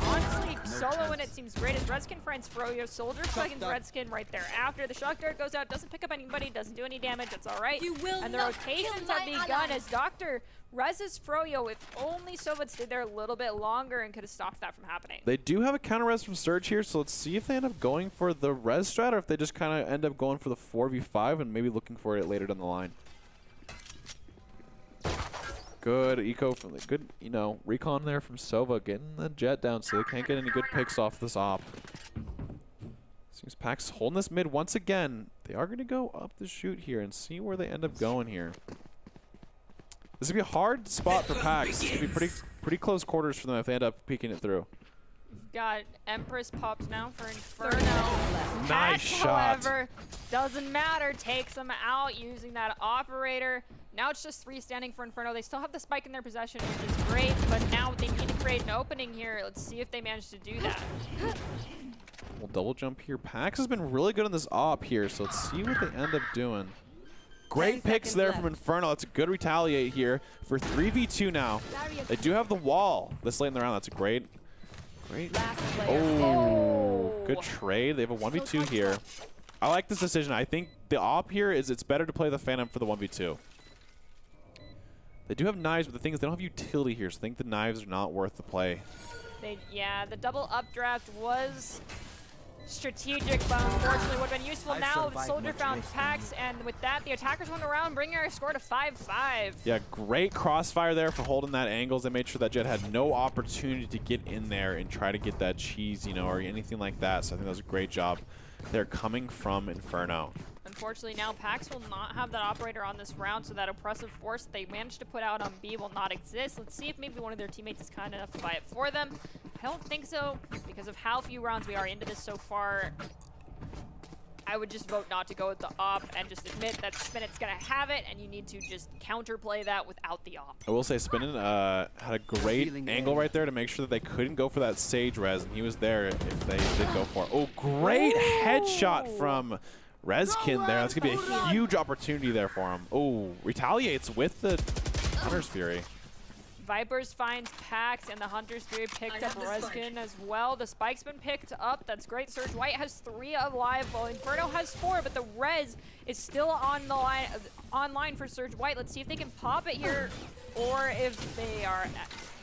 honestly, solo in it seems great as Redskin finds Froyo. Soldier seconds Redskin right there after. The shock dart goes out, doesn't pick up anybody, doesn't do any damage. That's all right. And the rotations have begun as Doctor reses Froyo. If only Sova stayed there a little bit longer and could have stopped that from happening. They do have a counter res from Surge here, so let's see if they end up going for the res strat or if they just kind of end up going for the 4v5 and maybe looking for it later down the line. Good eco from the good, you know, recon there from Sova, getting the jet down so they can't get any good picks off this op. Seems Pax holding this mid once again. They are going to go up the shoot here and see where they end up going here. This would be a hard spot for Pax. It would be pretty close quarters for them if they end up peeking it through. Got Empress popped now for Inferno. Nice shot. However, doesn't matter. Takes them out using that operator. Now it's just three standing for Inferno. They still have the spike in their possession, which is great, but now they need to create an opening here. Let's see if they manage to do that. We'll double jump here. Pax has been really good on this op here, so let's see what they end up doing. Great picks there from Inferno. That's a good retaliate here for 3v2 now. They do have the wall this late in the round. That's a great. Oh, good trade. They have a 1v2 here. I like this decision. I think the op here is it's better to play the Phantom for the 1v2. They do have knives, but the thing is they don't have utility here, so I think the knives are not worth the play. Yeah, the double updraft was strategic, but unfortunately would have been useful. Now Soldier found Pax, and with that, the attackers went around, bringing our score to 5-5. Yeah, great crossfire there for holding that angles. They made sure that Jet had no opportunity to get in there and try to get that cheese, you know, or anything like that. So I think that was a great job. They're coming from Inferno. Unfortunately, now Pax will not have that operator on this round, so that oppressive force they managed to put out on B will not exist. Let's see if maybe one of their teammates is kind enough to buy it for them. I don't think so, because of how few rounds we are into this so far. I would just vote not to go with the op and just admit that Spinet's going to have it, and you need to just counterplay that without the op. I will say Spinet had a great angle right there to make sure that they couldn't go for that Sage res, and he was there if they did go for it. Oh, great headshot from Rezkin there. That's going to be a huge opportunity there for him. Oh, retaliates with the Hunter's Fury. Vipers finds Pax, and the Hunter's Fury picked up Rezkin as well. The spike's been picked up. That's great. Surge White has 3 alive, while Inferno has 4, but the res is still on the line, online for Surge White. Let's see if they can pop it here, or if they are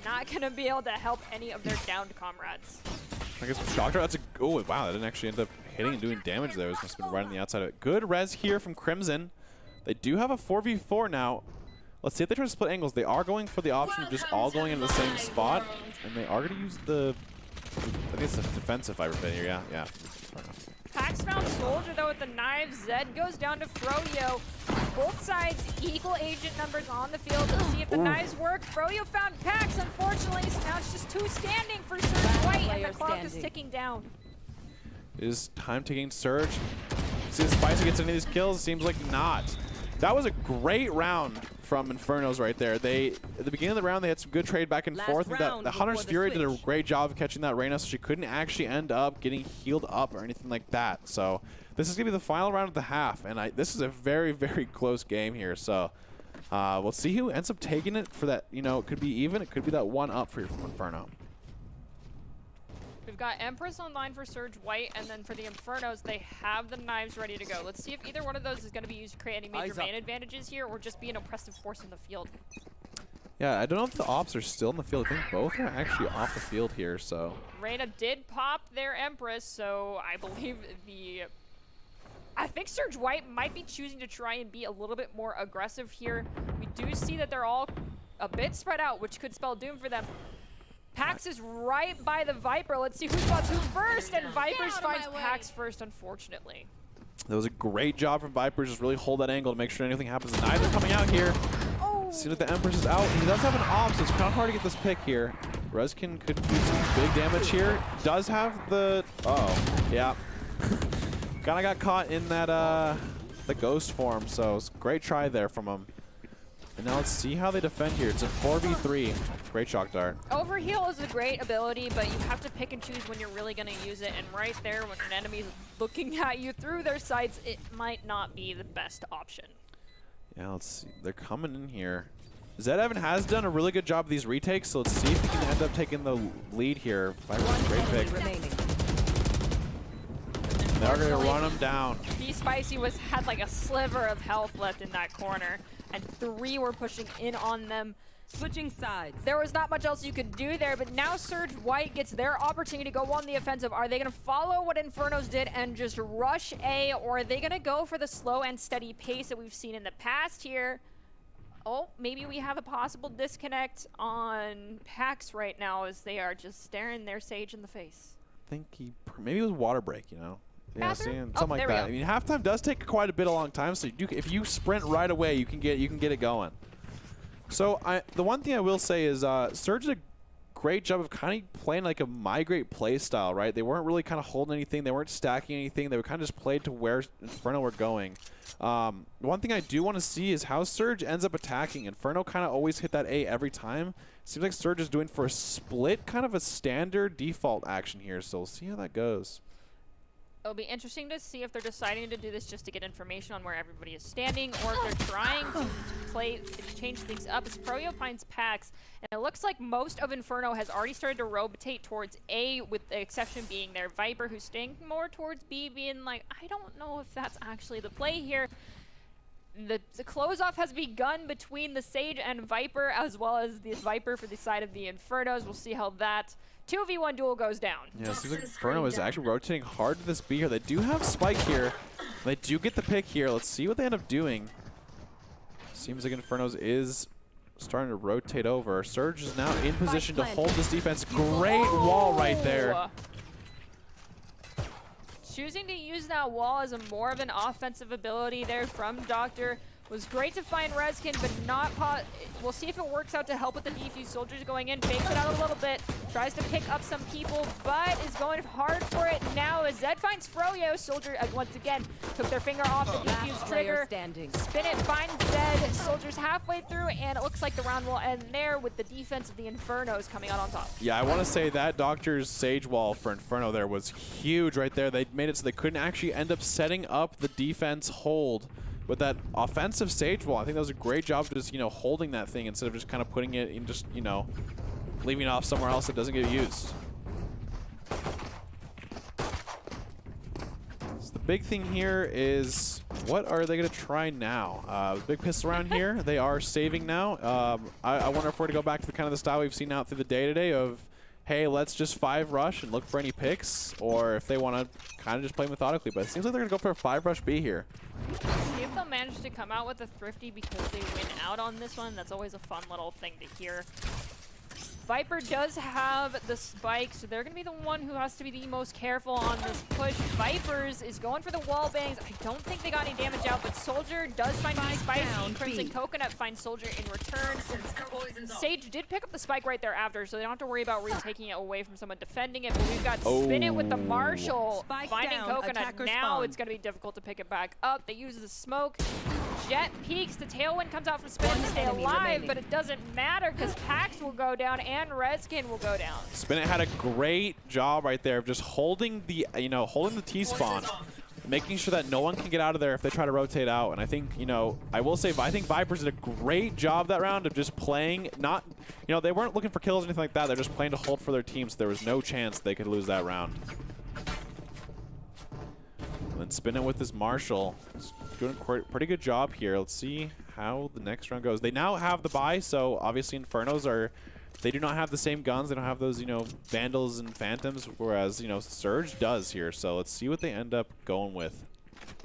not going to be able to help any of their downed comrades. I guess Shocker, that's a, oh wow, that didn't actually end up hitting and doing damage there. It must have been right on the outside of it. Good res here from Crimson. They do have a 4v4 now. Let's see if they try to split angles. They are going for the option of just all going into the same spot, and they are going to use the, I think it's a defensive Viper Pit here, yeah. Pax found Soldier though with the knives. Zed goes down to Froyo. Both sides equal agent numbers on the field. Let's see if the knives work. Froyo found Pax, unfortunately, so now it's just 2 standing for Surge White, and the clock is ticking down. It is time to gain Surge. See if Spicy gets any of these kills. Seems like not. That was a great round from Infernos right there. At the beginning of the round, they had some good trade back and forth. The Hunter's Fury did a great job of catching that Reyna, so she couldn't actually end up getting healed up or anything like that. So this is going to be the final round of the half, and this is a very, very close game here. So we'll see who ends up taking it for that. You know, it could be even. It could be that one up for your Inferno. We've got Empress online for Surge White, and then for the Infernos, they have the knives ready to go. Let's see if either one of those is going to be used to create any major main advantages here, or just be an oppressive force in the field. Yeah, I don't know if the ops are still in the field. I think both are actually off the field here, so. Reyna did pop their Empress, so I believe I think Surge White might be choosing to try and be a little bit more aggressive here. We do see that they're all a bit spread out, which could spell doom for them. Pax is right by the Viper. Let's see who spots who first, and Vipers finds Pax first, unfortunately. That was a great job from Vipers. Just really hold that angle to make sure anything happens. And neither coming out here. Oh. See that the Empress is out. He does have an op, so it's kind of hard to get this pick here. Rezkin could do some big damage here. Does have the... Uh-oh. Yeah. Kind of got caught in that the ghost form, so it's a great try there from him. And now let's see how they defend here. It's a 4v3. Great shock dart. Overheal is a great ability, but you have to pick and choose when you're really going to use it. And right there, when an enemy is looking at you through their sights, it might not be the best option. Yeah, let's see. They're coming in here. Zed Evan has done a really good job of these retakes, so let's see if he can end up taking the lead here. Great pick. They're going to run him down. Spicy had like a sliver of health left in that corner, and 3 were pushing in on them. Switching sides. There was not much else you could do there, but now Surge White gets their opportunity to go on the offensive. Are they going to follow what Infernos did and just rush A, or are they going to go for the slow and steady pace that we've seen in the past here? Oh, maybe we have a possible disconnect on Pax right now as they are just staring their Sage in the face. I think maybe it was water break, you know? Yeah, something like that. I mean, halftime does take quite a long time, so if you sprint right away, you can get it going. So the one thing I will say is Surge did a great job of kind of playing like a migrate play style, right? They weren't really kind of holding anything. They weren't stacking anything. They were kind of just played to where Inferno were going. One thing I do want to see is how Surge ends up attacking. Inferno kind of always hit that A every time. Seems like Surge is doing for a split, kind of a standard default action here. So we'll see how that goes. It'll be interesting to see if they're deciding to do this just to get information on where everybody is standing, or if they're trying to change things up. As Proyo finds Pax, and it looks like most of Inferno has already started to rotate towards A, with the exception being their Viper, who's staying more towards B, being like, I don't know if that's actually the play here. The close-off has begun between the Sage and Viper, as well as the Viper for the side of the Infernos. We'll see how that 2v1 duel goes down. Yeah, it seems like Inferno is actually rotating hard to this B here. They do have Spike here. They do get the pick here. Let's see what they end up doing. Seems like Inferno's is starting to rotate over. Surge is now in position to hold this defense. Great wall right there. Choosing to use that wall as a more of an offensive ability there from Doctor. Was great to find Rezkin, but not we'll see if it works out to help with the defuse. Soldiers going in, fakes it out a little bit, tries to pick up some people, but is going hard for it now as Zed finds Froyo. Soldier, once again, took their finger off the defuse trigger. Spin it, finds Zed. Soldiers halfway through, and it looks like the round will end there with the defense of the Infernos coming out on top. Yeah, I want to say that Doctor's Sage wall for Inferno there was huge right there. They made it so they couldn't actually end up setting up the defense hold with that offensive Sage wall. I think that was a great job of just, you know, holding that thing instead of just kind of putting it in, just, you know, leaving it off somewhere else that doesn't get used. So the big thing here is, what are they going to try now? Big pistol around here. They are saving now. I wonder if we're to go back to the kind of the style we've seen out through the day today of, hey, let's just 5 rush and look for any picks, or if they want to kind of just play methodically. But it seems like they're going to go for a 5 rush B here. See if they'll manage to come out with a thrifty because they win out on this one. That's always a fun little thing to hear. Viper does have the spike, so they're going to be the one who has to be the most careful on this push. Vipers is going for the wall bangs. I don't think they got any damage out, but Soldier does find the spicy. Crimson Coconut finds Soldier in return. Sage did pick up the spike right there after, so they don't have to worry about retaking it away from someone defending it, but we've got Spin It with the Marshall finding Coconut. Now it's going to be difficult to pick it back up. They use the smoke. Jet peeks, the tailwind comes out from Spin It to stay alive, but it doesn't matter because Pax will go down and Reskin will go down. Spin It had a great job right there of just holding the, holding the T-spawn, making sure that no one can get out of there if they try to rotate out. And I think, I will say, I think Vipers did a great job that round of just playing, not, they weren't looking for kills or anything like that. They're just playing to hold for their team, so there was no chance they could lose that round. And then Spin It with this Marshall. Doing a pretty good job here. Let's see how the next round goes. They now have the buy, so obviously Infernos they do not have the same guns. They don't have those, Vandals and Phantoms, whereas, Surge does here. So let's see what they end up going with.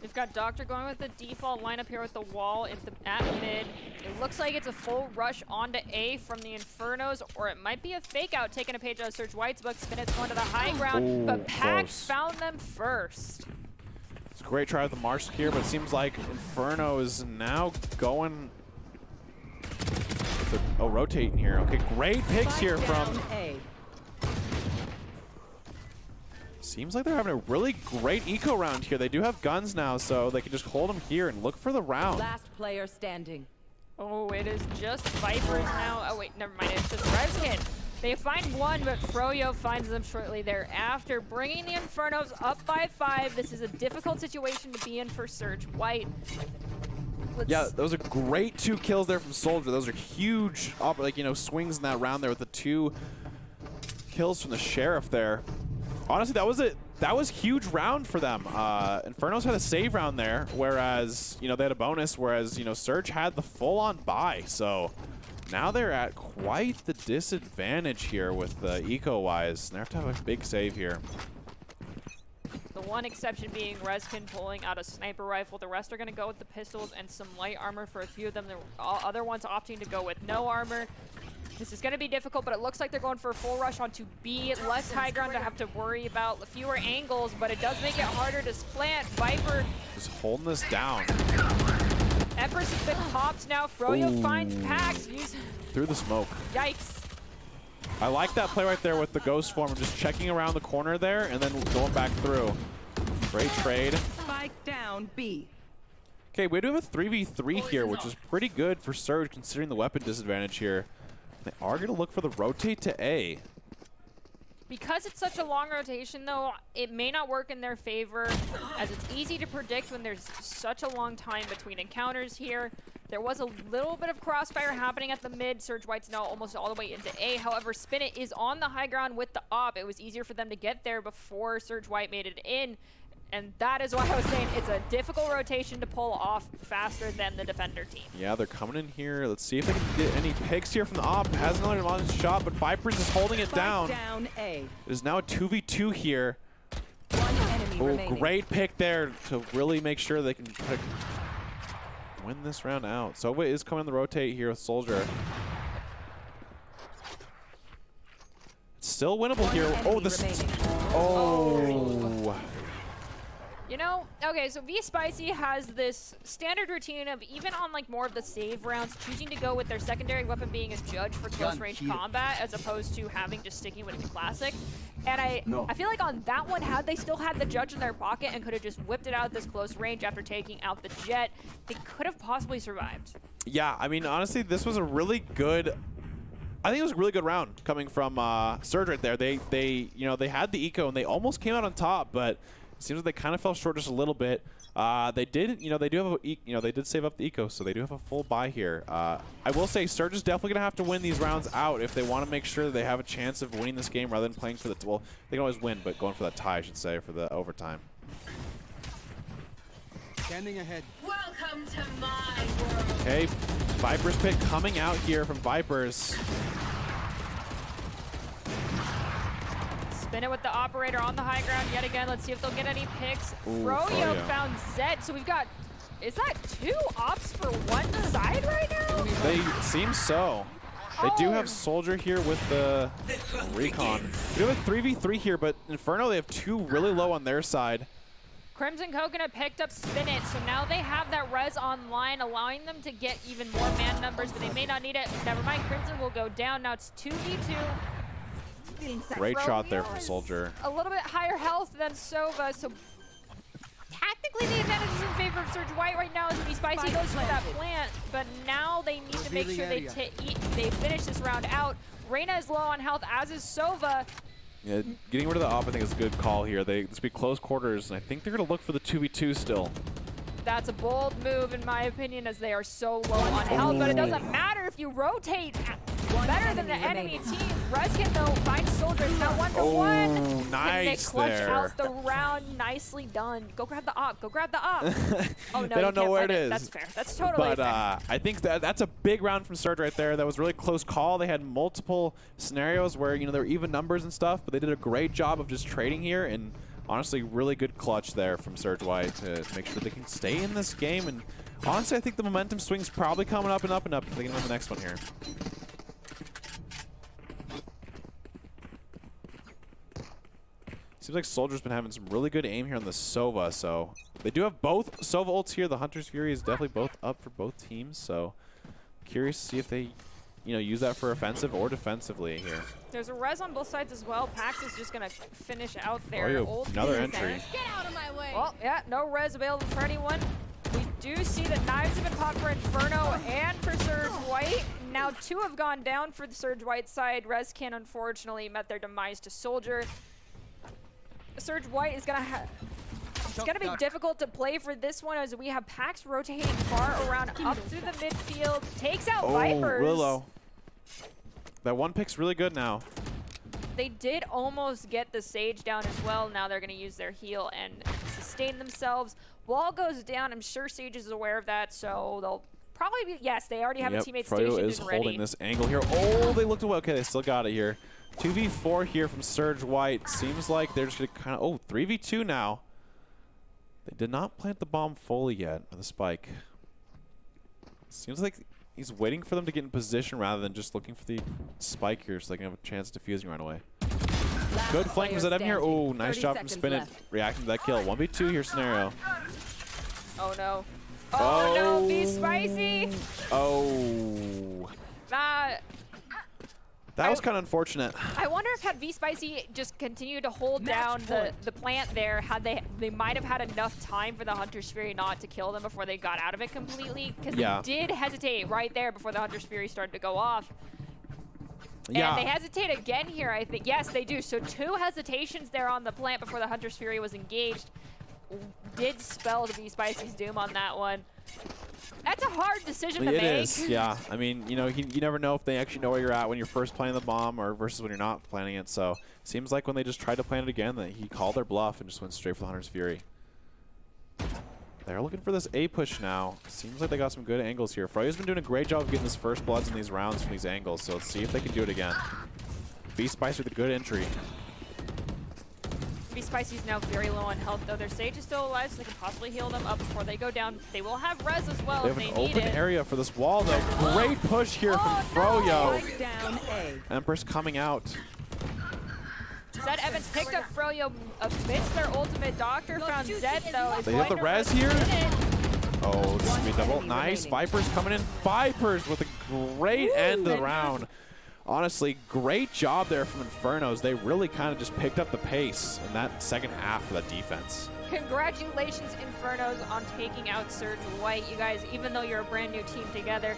We've got Doctor going with the default lineup here with the wall at mid. It looks like it's a full rush onto A from the Infernos, or it might be a fake out taking a page out of Surge White's book. Spin It's going to the high ground, but Pax found them first. It's a great try with the Marshall here, but it seems like Inferno is now going rotating here. Okay, great picks here from A. Seems like they're having a really great eco round here. They do have guns now, so they can just hold them here and look for the round. Last player standing. Oh, it is just Vipers now. Oh wait, never mind, it's just Reskin. They find one, but Froyo finds them shortly thereafter, bringing the Infernos up by 5. This is a difficult situation to be in for Surge White. Yeah, those are great 2 kills there from Soldier. Those are huge, swings in that round there with the 2 kills from the Sheriff there. Honestly, that was huge round for them. Infernos had a save round there, whereas they had a bonus, whereas Surge had the full-on buy. So now they're at quite the disadvantage here with the eco-wise. They have to have a big save here. The one exception being Reskin pulling out a sniper rifle. The rest are going to go with the pistols and some light armor for a few of them. The other ones opting to go with no armor. This is going to be difficult, but it looks like they're going for a full rush onto B. Less high ground to have to worry about. Fewer angles, but it does make it harder to plant. Viper just holding this down. Everest has been popped now. Froyo finds Pax. Through the smoke. Yikes. I like that play right there with the ghost form, just checking around the corner there and then going back through. Great trade. Spike down B. Okay, we do have a 3v3 here, which is pretty good for Surge considering the weapon disadvantage here. They are going to look for the rotate to A. Because it's such a long rotation, though, it may not work in their favor, as it's easy to predict when there's such a long time between encounters here. There was a little bit of crossfire happening at the mid. Surge White's now almost all the way into A. However, Spin It is on the high ground with the op. It was easier for them to get there before Surge White made it in. And that is why I was saying it's a difficult rotation to pull off faster than the defender team. Yeah, they're coming in here. Let's see if they can get any picks here from the op. Has another launch shot, but Vipers is holding it down. Down A. It is now a 2v2 here. One enemy remaining. Great pick there to really make sure they can win this round out. Sova is coming on the rotate here with Soldier. It's still winnable here. Oh, this. Oh. Okay, so V-Spicy has this standard routine of even on more of the save rounds, choosing to go with their secondary weapon being a judge for close range combat as opposed to having just sticking with the classic. And I feel like on that one, had they still had the judge in their pocket and could have just whipped it out at this close range after taking out the jet, they could have possibly survived. Yeah, I mean, honestly, this was a really good. I think it was a really good round coming from Surge right there. They had the eco and they almost came out on top, but it seems like they kind of fell short just a little bit. They did, they do have they did save up the eco, so they do have a full buy here. I will say Surge is definitely gonna have to win these rounds out if they want to make sure that they have a chance of winning this game rather than playing for the well, they can always win, but going for that tie, I should say, for the overtime. Standing ahead. Welcome to my world. Okay, Vipers pick coming out here from Vipers. Spin It with the operator on the high ground yet again. Let's see if they'll get any picks. Ooh, Froyo found Zed, so we've got, is that 2 ops for one side right now? They seem so. They do have Soldier here with the Recon. They do have a 3v3 here, but Inferno, they have 2 really low on their side. Crimson Coconut picked up Spin It, so now they have that res online, allowing them to get even more man numbers, but they may not need it. Never mind, Crimson will go down. Now it's 2v2. Great shot there from Soldier. A little bit higher health than Sova, so tactically the advantage is in favor of Surge White right now as VSpicy goes for that plant, but now they need to make sure they finish this round out. Reyna is low on health, as is Sova. Yeah, getting rid of the op, I think, is a good call here. This will be close quarters, and I think they're going to look for the 2v2 still. That's a bold move, in my opinion, as they are so low on health, but it doesn't matter if you rotate better than the enemy team. Reskin, though, finds Soldier. It's now 1-1. Nice they clutch there. out the round. Nicely done. Go grab the op. Go grab the op. Oh, no, they don't know where it is. That's fair. That's totally fair. I think that's a big round from Surge right there. That was a really close call. They had multiple scenarios where, you know, there were even numbers and stuff, but they did a great job of just trading here, and honestly, really good clutch there from Surge White to make sure they can stay in this game. And honestly, I think the momentum swing's probably coming up and up and up if they can win the next one here. Seems like Soldier's been having some really good aim here on the Sova, so they do have both Sova ults here. The Hunter's Fury is definitely both up for both teams, so curious to see if they, you know, use that for offensive or defensively here. There's a res on both sides as well. Pax is just going to finish out there. Oh, another entry. Get out of my way. Well, yeah, no res available for anyone. We do see that knives have been popped for Inferno and for Surge White. Now 2 have gone down for the Surge White side. Reskin, unfortunately, met their demise to Soldier. Surge White is going to have... It's going to be difficult to play for this one as we have Pax rotating far around up through the midfield. Takes out Vipers. Really low. That one pick's really good now. They did almost get the Sage down as well. Now they're going to use their heal and sustain themselves. Wall goes down. I'm sure Sage is aware of that, so they'll probably be... Yes, they already have a teammate stationed is and ready. holding this angle here. Oh, they looked away. Okay, they still got it here. 2v4 here from Surge White. Seems like they're just going to kind of... Oh, 3v2 now. They did not plant the bomb fully yet, or the spike. Seems like he's waiting for them to get in position rather than just looking for the spike here so they can have a chance of defusing right away. Good flank was that here. Oh, nice job from Spin It, reacting to that kill. 1v2 here scenario. Oh, no. Oh, no, VSpicy. Oh. That was kind of unfortunate. I wonder if had VSpicy just continued to hold down the plant there, had they might have had enough time for the Hunter's Fury not to kill them before they got out of it completely, because they did hesitate right there before the Hunter's Fury started to go off. Yeah. And they hesitate again here, I think. Yes, they do. So 2 hesitations there on the plant before the Hunter's Fury was engaged. Did spell the VSpicy's doom on that one. That's a hard decision to make. It is, yeah. I mean, you know, you never know if they actually know where you're at when you're first planting the bomb or versus when you're not planting it. So seems like when they just tried to plant it again, that he called their bluff and just went straight for the Hunter's Fury. They're looking for this A push now. Seems like they got some good angles here. Froyo's been doing a great job of getting his first bloods in these rounds from these angles, so let's see if they can do it again. VSpicy with a good entry. VSpicy's now very low on health, though. Their Sage is still alive, so they can possibly heal them up before they go down. They will have res as well if they need it. They have an open area for this wall, though. Great push here from Froyo. Down A. Empress coming out. Zed Evans picked up Froyo amidst their ultimate. Doctor found Zed, though. They have the res here. Oh, this is going to be double. Nice. Vipers coming in. Vipers with a great end of the round. Honestly, great job there from Infernos. They really kind of just picked up the pace in that second half of that defense. Congratulations, Infernos, on taking out Surge White. You guys, even though you're a brand new team together,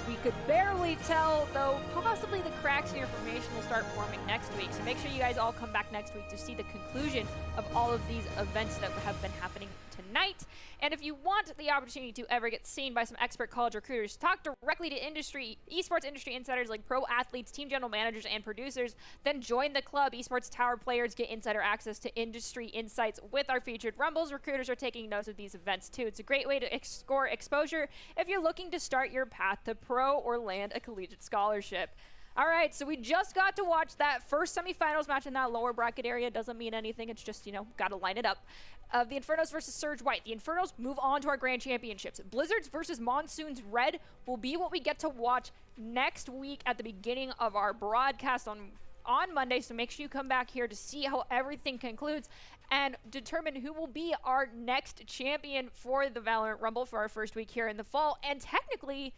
we could barely tell, though possibly the cracks in your formation will start forming next week. So make sure you guys all come back next week to see the conclusion of all of these events that have been happening tonight. And if you want the opportunity to ever get seen by some expert college recruiters, talk directly to esports industry insiders like pro athletes, team general managers, and producers, then join the club. Esports Tower players get insider access to industry insights with our featured Rumbles. Recruiters are taking notes of these events too. It's a great way to score exposure if you're looking to start your path to pro or land a collegiate scholarship. All right, so we just got to watch that first semifinals match in that lower bracket area. Doesn't mean anything. It's just, you know, got to line it up. The Infernos versus Surge White. The Infernos move on to our Grand Championships. Blizzards versus Monsoons Red will be what we get to watch next week at the beginning of our broadcast on Monday, so make sure you come back here to see how everything concludes and determine who will be our next champion for the Valorant Rumble for our first week here in the fall. And technically,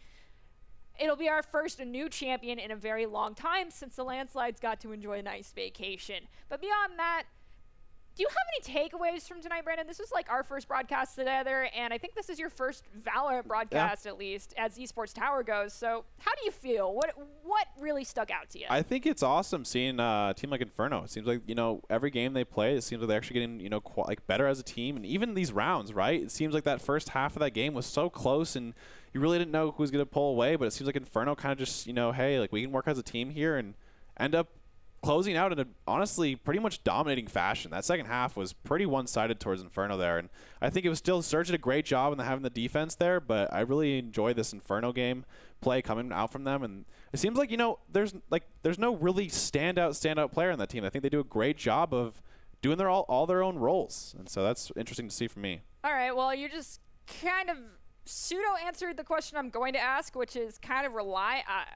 it'll be our first new champion in a very long time since the Landslides got to enjoy a nice vacation. But beyond that, do you have any takeaways from tonight, Brandon? This is like our first broadcast together, and I think this is your first Valorant broadcast, at least, as Esports Tower goes. So how do you feel? What really stuck out to you? I think it's awesome seeing a team like Inferno. It seems like, every game they play, it seems like they're actually getting, better as a team. And even these rounds, right? It seems like that first half of that game was so close, and you really didn't know who was going to pull away. But it seems like Inferno kind of just, hey, like we can work as a team here and end up closing out in a honestly pretty much dominating fashion. That second half was pretty one-sided towards Inferno there, and I think it was still Surge did a great job in having the defense there, but I really enjoy this Inferno game play coming out from them, and it seems like there's no really standout player on that team. I think they do a great job of doing all their own roles, and so that's interesting to see for me. All right, well, you just kind of pseudo answered the question I'm going to ask, which is kind of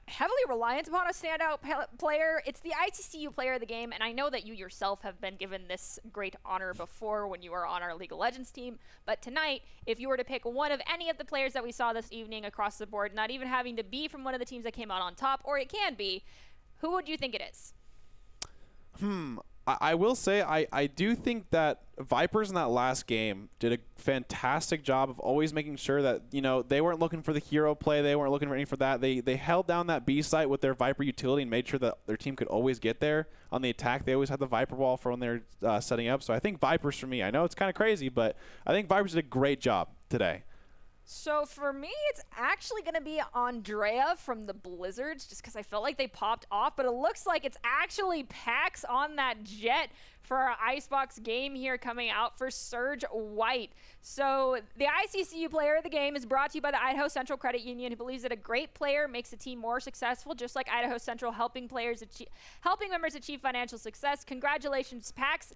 heavily reliant upon a standout player. It's the ICCU player of the game, and I know that you yourself have been given this great honor before when you were on our League of Legends team. But tonight, if you were to pick one of any of the players that we saw this evening across the board, not even having to be from one of the teams that came out on top, or it can be, who would you think it is? I will say I do think that Vipers in that last game did a fantastic job of always making sure that, they weren't looking for the hero play. They weren't looking for anything for that. They held down that B site with their Viper utility and made sure that their team could always get there. On the attack, they always had the Viper wall for when they're setting up. So I think Vipers for me. I know it's kind of crazy, but I think Vipers did a great job today. So for me, it's actually going to be Andrea from the Blizzards, just because I felt like they popped off, but it looks like it's actually Pax on that Jet for our Icebox game here coming out for Surge White. So the ICCU player of the game is brought to you by the Idaho Central Credit Union, who believes that a great player makes a team more successful, just like Idaho Central helping members achieve financial success. Congratulations, Pax,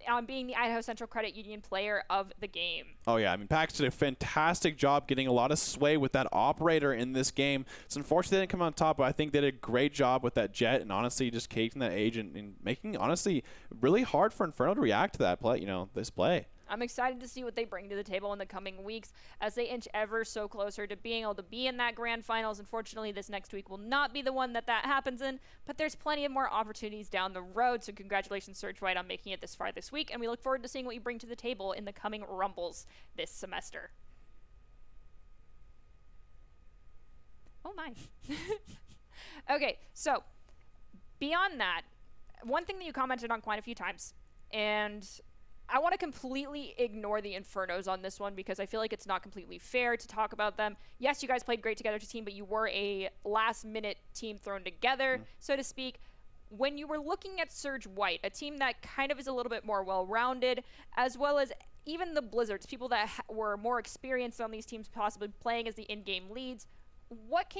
on being the Idaho Central Credit Union player of the game. Oh, yeah. I mean, Pax did a fantastic job getting a lot of sway with that operator in this game. It's unfortunate they didn't come on top, but I think they did a great job with that Jet and honestly just caking that agent and making, honestly, really hard for Inferno to react to that play, this play. I'm excited to see what they bring to the table in the coming weeks as they inch ever so closer to being able to be in that grand finals. Unfortunately, this next week will not be the one that happens in, but there's plenty of more opportunities down the road. So congratulations, Surge White, on making it this far this week, and we look forward to seeing what you bring to the table in the coming Rumbles this semester. Oh my. Okay, so beyond that, one thing that you commented on quite a few times, and I want to completely ignore the Infernos on this one because I feel like it's not completely fair to talk about them. Yes, you guys played great together as a team, but you were a last-minute team thrown together, so to speak. When you were looking at Surge White, a team that kind of is a little bit more well-rounded, as well as even the Blizzards, people that were more experienced on these teams possibly playing as the in-game leads, what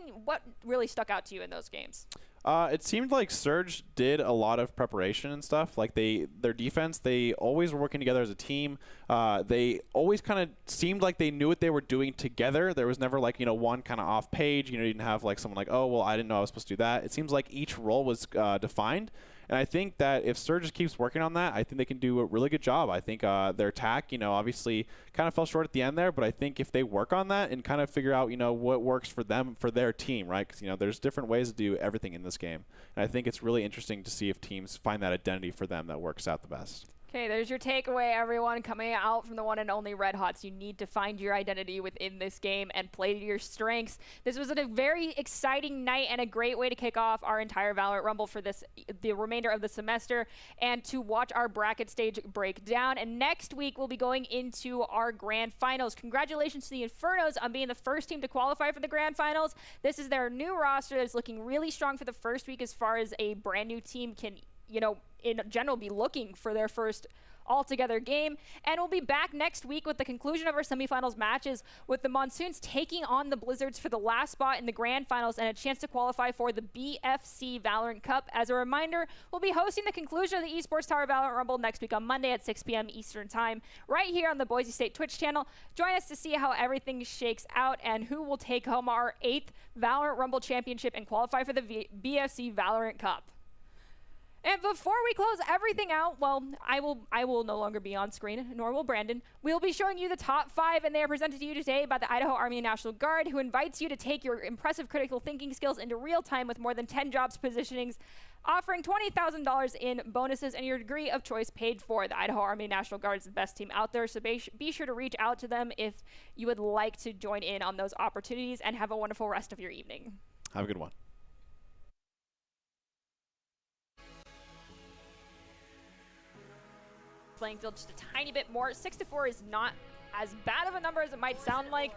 really stuck out to you in those games? It seemed like Surge did a lot of preparation and stuff. Like their defense, they always were working together as a team. They always kind of seemed like they knew what they were doing together. There was never like, one kind of off page. You didn't have like someone like, oh, well, I didn't know I was supposed to do that. It seems like each role was defined. And I think that if Surge just keeps working on that, I think they can do a really good job. I think their attack, obviously kind of fell short at the end there, but I think if they work on that and kind of figure out, what works for them, for their team, right? Because, there's different ways to do everything in this game. And I think it's really interesting to see if teams find that identity for them that works out the best. Okay, there's your takeaway, everyone, coming out from the one and only Red Hots. You need to find your identity within this game and play to your strengths. This was a very exciting night and a great way to kick off our entire Valorant Rumble for the remainder of the semester and to watch our bracket stage break down. And next week, we'll be going into our grand finals. Congratulations to the Infernos on being the first team to qualify for the grand finals. This is their new roster that's looking really strong for the first week as far as a brand new team can you know, in general, be looking for their first all-together game. And we'll be back next week with the conclusion of our semifinals matches, with the Monsoons taking on the Blizzards for the last spot in the grand finals and a chance to qualify for the BFC Valorant Cup. As a reminder, we'll be hosting the conclusion of the Esports Tower Valorant Rumble next week on Monday at 6 p.m. Eastern Time, right here on the Boise State Twitch channel. Join us to see how everything shakes out and who will take home our 8th Valorant Rumble Championship and qualify for the BFC Valorant Cup. And before we close everything out, well, I will no longer be on screen, nor will Brandon. We'll be showing you the top 5, and they are presented to you today by the Idaho Army National Guard, who invites you to take your impressive critical thinking skills into real time with more than 10 jobs positionings, offering $20,000 in bonuses and your degree of choice paid for. The Idaho Army National Guard is the best team out there, so be sure to reach out to them if you would like to join in on those opportunities, and have a wonderful rest of your evening. Have a good one. Playing field just a tiny bit more. 6-4 is not as bad of a number as it might sound like.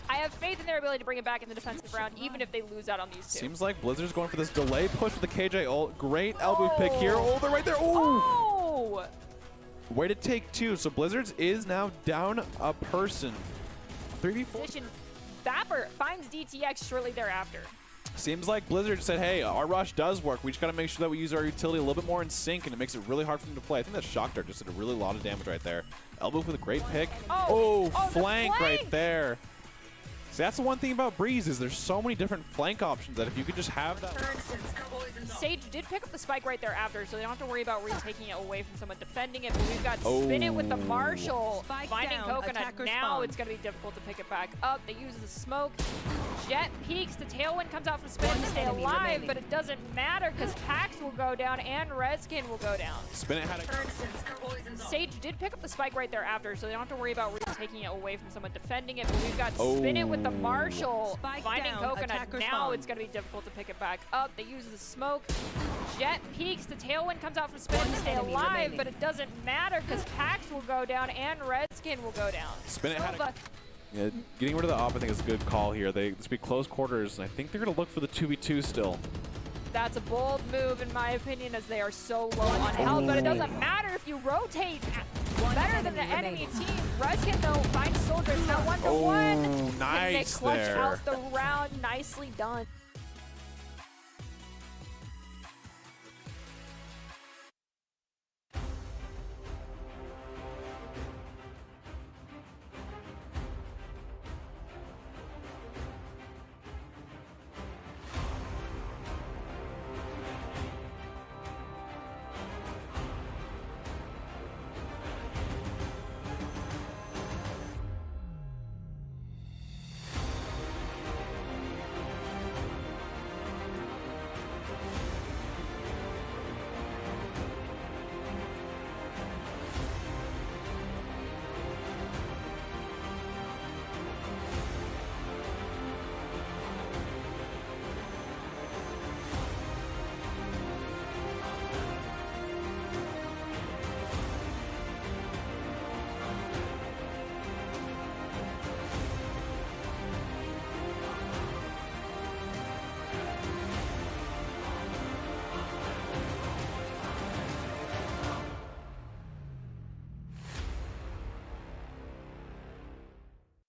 I have faith in their ability to bring it back in the defensive round, even if they lose out on these two. Seems like Blizzard's going for this delay push with the KJ ult. Great elbow pick here. Oh, they're right there. Oh! Way to take 2. So Blizzard's is now down a person. 3v4. Position. Vapor finds DTX shortly thereafter. Seems like Blizzard said, hey, our rush does work. We just got to make sure that we use our utility a little bit more in sync, and it makes it really hard for them to play. I think that Shock Dart just did a really lot of damage right there. Elbow with a great pick. Oh, flank right there. See, that's the one thing about Breeze is there's so many different flank options that if you could just have that. Sage did pick up the spike right there after, so they don't have to worry about retaking it away from someone defending it. But we've got Spin It with the Marshall. Finding Coconut. Now it's going to be difficult to pick it back up. They use the smoke. Jet peeks. The Tailwind comes out from Spin It to stay alive, but it doesn't matter because Pax will go down and Redskin will go down. Spin It had a... Sage did pick up the spike right there after, so they don't have to worry about retaking it away from someone defending it. But we've got Spin It with the Marshall. Finding Coconut. Now it's going to be difficult to pick it back up. They use the smoke. Jet peeks. The Tailwind comes out from Spin It to stay alive, but it doesn't matter because Pax will go down and Redskin will go down. Spin It had a... Yeah, getting rid of the op, I think, is a good call here. This be close quarters, and I think they're going to look for the 2v2 still. That's a bold move, in my opinion, as they are so low on health, but it doesn't matter if you rotate better than the enemy team. Redskin, though, finds Soldiers now 1-1. Nice and they clutch there. out the round. Nicely done.